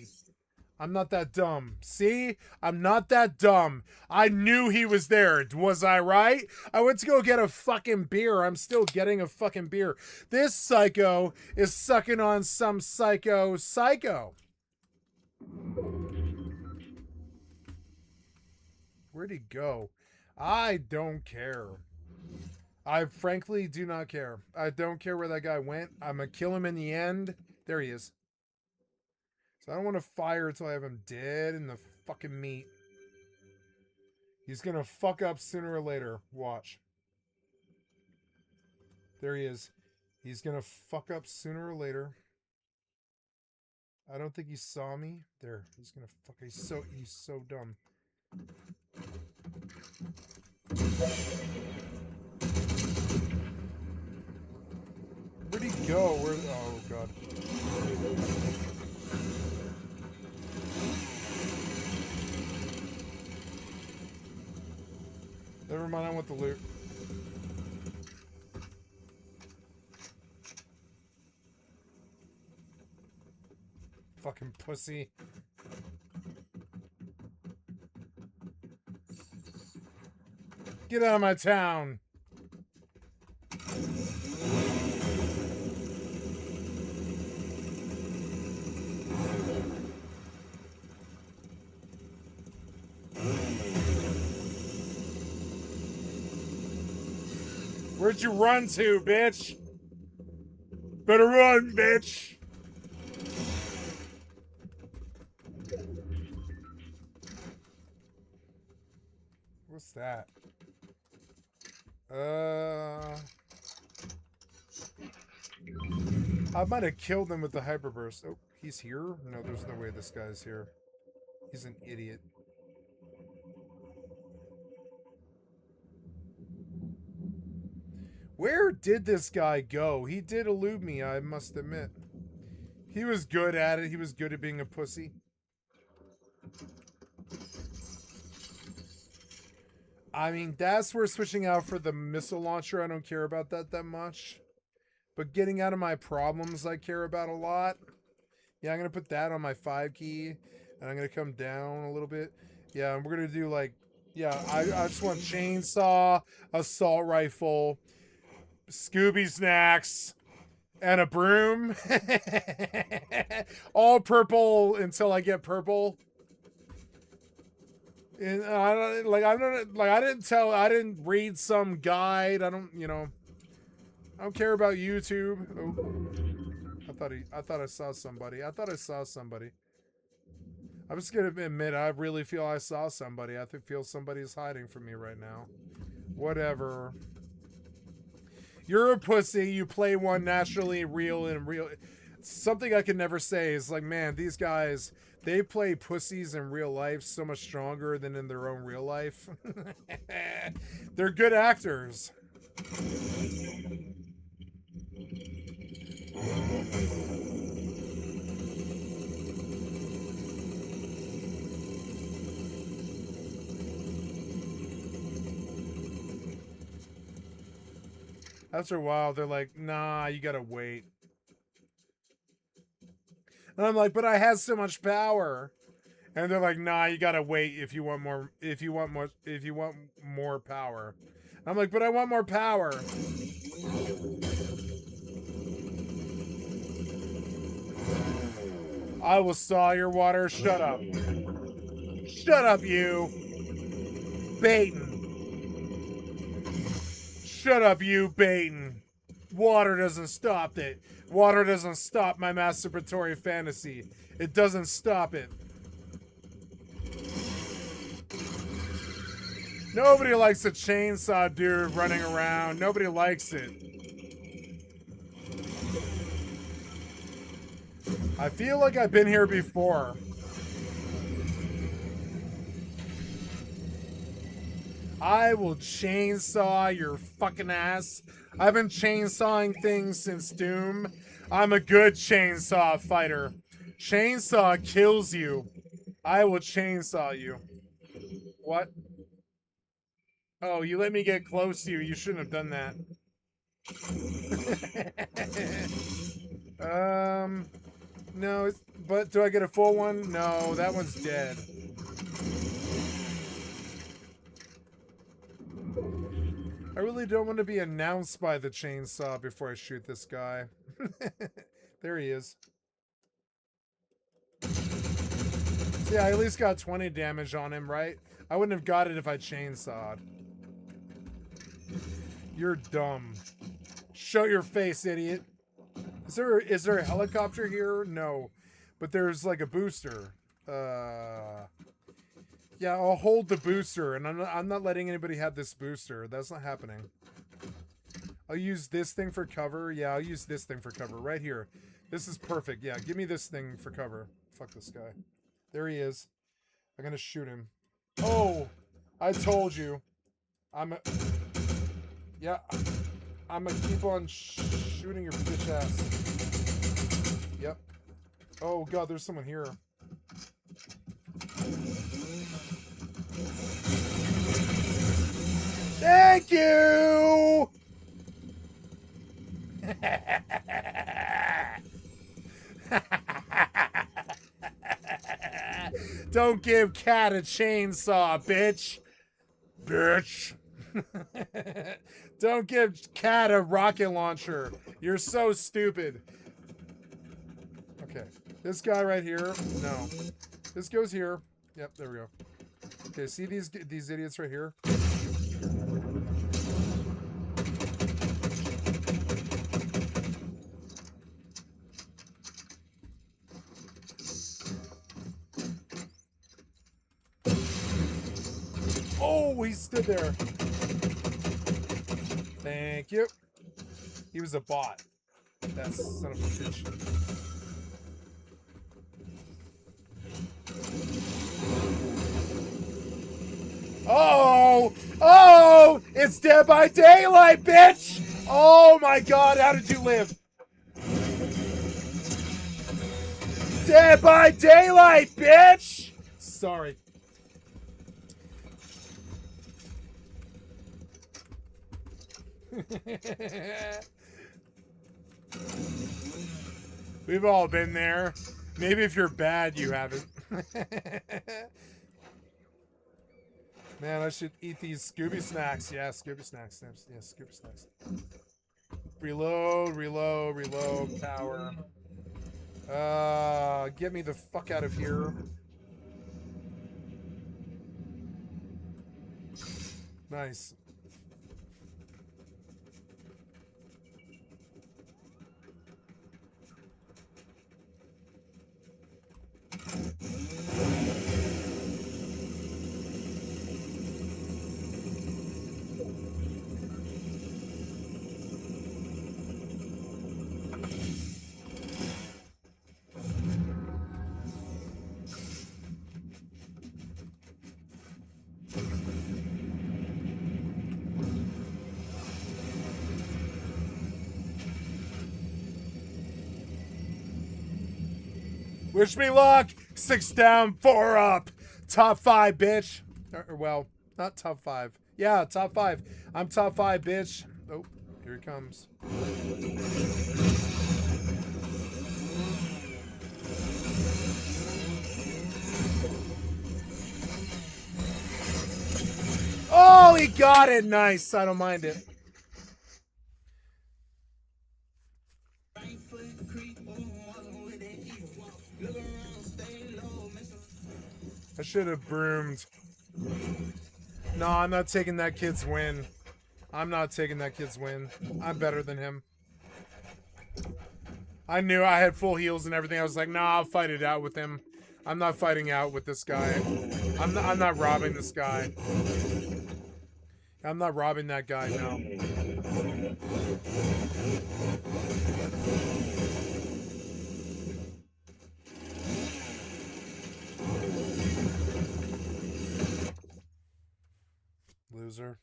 I'm not that dumb. See? I'm not that dumb. I knew he was there. Was I right? I went to go get a fucking beer. I'm still getting a fucking beer. This psycho is sucking on some psycho. Where'd he go? I don't care. I frankly do not care. I don't care where that guy went. I'm gonna kill him in the end. There he is. So I don't want to fire until I have him dead in the fucking meat. He's gonna fuck up sooner or later. Watch. There he is. He's gonna fuck up sooner or later. I don't think he saw me. There. He's gonna fuck. He's so dumb. Where'd he go? Oh god. Never mind, I want the loot. Fucking pussy. Get out of my town. Where'd you run to, bitch? Better run, bitch. What's that? I might have killed him with the hyperburst. Oh, he's here? No, there's no way this guy's here. He's an idiot. Where did this guy go? He did elude me, I must admit. He was good at it. He was good at being a pussy. I mean, that's where switching out for the missile launcher, I don't care about that much. But getting out of my problems, I care about a lot. Yeah, I'm going to put that on my 5 key. And I'm going to come down a little bit. Yeah, and we're going to do like... Yeah, I just want chainsaw, assault rifle, Scooby snacks, and a broom. All purple until I get purple. And I didn't read some guide. I don't care about YouTube. Oh, I thought I saw somebody. I'm just gonna admit, I really feel I saw somebody. I feel somebody's hiding from me right now. Whatever. You're a pussy. You play one naturally, real. Something I can never say is like, man, these guys, they play pussies in real life so much stronger than in their own real life. They're good actors. After a while, they're like, nah, you gotta wait. And I'm like, but I have so much power. And they're like, nah, you gotta wait if you want more power. I'm like, but I want more power. I will saw your water. Shut up. Shut up, you. Baiting. Shut up, you baiting. Water doesn't stop it. Water doesn't stop my masturbatory fantasy. It doesn't stop it. Nobody likes a chainsaw dude running around. Nobody likes it. I feel like I've been here before. I will chainsaw your fucking ass. I've been chainsawing things since Doom. I'm a good chainsaw fighter. Chainsaw kills you. I will chainsaw you. What? Oh, you let me get close to you. You shouldn't have done that. No, but do I get a full one? No, that one's dead. I really don't want to be announced by the chainsaw before I shoot this guy. There he is. So yeah, I at least got 20 damage on him, right? I wouldn't have got it if I chainsawed. You're dumb. Show your face, idiot. Is there a helicopter here? No. But there's like a booster. Yeah, I'll hold the booster, and I'm not letting anybody have this booster. That's not happening. I'll use this thing for cover. Yeah, I'll use this thing for cover right here. This is perfect. Yeah, give me this thing for cover. Fuck this guy. There he is. I'm gonna shoot him. Oh, I told you. Yeah, I'm gonna keep on shooting your bitch ass. Yep. Oh god, there's someone here. Thank you! Don't give Cat a chainsaw, bitch. Bitch. Don't give Cat a rocket launcher. You're so stupid. Okay. This guy right here. No. This goes here. Yep, there we go. Okay, see these idiots right here? Oh, he stood there. Thank you. He was a bot. That son of a bitch. Oh! Oh! It's Dead by Daylight, bitch! Oh my god, how did you live? Dead by Daylight, bitch! Sorry. We've all been there. Maybe if you're bad, you haven't. Man, I should eat these Scooby snacks. Yeah, Scooby snacks. Yeah, Scooby snacks. Reload, reload, reload, power. Get me the fuck out of here. Nice. Wish me luck. 6 down, 4 up. Top 5, bitch. Well, not top 5. Yeah, top 5. I'm top 5, bitch. Oh, Here he comes. Oh, he got it. Nice. I don't mind it. I should have broomed. No, I'm not taking that kid's win. I'm not taking that kid's win. I'm better than him. I knew I had full heals and everything. I was like, nah, I'll fight it out with him. I'm not fighting out with this guy. I'm not robbing this guy. I'm not robbing that guy, no. Loser.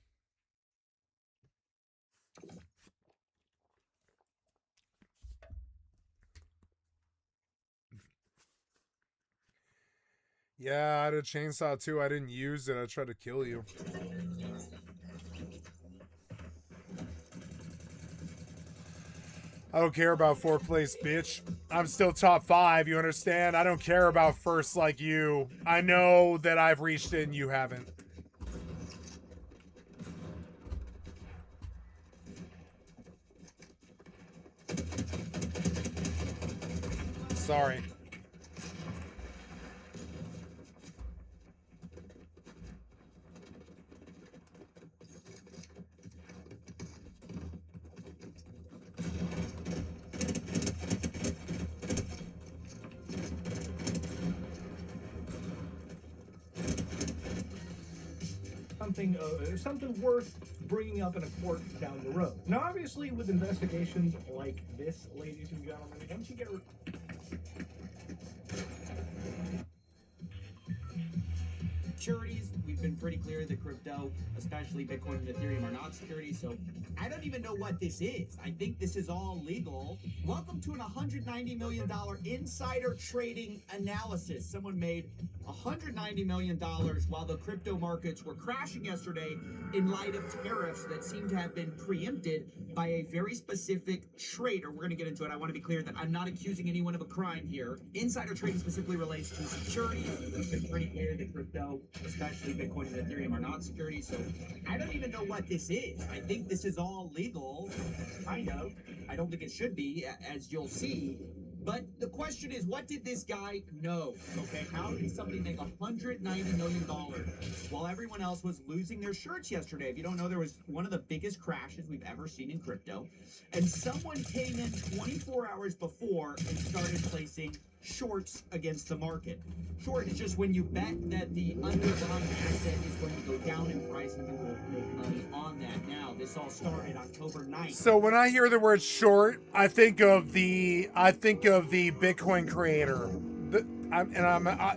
Yeah, I had a chainsaw too. I didn't use it. I tried to kill you. I don't care about 4th place, bitch. I'm still top 5, you understand? I don't care about first like you. I know that I've reached it and you haven't. Sorry. Something worth bringing up in a court down the road. Now, obviously, with investigations like this, ladies and gentlemen, once you get securities, we've been pretty clear that crypto, especially Bitcoin and Ethereum, are not securities, so I don't even know what this is. I think this is all legal. Welcome to an $190 million insider trading analysis. Someone made $190 million while the crypto markets were crashing yesterday in light of tariffs that seem to have been preempted by a very specific trader. We're going to get into it. I want to be clear that I'm not accusing anyone of a crime here. Insider trading specifically relates to securities. We've been pretty clear that crypto, especially Bitcoin and Ethereum, are not securities, so I don't even know what this is. I think this is all legal, kind of. I don't think it should be, as you'll see. But the question is, what did this guy know? Okay, how did somebody make $190 million while everyone else was losing their shirts yesterday? If you don't know, there was one of the biggest crashes we've ever seen in crypto. And someone came in 24 hours before and started placing shorts against the market. Short is just when you bet that the underlying asset is going to go down in price and you will make money on that. Now, this all started October 9th. So when I hear the word short, I think of the Bitcoin creator.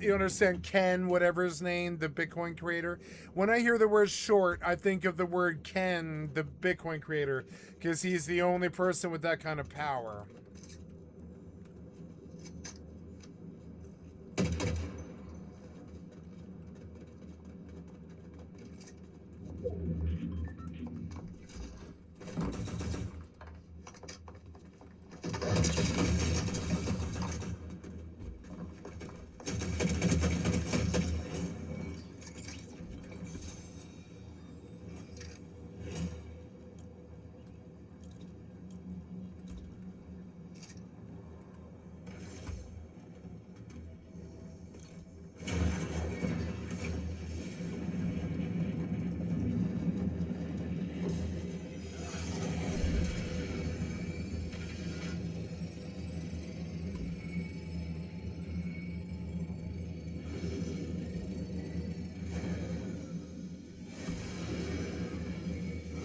You understand Ken, whatever his name, the Bitcoin creator. When I hear the word short, I think of the word Ken, the Bitcoin creator, because he's the only person with that kind of power.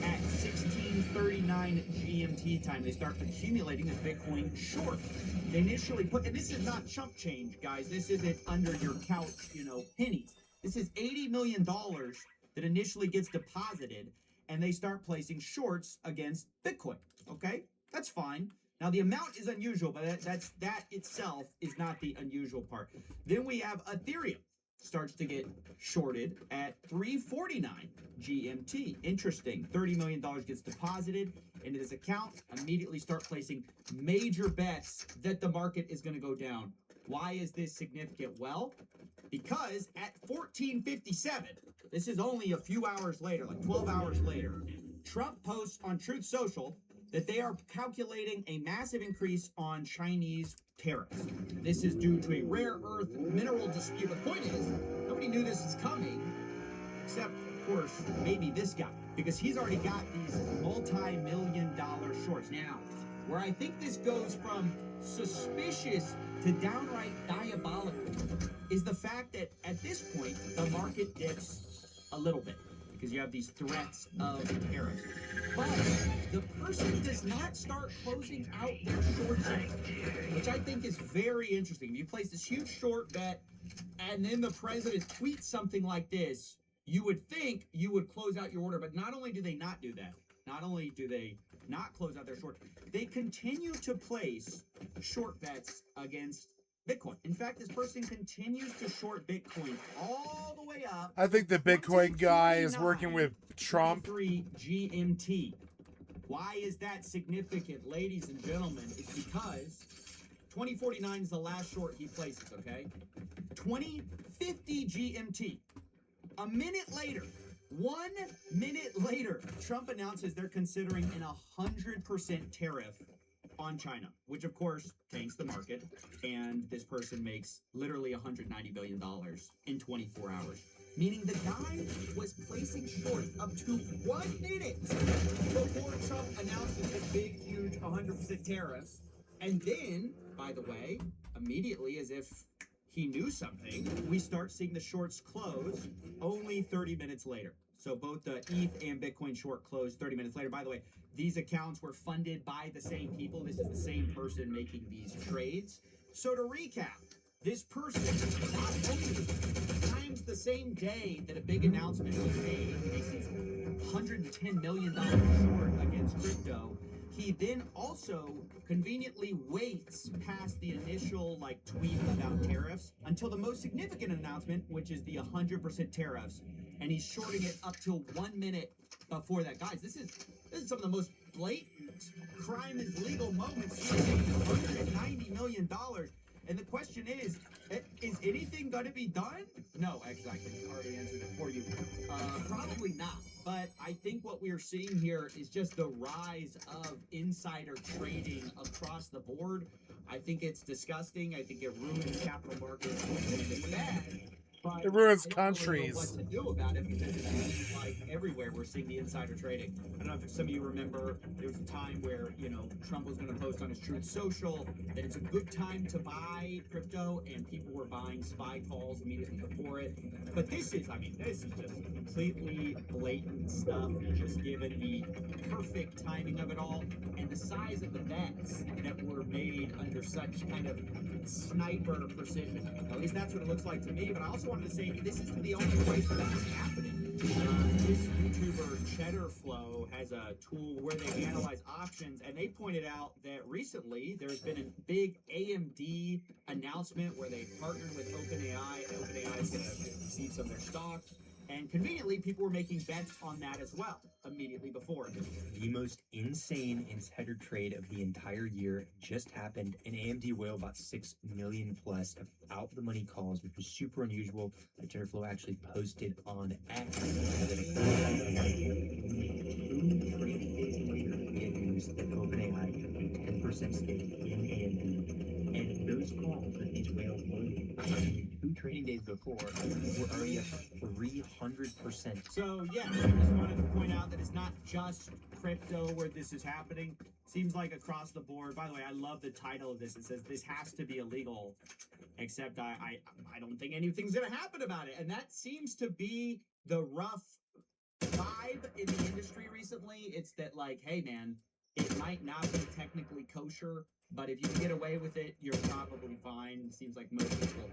At 16:39 GMT time, they start accumulating this Bitcoin short. They initially put, and this is not chump change, guys. This isn't under your couch, pennies. This is $80 million that initially gets deposited, and they start placing shorts against Bitcoin. Okay, that's fine. Now the amount is unusual, but that itself is not the unusual part. Then we have Ethereum. starts to get shorted at 3:49 GMT. Interesting. $30 million gets deposited into this account. Immediately start placing major bets that the market is going to go down. Why is this significant? Well, because at 14:57, this is only a few hours later, like 12 hours later, Trump posts on Truth Social that they are calculating a massive increase on Chinese tariffs. This is due to a rare earth mineral dispute. The point is, nobody knew this was coming, except, of course, maybe this guy, because he's already got these multi-million-dollar shorts. Now, where I think this goes from suspicious to downright diabolical is the fact that at this point, the market dips a little bit because you have these threats of tariffs. But the person does not start closing out their short bet, which I think is very interesting. If you place this huge short bet and then the president tweets something like this, you would think you would close out your order. But not only do they not do that, not only do they not close out their short, they continue to place short bets against Bitcoin. In fact, this person continues to short Bitcoin all the way up. I think the Bitcoin guy is working with Trump. 3 GMT. Why is that significant, ladies and gentlemen? It's because 2049 is the last short he places, okay? 2050 GMT. A minute later, 1 minute later, Trump announces they're considering an 100% tariff on China, which of course tanks the market, and this person makes literally $190 billion in 24 hours. Meaning the guy was placing short up to 1 minute before Trump announces his big, huge 100% tariffs. And then, by the way, immediately, as if he knew something, we start seeing the shorts close only 30 minutes later. So both the ETH and Bitcoin short closed 30 minutes later. By the way, these accounts were funded by the same people. This is the same person making these trades. So to recap, this person not only times the same day that a big announcement was made, Macy's $110 million short against crypto, he then also conveniently waits past the initial tweet about tariffs until the most significant announcement, which is the 100% tariffs, and he's shorting it up till 1 minute before that. Guys, this is some of the most blatant crime is legal moments. $190 million. And the question is anything going to be done? No, actually, I can already answer that for you. Probably not. But I think what we are seeing here is just the rise of insider trading across the board. I think it's disgusting. I think it ruins capital markets. It's bad. But It ruins I don't countries. Really know what to do about it because it seems like everywhere we're seeing the insider trading. I don't know if some of you remember there was a time where Trump was going to post on his Truth Social that it's a good time to buy crypto, and people were buying SPY calls immediately before it. But this is just completely blatant stuff, just given the perfect timing of it all and the size of the bets that were made under such kind of sniper precision. At least that's what it looks like to me. But I also wanted to say this isn't the only place where this is happening. This YouTuber Cheddar Flow has a tool where they analyze options, and they pointed out that recently there's been a big AMD announcement where they partnered with OpenAI, and OpenAI is going to receive some of their stock. And conveniently, people were making bets on that as well immediately before. The most insane insider trade of the entire year just happened. An AMD whale bought 6 million plus of out the money calls, which was super unusual. Tenderflow actually posted on X that a trading days later, we had news that OpenAI took a 10% stake in AMD, and those calls that these whales were 2 trading days before were already up 300%. So yeah, I just wanted to point out that it's not just crypto where this is happening. Seems like across the board. By the way, I love the title of this. It says this has to be illegal, except I don't think anything's gonna happen about it. And that seems to be the rough vibe in the industry recently. It's that hey man, it might not be technically kosher, but if you can get away with it, you're probably fine. It seems like most people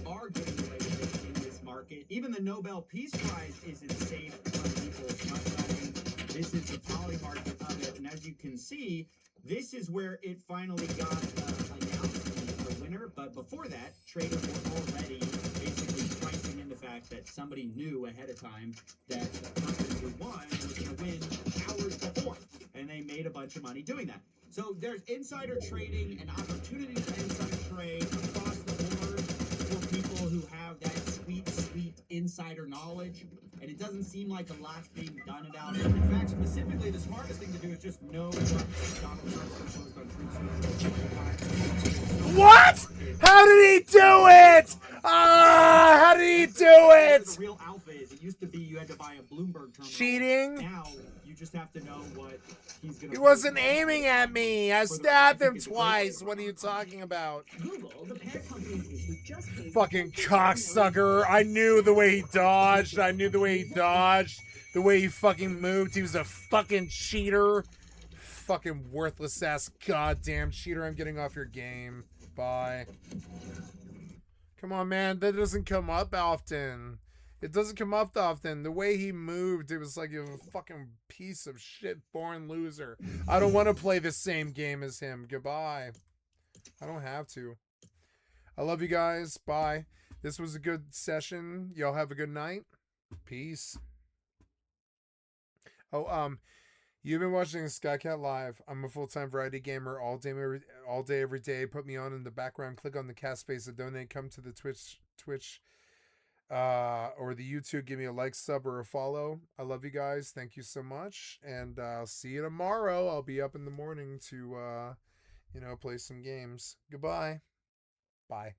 are getting away with it in this market. Even the Nobel Peace Prize isn't safe from people's money. This is the poly market of it. And as you can see, this is where it finally got announced the winner. But before that, traders were already basically pricing in the fact that somebody knew ahead of time that the person who won was going to win hours before, and they made a bunch of money doing that. So there's insider trading and opportunities to insider trade across the board for people who have that sweet, sweet insider knowledge, and it doesn't seem like a lot's being done about it. In fact, specifically, the smartest thing to do is just know what Donald Trump's proposed on Truth Social. What? How did he do it? Ah, how did he do it? The real alpha is, it used to be you had to buy a Bloomberg terminal. Cheating? Now you just have to know what he's gonna. He wasn't aiming at me. I stabbed him twice. What are you talking about? Google, the parent company who just paid Fucking cocksucker. I knew the way he dodged. I knew the way he dodged. The way he fucking moved. He was a fucking cheater. Fucking worthless ass goddamn cheater. I'm getting off your game. Bye. Come on, man. That doesn't come up often. It doesn't come up often. The way he moved, it was like a fucking piece of shit born loser. I don't want to play the same game as him. Goodbye. I don't have to. I love you guys. Bye. This was a good session. Y'all have a good night. Peace. Oh, you've been watching Skycatlive. I'm a full-time variety gamer all day, every day. Put me on in the background. Click on the cast space to donate. Come to the Twitch, or the YouTube. Give me a like, sub, or a follow. I love you guys. Thank you so much, and I'll see you tomorrow. I'll be up in the morning to, play some games. Goodbye. Bye.